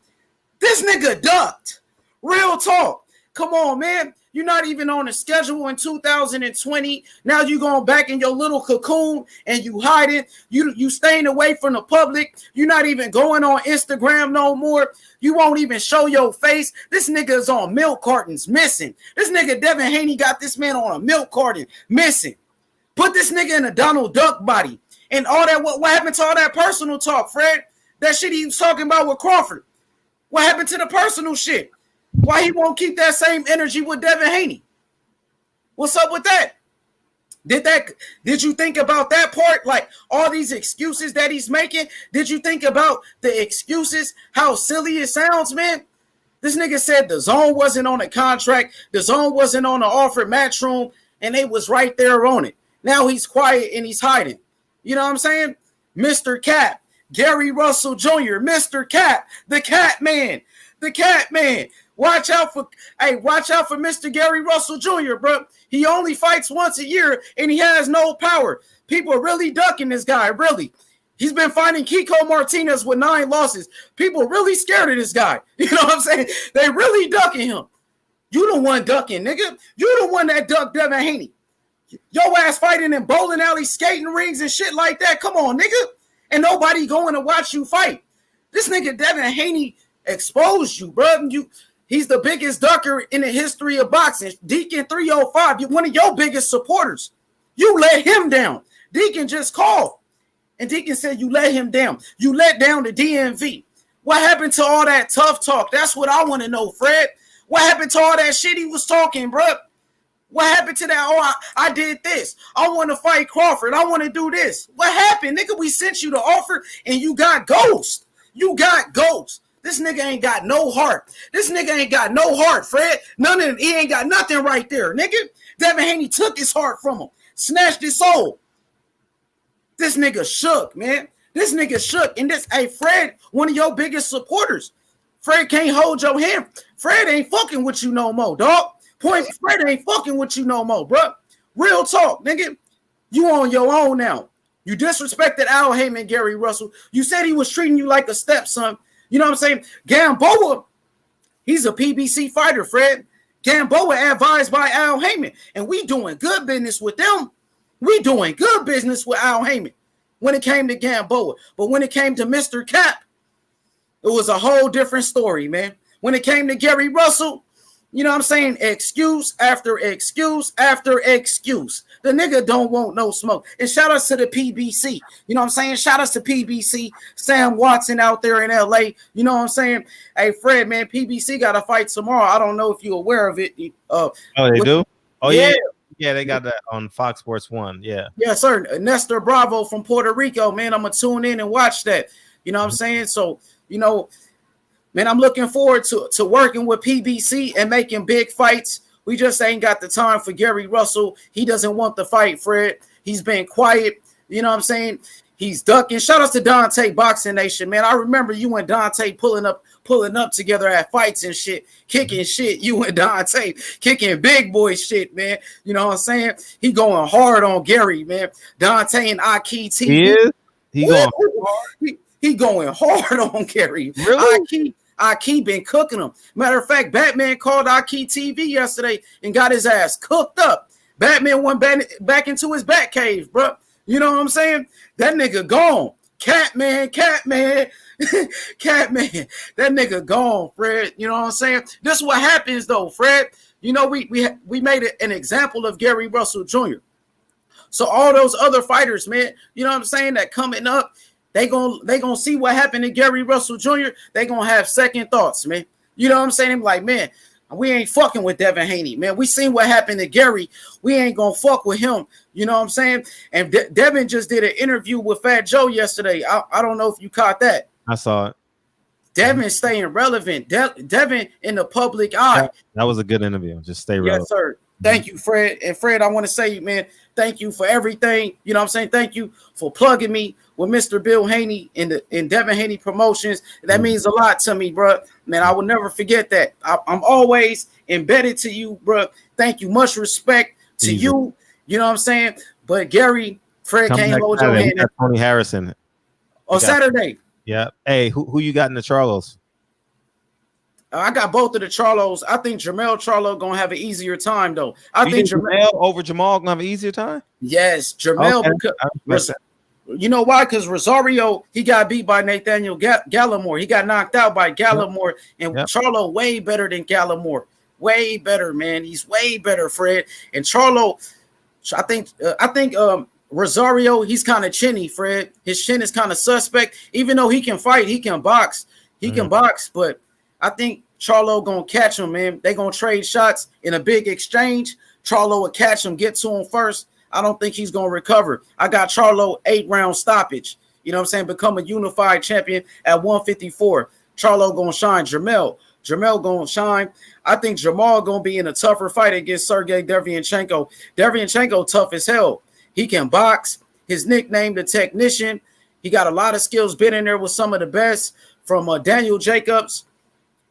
This nigga ducked. Real talk. Come on, man. You're not even on the schedule in 2020. Now you going back in your little cocoon and you hiding. You staying away from the public. You're not even going on Instagram no more. You won't even show your face. This nigga is on milk cartons missing. This nigga Devin Haney got this man on a milk carton missing. Put this nigga in a Donald Duck body. And all that, what happened to all that personal talk, Fred? That shit he was talking about with Crawford. What happened to the personal shit? Why he won't keep that same energy with Devin Haney? What's up with that? Did you think about that part? Like all these excuses that he's making? Did you think about the excuses? How silly it sounds, man? This nigga said the zone wasn't on a contract, the zone wasn't on the offer Matchroom, and they was right there on it. Now he's quiet and he's hiding. You know what I'm saying? Mr. Cap, Gary Russell Jr., Mr. Cap, the Cat Man, the Cat Man. Watch out for Mr. Gary Russell Jr., bro. He only fights once a year and he has no power. People are really ducking this guy, really. He's been fighting Kiko Martinez with 9 losses. People are really scared of this guy. You know what I'm saying? They really ducking him. You the one ducking, nigga. You the one that ducked Devin Haney. Your ass fighting in bowling alleys, skating rings, and shit like that. Come on, nigga. And nobody going to watch you fight. This nigga Devin Haney exposed you, bro. He's the biggest ducker in the history of boxing. Deacon 305, you're one of your biggest supporters. You let him down. Deacon just called. And Deacon said you let him down. You let down the DMV. What happened to all that tough talk? That's what I want to know, Fred. What happened to all that shit he was talking, bro? What happened to that? Oh, I did this. I want to fight Crawford. I want to do this. What happened, nigga? We sent you the offer and you got ghost. You got ghost. This nigga ain't got no heart. This nigga ain't got no heart, Fred. He ain't got nothing right there, nigga. Devin Haney took his heart from him, snatched his soul. This nigga shook, man. This nigga shook. And Fred, one of your biggest supporters. Fred can't hold your hand. Fred ain't fucking with you no more, dog. Fred ain't fucking with you no more, bro. Real talk, nigga. You on your own now. You disrespected Al Heyman, Gary Russell. You said he was treating you like a stepson. You know what I'm saying? Gamboa, he's a PBC fighter, Fred. Gamboa advised by Al Heyman. And we doing good business with them. We doing good business with Al Heyman when it came to Gamboa. But when it came to Mr. Cap, it was a whole different story, man. When it came to Gary Russell, you know what I'm saying? Excuse after excuse after excuse. The nigga don't want no smoke. And shout outs to the PBC. You know what I'm saying? Shout outs to PBC. Sam Watson out there in LA. You know what I'm saying? Hey, Fred, man, PBC got a fight tomorrow. I don't know if you're aware of it. They do? Oh, yeah. Yeah, they got that on Fox Sports 1. Yeah. Yes, sir. Nestor Bravo from Puerto Rico, man. I'm going to tune in and watch that. You know what I'm saying? So, you know, man, I'm looking forward to working with PBC and making big fights. We just ain't got the time for Gary Russell. He doesn't want the fight, Fred. He's been quiet. You know what I'm saying? He's ducking. Shout out to Dante Boxing Nation, man. I remember you and Dante pulling up together at fights and shit, kicking shit. You and Dante kicking big boy shit, man. You know what I'm saying? He going hard on Gary, man. Dante and Aki TV. He is? He going hard on Gary. Really? Aki been cooking him. Matter of fact, Batman called Aki TV yesterday and got his ass cooked up. Batman went back into his bat cave, bro. You know what I'm saying? That nigga gone. Catman. Catman. That nigga gone, Fred. You know what I'm saying? This is what happens, though, Fred. You know, we made an example of Gary Russell Jr. So all those other fighters, man, you know what I'm saying, that coming up, they gonna see what happened to Gary Russell Jr. They gonna have second thoughts, man. You know what I'm saying? I'm like, man, we ain't fucking with Devin Haney, man. We seen what happened to Gary. We ain't gonna fuck with him. You know what I'm saying? And Devin just did an interview with Fat Joe yesterday. I don't know if you caught that. I saw it. Devin staying relevant. Devin in the public eye. That was a good interview. Just stay relevant. Yes, sir. Thank you, Fred. And Fred, I want to say, man, thank you for everything. You know what I'm saying? Thank you for plugging me with Mr. Bill Haney in Devin Haney Promotions. That means a lot to me, bro. Man, I will never forget that. I'm always embedded to you, bro. Thank you. Much respect to you. You know what I'm saying? But Gary, Fred can't hold your hand. Tony Harrison. On Saturday. Yeah. Hey, who you got in the Charlos? I got both of the Charlos. I think Jermell Charlo gonna have an easier time, though. I think Jermell over Jamal gonna have an easier time. Yes, Jermell. Okay. Because, you know why? Because Rosario, he got beat by Nathaniel Gallimore. He got knocked out by Gallimore, and Charlo way better than Gallimore. Way better, man. He's way better, Fred. And Charlo, I think Rosario, he's kind of chinny, Fred. His chin is kind of suspect. Even though he can fight, he can box. He can box, but I think Charlo gonna catch him, man. They gonna trade shots in a big exchange. Charlo will catch him, get to him first. I don't think he's gonna recover. I got Charlo 8-round stoppage. You know what I'm saying? Become a unified champion at 154. Charlo gonna shine. Jermell gonna shine. I think Jermell gonna be in a tougher fight against Sergey Derevyanchenko. Derevyanchenko tough as hell. He can box. His nickname, the Technician. He got a lot of skills. Been in there with some of the best from Daniel Jacobs,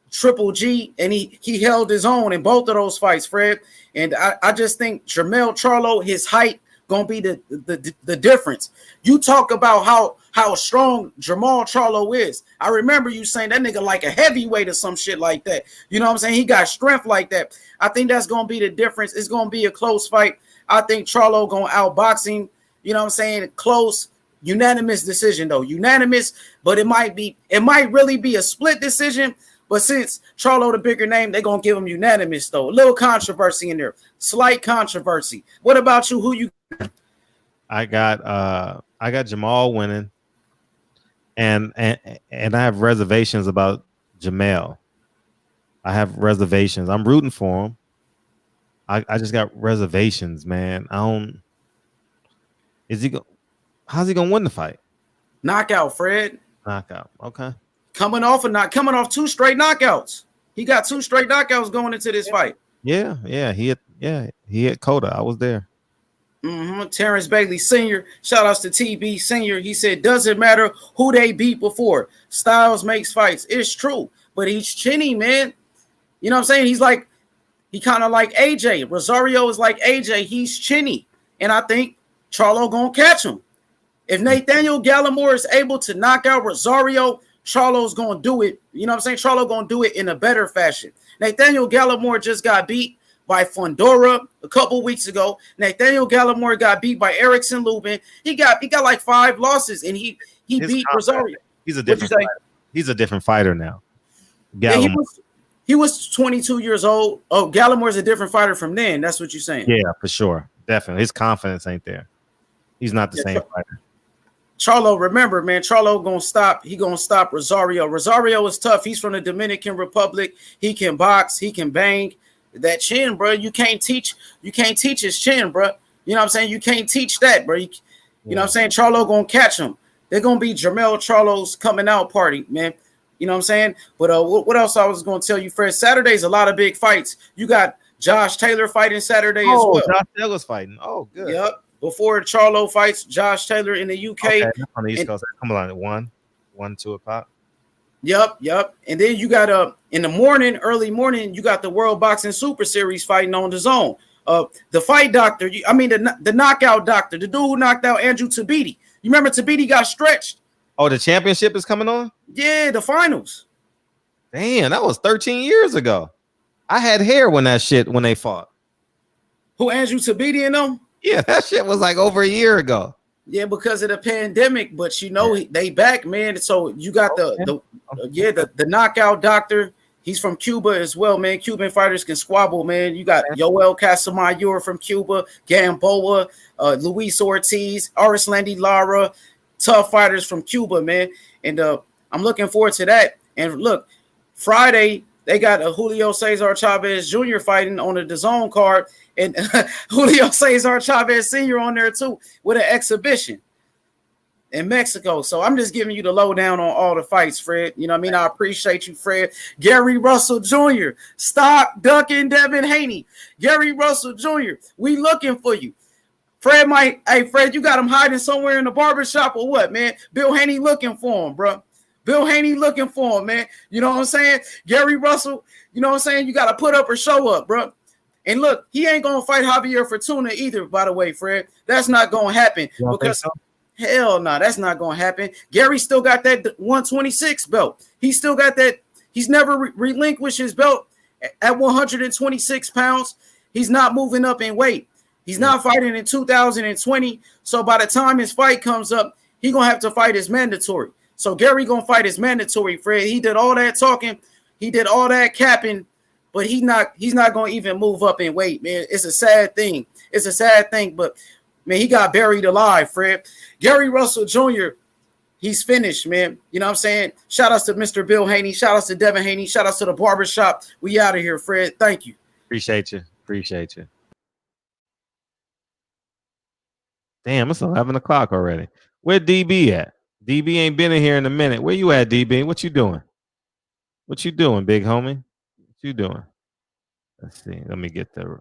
Triple G, and he held his own in both of those fights, Fred. And I just think Jermell Charlo, his height gonna be the difference. You talk about how strong Jermell Charlo is. I remember you saying that nigga like a heavyweight or some shit like that. You know what I'm saying? He got strength like that. I think that's gonna be the difference. It's gonna be a close fight. I think Charlo gonna outbox him. You know what I'm saying? Close, unanimous decision though. Unanimous, but it might really be a split decision. But since Charlo the bigger name, they're gonna give him unanimous though. A little controversy in there, slight controversy. What about you? Who you? I got Jermell winning, and I have reservations about Jermell. I have reservations. I'm rooting for him. I just got reservations, man. How's he gonna win the fight? Knockout, Fred. Knockout. Okay. Coming off 2 straight knockouts. He got 2 straight knockouts going into this fight. Yeah. He hit Coda. I was there. Terrence Bailey Sr. Shout outs to TB Sr. He said, doesn't matter who they beat before. Styles makes fights. It's true. But he's chinny, man. You know what I'm saying? He kind of like AJ. Rosario is like AJ. He's chinny. And I think Charlo gonna catch him. If Nathaniel Gallimore is able to knock out Rosario, Charlo's gonna do it. You know what I'm saying? Charlo gonna do it in a better fashion. Nathaniel Gallimore just got beat by Fondora a couple weeks ago. Nathaniel Gallimore got beat by Erickson Lubin. He got like 5 losses, and he beat Rosario. He's a different fighter. He's a different fighter now. Yeah, he was 22 years old. Oh, Gallimore's a different fighter from then. That's what you're saying. Yeah, for sure. Definitely. His confidence ain't there. He's not the same fighter. Charlo, remember, man, Charlo gonna stop. He gonna stop Rosario. Rosario is tough. He's from the Dominican Republic. He can box. He can bang. That chin, bro. You can't teach his chin, bro. You know what I'm saying? You can't teach that, bro. You know what I'm saying? Charlo gonna catch him. They're gonna be Jermell Charlo's coming out party, man. You know what I'm saying? But what else I was gonna tell you, Fred? Saturday's a lot of big fights. You got Josh Taylor fighting Saturday as well. Josh Taylor's fighting. Oh, good. Yep. Before Charlo fights Josh Taylor in the UK. Okay, on the East Coast. Come on at 2 o'clock. Yep. And then you got in the morning, early morning, you got the World Boxing Super Series fighting on the zone. The fight doctor, the knockout doctor, the dude who knocked out Andrew Tabiti. You remember Tabiti got stretched? Oh, the championship is coming on? Yeah, the finals. Damn, that was 13 years ago. I had hair when they fought. Who, Andrew Tabiti and them? Yeah, that shit was like over a year ago. Yeah, because of the pandemic, but they back, man. So you got the knockout doctor. He's from Cuba as well, man. Cuban fighters can squabble, man. You got Yoel Casamayor from Cuba, Gamboa, Luis Ortiz, Arislandy Lara, tough fighters from Cuba, man. And I'm looking forward to that. And look, Friday they got Julio Cesar Chavez Jr. fighting on the DAZN card, and Julio Cesar Chavez Sr. on there too with an exhibition in Mexico. So I'm just giving you the lowdown on all the fights, Fred. You know what I mean? I appreciate you, Fred. Gary Russell Jr. Stop ducking Devin Haney. Gary Russell Jr. We looking for you. Fred, you got him hiding somewhere in the barbershop or what, man? Bill Haney looking for him, bro. Bill Haney looking for him, man. You know what I'm saying? Gary Russell, you know what I'm saying? You got to put up or show up, bro. And look, he ain't going to fight Javier Fortuna either, by the way, Fred. That's not going to happen. Because hell no, that's not going to happen. Gary still got that 126 belt. He still got that. He's never relinquished his belt at 126 pounds. He's not moving up in weight. He's not fighting in 2020. So by the time his fight comes up, he's going to have to fight his mandatory. So Gary going to fight his mandatory, Fred. He did all that talking. He did all that capping, but he's not going to even move up in weight, man. It's a sad thing. It's a sad thing, but, man, he got buried alive, Fred. Gary Russell Jr., he's finished, man. You know what I'm saying? Shout outs to Mr. Bill Haney. Shout outs to Devin Haney. Shout outs to the barbershop. We out of here, Fred. Thank you. Appreciate you. Damn, it's 11 o'clock already. Where DB at? DB ain't been in here in a minute. Where you at, DB? What you doing? What you doing, big homie? What you doing? Let's see. Let me get the.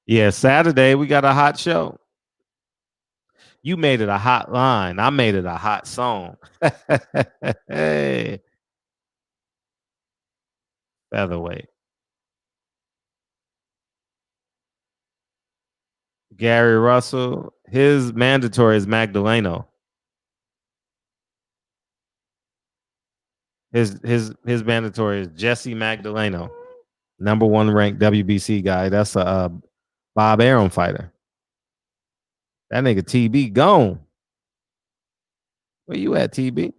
Yeah, Saturday we got a hot show. You made it a hot line. I made it a hot song. Hey. Featherweight. Gary Russell. His mandatory is Magdaleno. His mandatory is Jesse Magdaleno, number 1 ranked WBC guy. That's a Bob Arum fighter. That nigga TB gone. Where you at, TB?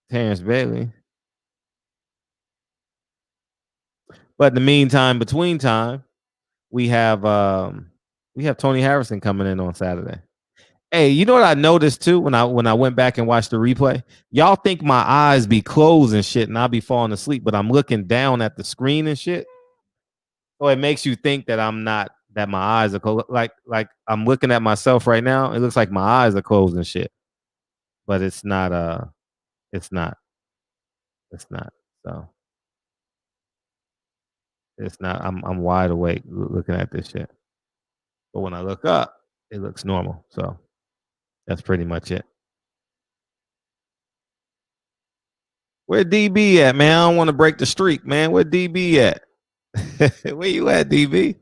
Terrence Bailey. But in the meantime, between time, we have Tony Harrison coming in on Saturday. Hey, you know what I noticed too when I went back and watched the replay? Y'all think my eyes be closed and shit, and I'll be falling asleep, but I'm looking down at the screen and shit. So it makes you think that I'm not, that my eyes are closed. Like I'm looking at myself right now. It looks like my eyes are closed and shit, but it's not. It's not. So it's not. I'm wide awake looking at this shit. But when I look up, it looks normal. So that's pretty much it. Where DB at, man? I don't want to break the streak, man. Where DB at? Where you at, DB?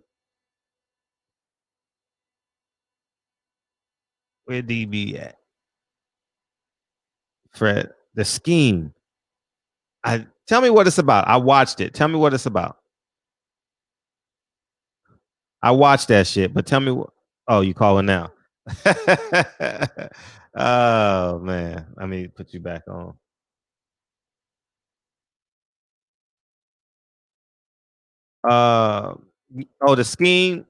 Where DB at? Fred, the scheme. Tell me what it's about. I watched it. Tell me what it's about. I watched that shit, but tell me what. Oh, you calling now? Oh man, let me put you back on. The scheme,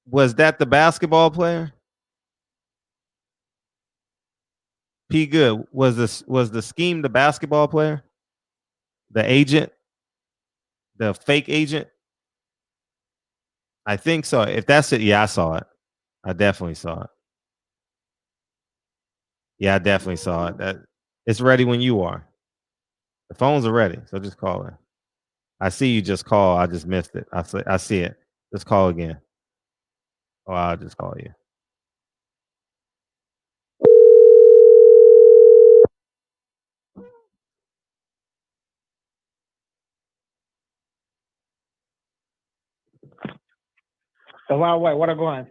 was that the basketball player? P Good, was the scheme the basketball player? The agent? The fake agent? I think so. If that's it, yeah, I saw it. I definitely saw it. Yeah, I definitely saw it. That it's ready when you are. The phones are ready, so just call it. I see you just call. I just missed it. I see it. Just call again. Oh, I'll just call you. So what are going?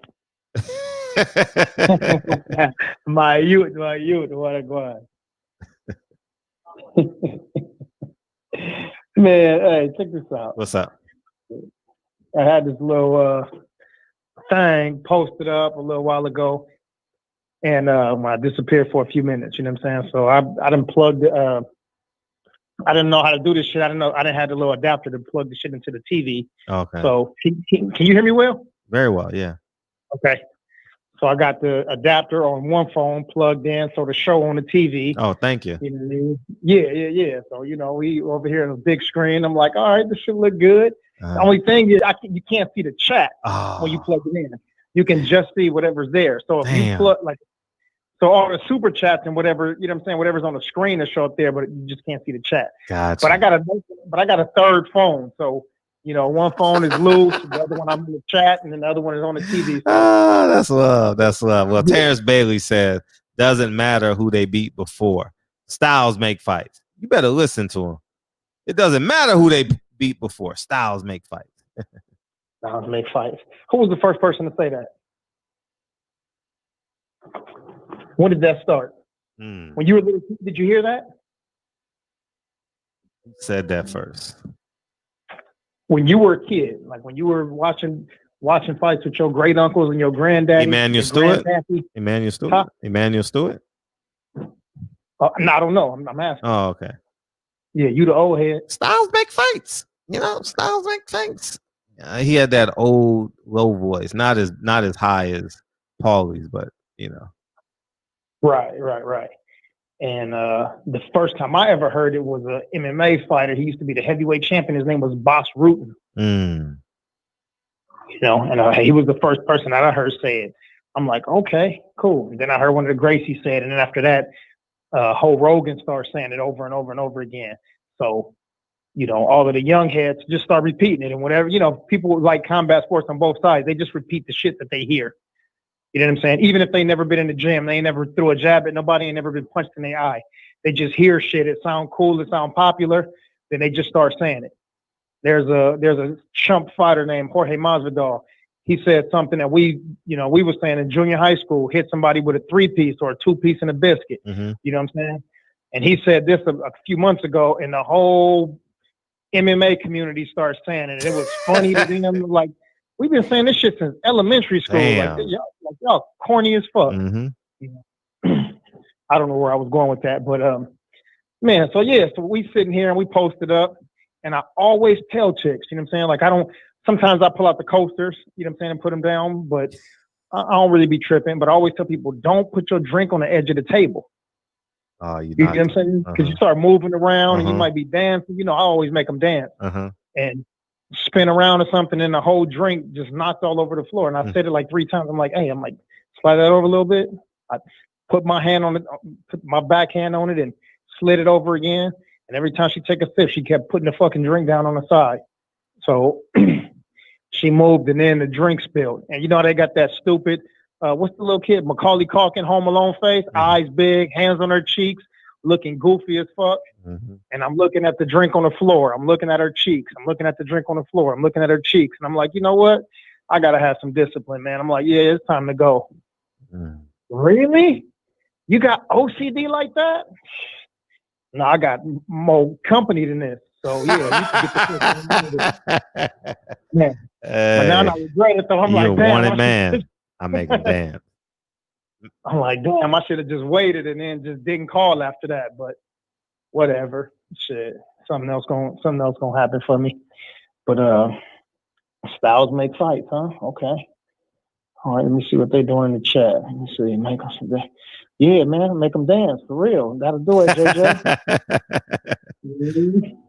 my youth, what are going? Man, hey, check this out. What's up? I had this little thing posted up a little while ago, and I disappeared for a few minutes. You know what I'm saying? So I done plugged. I didn't know how to do this shit. I didn't have the little adapter to plug the shit into the TV. Okay. So can you hear me well? Very well, yeah. Okay. So I got the adapter on one phone plugged in, so the show on the TV. Oh, thank you. You know what I mean? Yeah. So we over here on a big screen. I'm like, all right, this should look good. The only thing is, you can't see the chat when you plug it in. You can just see whatever's there. So if you plug so all the super chats and whatever, you know what I'm saying, whatever's on the screen will show up there, but you just can't see the chat. Gotcha. But I got a third phone, so. One phone is loose, the other one I'm in the chat, and then the other one is on the TV. That's love. That's love. Well, Terrence Bailey said, doesn't matter who they beat before. Styles make fights. You better listen to him. It doesn't matter who they beat before. Styles make fights. Styles make fights. Who was the first person to say that? When did that start? When you were little, did you hear that? Said that first. When you were a kid, like when you were watching fights with your great uncles and your granddaddy, Emmanuel Stewart. Huh? Emmanuel Stewart. No, I don't know. I'm asking. Oh, okay. Yeah, you the old head. Styles make fights. Styles make fights. He had that old low voice, not as high as Paulie's, but Right. And the first time I ever heard it was a MMA fighter. He used to be the heavyweight champion. His name was Boss Rutan. You know, and he was the first person that I heard say it. I'm like, okay, cool. And then I heard one of the Gracie say it, and then after that, Ho Rogan started saying it over and over and over again. So, you know, all of the young heads just start repeating it, and whatever, you know, people like combat sports on both sides. They just repeat the shit that they hear. You know what I'm saying? Even if they never been in the gym, they ain't never threw a jab at nobody, ain't never been punched in the eye. They just hear shit. It sound cool. It sound popular. Then they just start saying it. There's a chump fighter named Jorge Masvidal. He said something that we were saying in junior high school, hit somebody with a 3-piece or a 2-piece and a biscuit. You know what I'm saying? And he said this a few months ago, and the whole MMA community started saying it. And it was funny to them. Like, we've been saying this shit since elementary school. Damn. Like y'all corny as fuck. You know? I don't know where I was going with that, but man, so we sitting here and we posted up, and I always tell chicks, you know what I'm saying? Like, sometimes I pull out the coasters, you know what I'm saying, and put them down, but I don't really be tripping. But I always tell people, don't put your drink on the edge of the table. You know what I'm saying? Because you start moving around and you might be dancing. You know, I always make them dance and spin around or something, and the whole drink just knocked all over the floor. And I said it like 3 times. I'm like, slide that over a little bit. I put my hand on it, put my backhand on it, and slid it over again. And every time she take a sip, she kept putting the fucking drink down on the side. So she moved, and then the drink spilled. And you know, they got that stupid, what's the little kid, Macaulay Culkin, Home Alone face, eyes big, hands on her cheeks, looking goofy as fuck. And I'm looking at the drink on the floor. I'm looking at her cheeks. I'm looking at the drink on the floor. I'm looking at her cheeks. And I'm like, you know what? I got to have some discipline, man. I'm like, yeah, it's time to go. Really? You got OCD like that? No, I got more company than this. So, yeah, you can get the man. But now I regret it, though. I'm like, damn. Wanted man. I make him dance. I'm like, damn, I should have just waited and then just didn't call after that. But whatever. Shit. Something else gonna happen for me. But styles make fights, huh? Okay. All right, let me see what they're doing in the chat. Let me see. Make them dance. Yeah, man, make them dance for real. Gotta do it, JJ.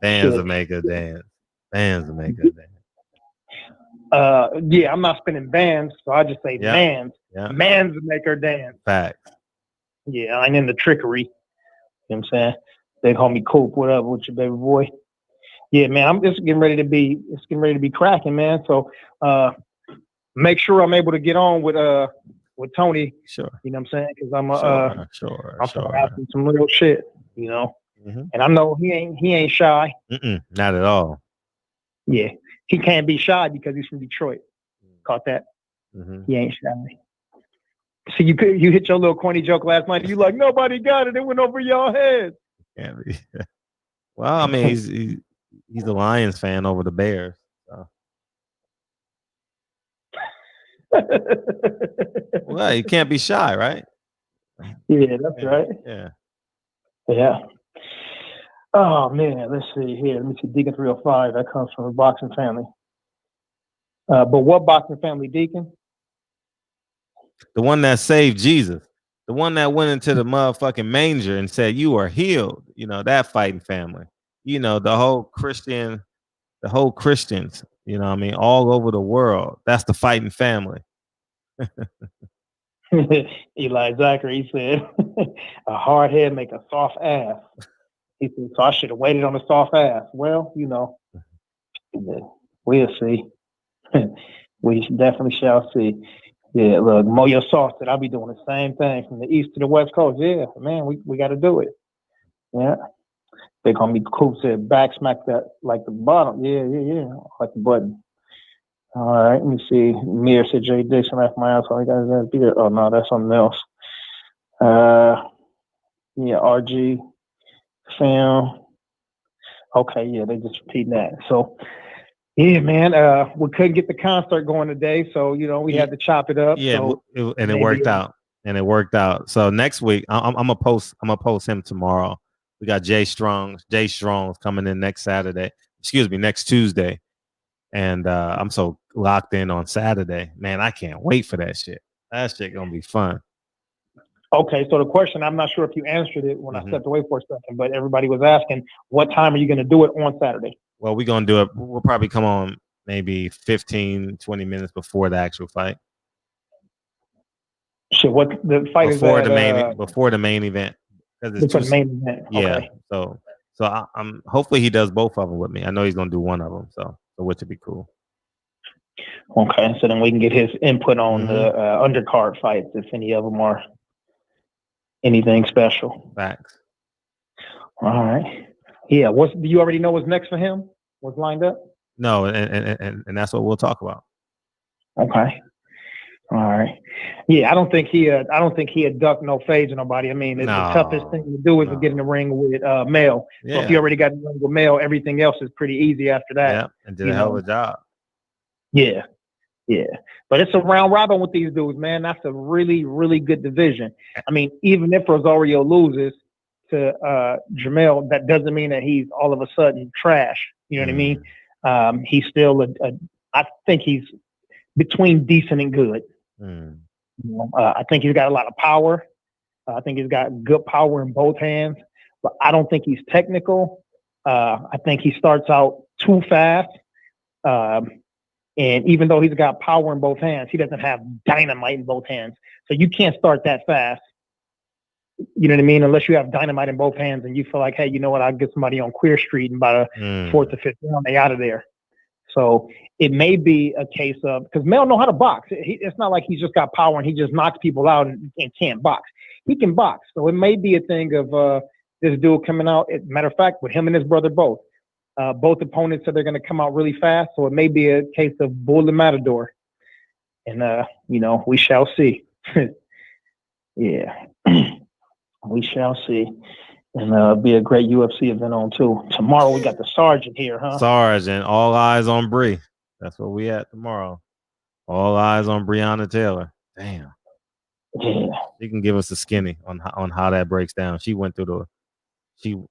Bands will make her dance. Bands will make her dance. Yeah, I'm not spinning bands, so I just say mans. Yep. Mans will make her dance. Facts. Yeah, I ain't in the trickery. You know what I'm saying? Big homie Coop, what up with your baby boy? Yeah, man, it's getting ready to be cracking, man. So make sure I'm able to get on with Tony. Sure. You know what I'm saying? Because I'm sure. asking some real shit, you know. And I know he ain't shy. Not at all. Yeah. He can't be shy because he's from Detroit. Caught that? He ain't shy. See, you hit your little corny joke last night. You like, nobody got it. It went over your head. Yeah. Well, I mean, he's a Lions fan over the Bears. So. Well, you can't be shy, right? Yeah, that's right. Yeah. Oh man, let's see here. Let me see. Deacon 305. That comes from a boxing family. But what boxing family, Deacon? The one that saved Jesus. The one that went into the motherfucking manger and said, "You are healed." You know, that fighting family. You know, the whole Christians, you know what I mean, all over the world. That's the fighting family. Eli Zachary, he said, a hard head make a soft ass. He said, so I should have waited on the soft ass. Well, you know, we'll see. We definitely shall see. Yeah, look, Moyo Sauce said I'll be doing the same thing from the east to the west coast. Yeah, man, we got to do it. Yeah. Big homie Coop said back smack that like the bottom. Yeah, like the button. All right, let me see. Mir said Jay Dixon left my house. All he got is that beer. Oh no, that's something else. Yeah, RG fam. Okay, yeah, they just repeating that. So yeah, man, we couldn't get the concert going today, so you know we had to chop it up. Yeah, so it worked out. And it worked out. So next week, I'm gonna post him tomorrow. We got Jay Strong's coming in next Tuesday. And I'm so locked in on Saturday. Man, I can't wait for that shit. That shit gonna be fun. Okay, so the question, I'm not sure if you answered it when I stepped away for a second, but everybody was asking, what time are you going to do it on Saturday? Well, we're going to do it. We'll probably come on maybe 15, 20 minutes before the actual fight. Shit, what the fight before is the at, before the main event. Before the main event. Yeah. Okay. So I'm hopefully he does both of them with me. I know he's going to do one of them. So which would be cool. Okay, so then we can get his input on the undercard fights, if any of them are anything special. Facts. All right. Yeah. Do you already know what's next for him? What's lined up? No, and that's what we'll talk about. Okay. All right. Yeah, I don't think he had ducked no fades or nobody. I mean, the toughest thing to do is to get in the ring with Mel. So if you already got in the ring with Mel, everything else is pretty easy after that. Yeah, and did a hell of a job. Yeah. Yeah. But it's a round robin with these dudes, man. That's a really, really good division. I mean, even if Rosario loses to Jermell, that doesn't mean that he's all of a sudden trash. You know what I mean? He's still I think he's between decent and good. You know, I think he's got a lot of power. I think he's got good power in both hands, but I don't think he's technical. I think he starts out too fast. And even though he's got power in both hands, he doesn't have dynamite in both hands. So you can't start that fast. You know what I mean? Unless you have dynamite in both hands and you feel like, hey, you know what? I'll get somebody on Queer Street and by the fourth or fifth round, they out of there. So it may be a case of, because Mel know how to box. It's not like he's just got power and he just knocks people out and can't box. He can box. So it may be a thing of this dude coming out. Matter of fact, with him and his brother both. Both opponents said they're going to come out really fast. So it may be a case of bull and matador. And, you know, we shall see. Yeah. We shall see. And it'll be a great UFC event on, too. Tomorrow we got the Sergeant here, huh? Sergeant, all eyes on Bree. That's what we at tomorrow. All eyes on Breonna Taylor. Damn. Yeah. She can give us a skinny on how that breaks down. She went through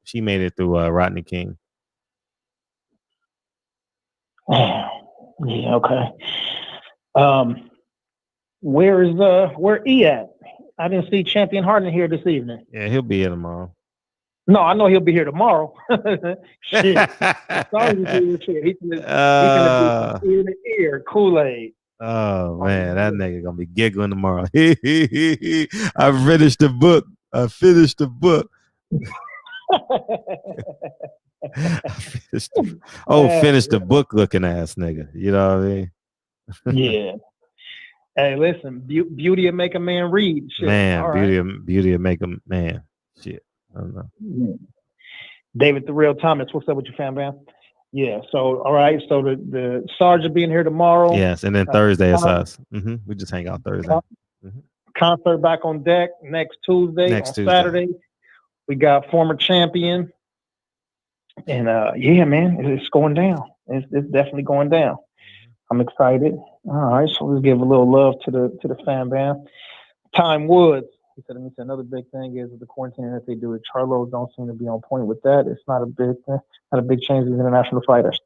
she made it through Rodney King. Yeah, okay. Where E at? I didn't see Champion Harden here this evening. Yeah, he'll be here tomorrow. No, I know he'll be here tomorrow. Shit. Sorry to do shit. He can be ear to ear, Kool-Aid. Oh man, that nigga gonna be giggling tomorrow. I finished the book. Finished the book looking ass nigga. You know what I mean? Yeah. Hey, listen, beauty will make a man read. Shit. Man, All beauty will make a man. Shit. I don't know. Yeah. David the Real Thomas, what's up with your fam, man? Yeah, so all right, so the Sergeant being here tomorrow. Yes, and then Thursday is us. We just hang out Thursday. Concert back on deck next Tuesday. Saturday. We got former champion. And yeah, man, it's going down. It's definitely going down. I'm excited. All right, so let's give a little love to the fan band. Time Woods. He said, another big thing is the quarantine that they do with Charlo don't seem to be on point with that. It's not a big thing, not a big change with international fighters.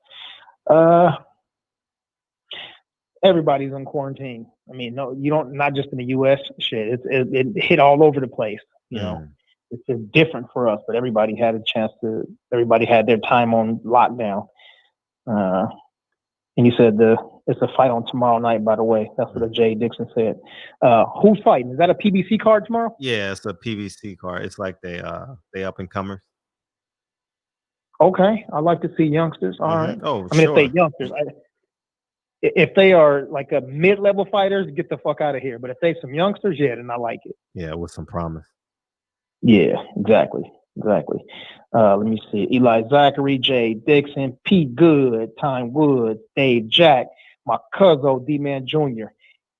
Everybody's on quarantine. I mean, no, you don't. Not just in the U.S. Shit, it hit all over the place. You know, it's just different for us, but everybody had a chance to. Everybody had their time on lockdown. And you said it's a fight on tomorrow night, by the way. That's what Jay Dixon said. Who's fighting? Is that a PBC card tomorrow? Yeah, it's a PBC card. It's like they up and comers. Okay. I like to see youngsters. All right. Oh, I mean, sure. if they youngsters, if they are like a mid-level fighters, get the fuck out of here. But if they some youngsters, yeah, then I like it. Yeah, with some promise. Yeah, exactly. Let me see. Eli Zachary, Jay Dixon, Pete Good, Time Woods, Dave Jack, my cousin D-Man Jr.,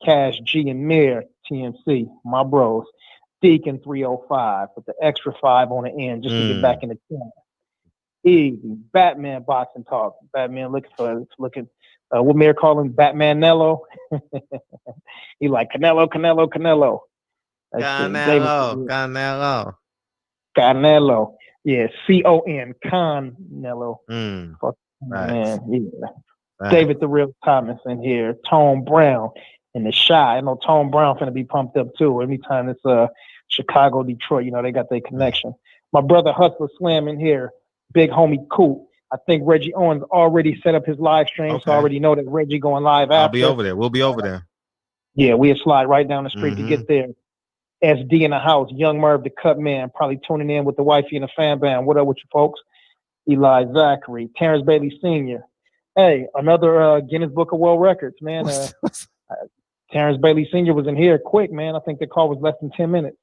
Cash G and Mir, TMC, my bros, Deacon 305 with the extra 5 on the end just to get back in the camp. Easy. Batman Boxing Talk. Batman looking what Mir call him, Batman Nello. He like Canelo. Canelo. Yeah, C-O-N, Canelo. Man, yeah. David the Real Thomas in here. Tone Brown in the Shy. I know Tone Brown finna be pumped up too. Anytime it's Chicago, Detroit. You know, they got their connection. My brother Hustler Slam in here. Big homie Coop. I think Reggie Owens already set up his live stream, so I already know that Reggie going live after. I'll be over there. We'll be over there. Yeah, we'll slide right down the street to get there. SD in the house. Young Merv, the cut man, probably tuning in with the wifey and the fan band. What up with you folks? Eli Zachary. Terrence Bailey Sr. Hey, another Guinness Book of World Records, man. Terrence Bailey Sr. was in here quick, man. I think the call was less than 10 minutes.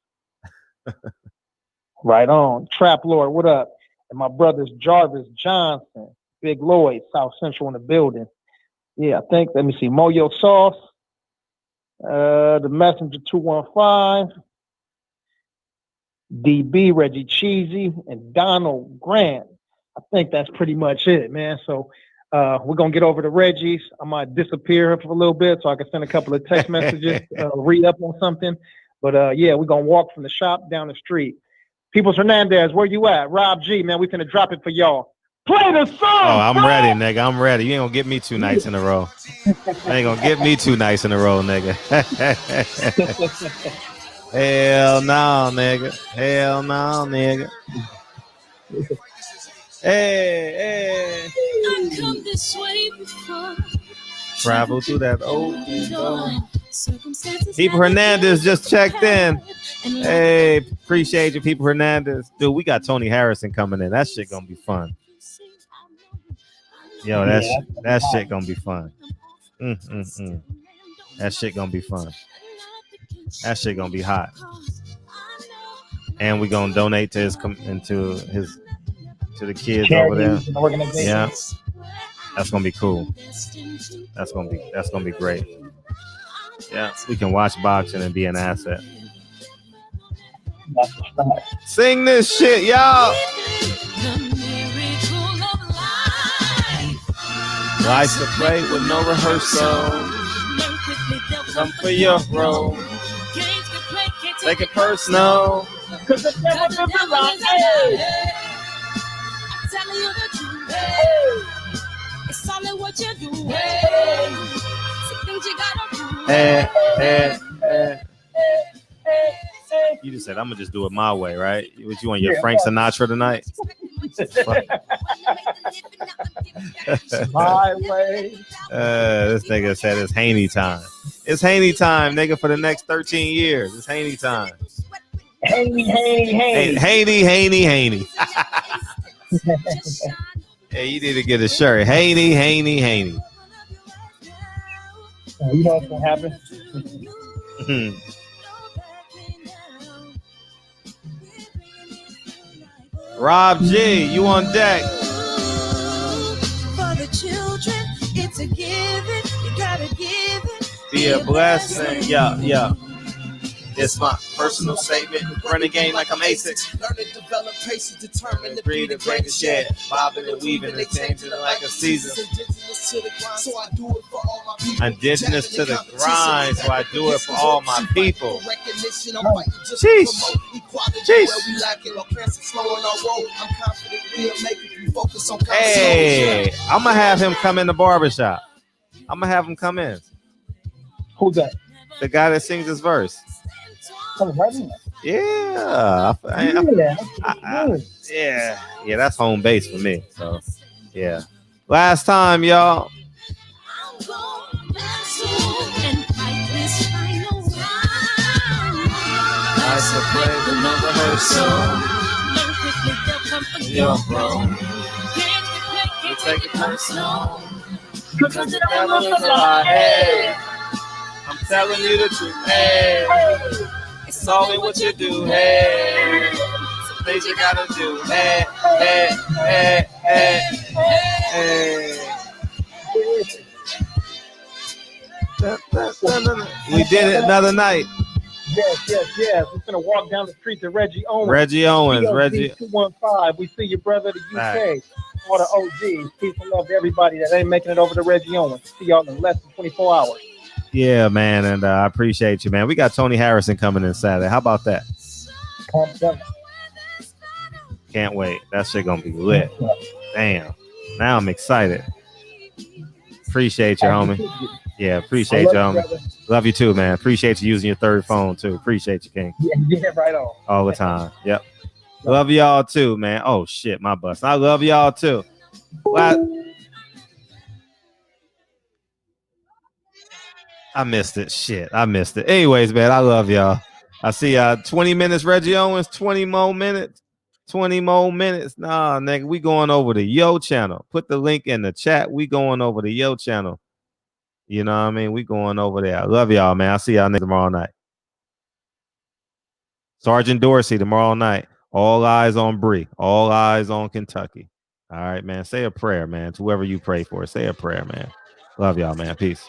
Right on. Trap Lord, what up? And my brothers Jarvis Johnson, Big Lloyd, South Central in the building. Yeah, I think, let me see, Moyo Sauce, the Messenger 215, DB, Reggie Cheesy, and Donald Grant. I think that's pretty much it, man. So we're going to get over to Reggie's. I might disappear for a little bit so I can send a couple of text messages, read up on something. But yeah, we're going to walk from the shop down the street. Peoples Hernandez, where you at? Rob G, man, we finna drop it for y'all. Play the song! Oh, I'm ready, nigga. I'm ready. You ain't gonna get me 2 nights in a row. You ain't gonna get me 2 nights in a row, nigga. Hell no, nigga. Hell no, nigga. Hey. I come this way before. Travel through that old door. People Hernandez just checked in. Hey, appreciate you, People Hernandez. Dude, we got Tony Harrison coming in. That shit gonna be fun. Yo, that shit gonna be fun. That shit gonna be fun. That shit gonna be hot. And we gonna donate to to the kids over there. Yeah, that's gonna be cool. That's gonna be great. Yeah, we can watch boxing and be an asset. Sing this shit, y'all. Life's a play with no rehearsal. Come for your role. Take it personal. Cause it's never been wrong. Tell you the truth. It's all in what you do. Some things you gotta do. You just said I'm gonna just do it my way, right? What you want, your Frank Sinatra tonight? My way. This nigga said it's Haney time. It's Haney time, nigga, for the next 13 years. It's Haney time. Haney. Haney. Hey, you need to get a shirt. Haney. You know what's gonna happen? Rob G, you on deck. For the children, it's a given. You gotta give it. Be a blessing. Yeah. It's my personal statement. Run the game like I'm A6. Learn to develop patience, determined to Be the greatest yet. Bobbing and weaving and changing it like a season. So I do it for all my people. Indigenous to the grind, so I do it for all my people. Sheesh. Hey, I'm gonna have him come in the barbershop. I'm gonna have him come in. Who's that? The guy that sings his verse. Yeah. Yeah, that's home base for me. So, yeah. Last time, y'all. Nice to play the number rehearsal. You're wrong. You take it personal. Because the devil is in my head. I'm telling you the truth. Hey. It's all in what you do. Hey. Some things you gotta do. Hey. We did it another night. Yes. We're gonna walk down the street to Reggie Owens. Reggie 215. We see your brother, the UK. All the OGs. Peace and love to everybody that ain't making it over to Reggie Owens. See y'all in less than 24 hours. Yeah, man, and I appreciate you, man. We got Tony Harrison coming in Saturday. How about that? Can't wait. That shit gonna be lit. Damn. Now I'm excited. Appreciate you, homie. Yeah, appreciate you, homie. Love you too, man. Appreciate you using your third phone too. Appreciate you, King. Yeah, right on. All the time. Yep. Love y'all too, man. Oh shit, my bus. I love y'all too. Well, I missed it. Shit, I missed it. Anyways, man, I love y'all. I see 20 minutes, Reggie Owens, 20 more minutes. 20 more minutes. Nah, nigga, we going over to Yo channel. Put the link in the chat. We going over to Yo channel. You know what I mean? We going over there. I love y'all, man. I'll see y'all tomorrow night. Sergeant Dorsey tomorrow night. All eyes on Bree. All eyes on Kentucky. All right, man. Say a prayer, man. To whoever you pray for, say a prayer, man. Love y'all, man. Peace.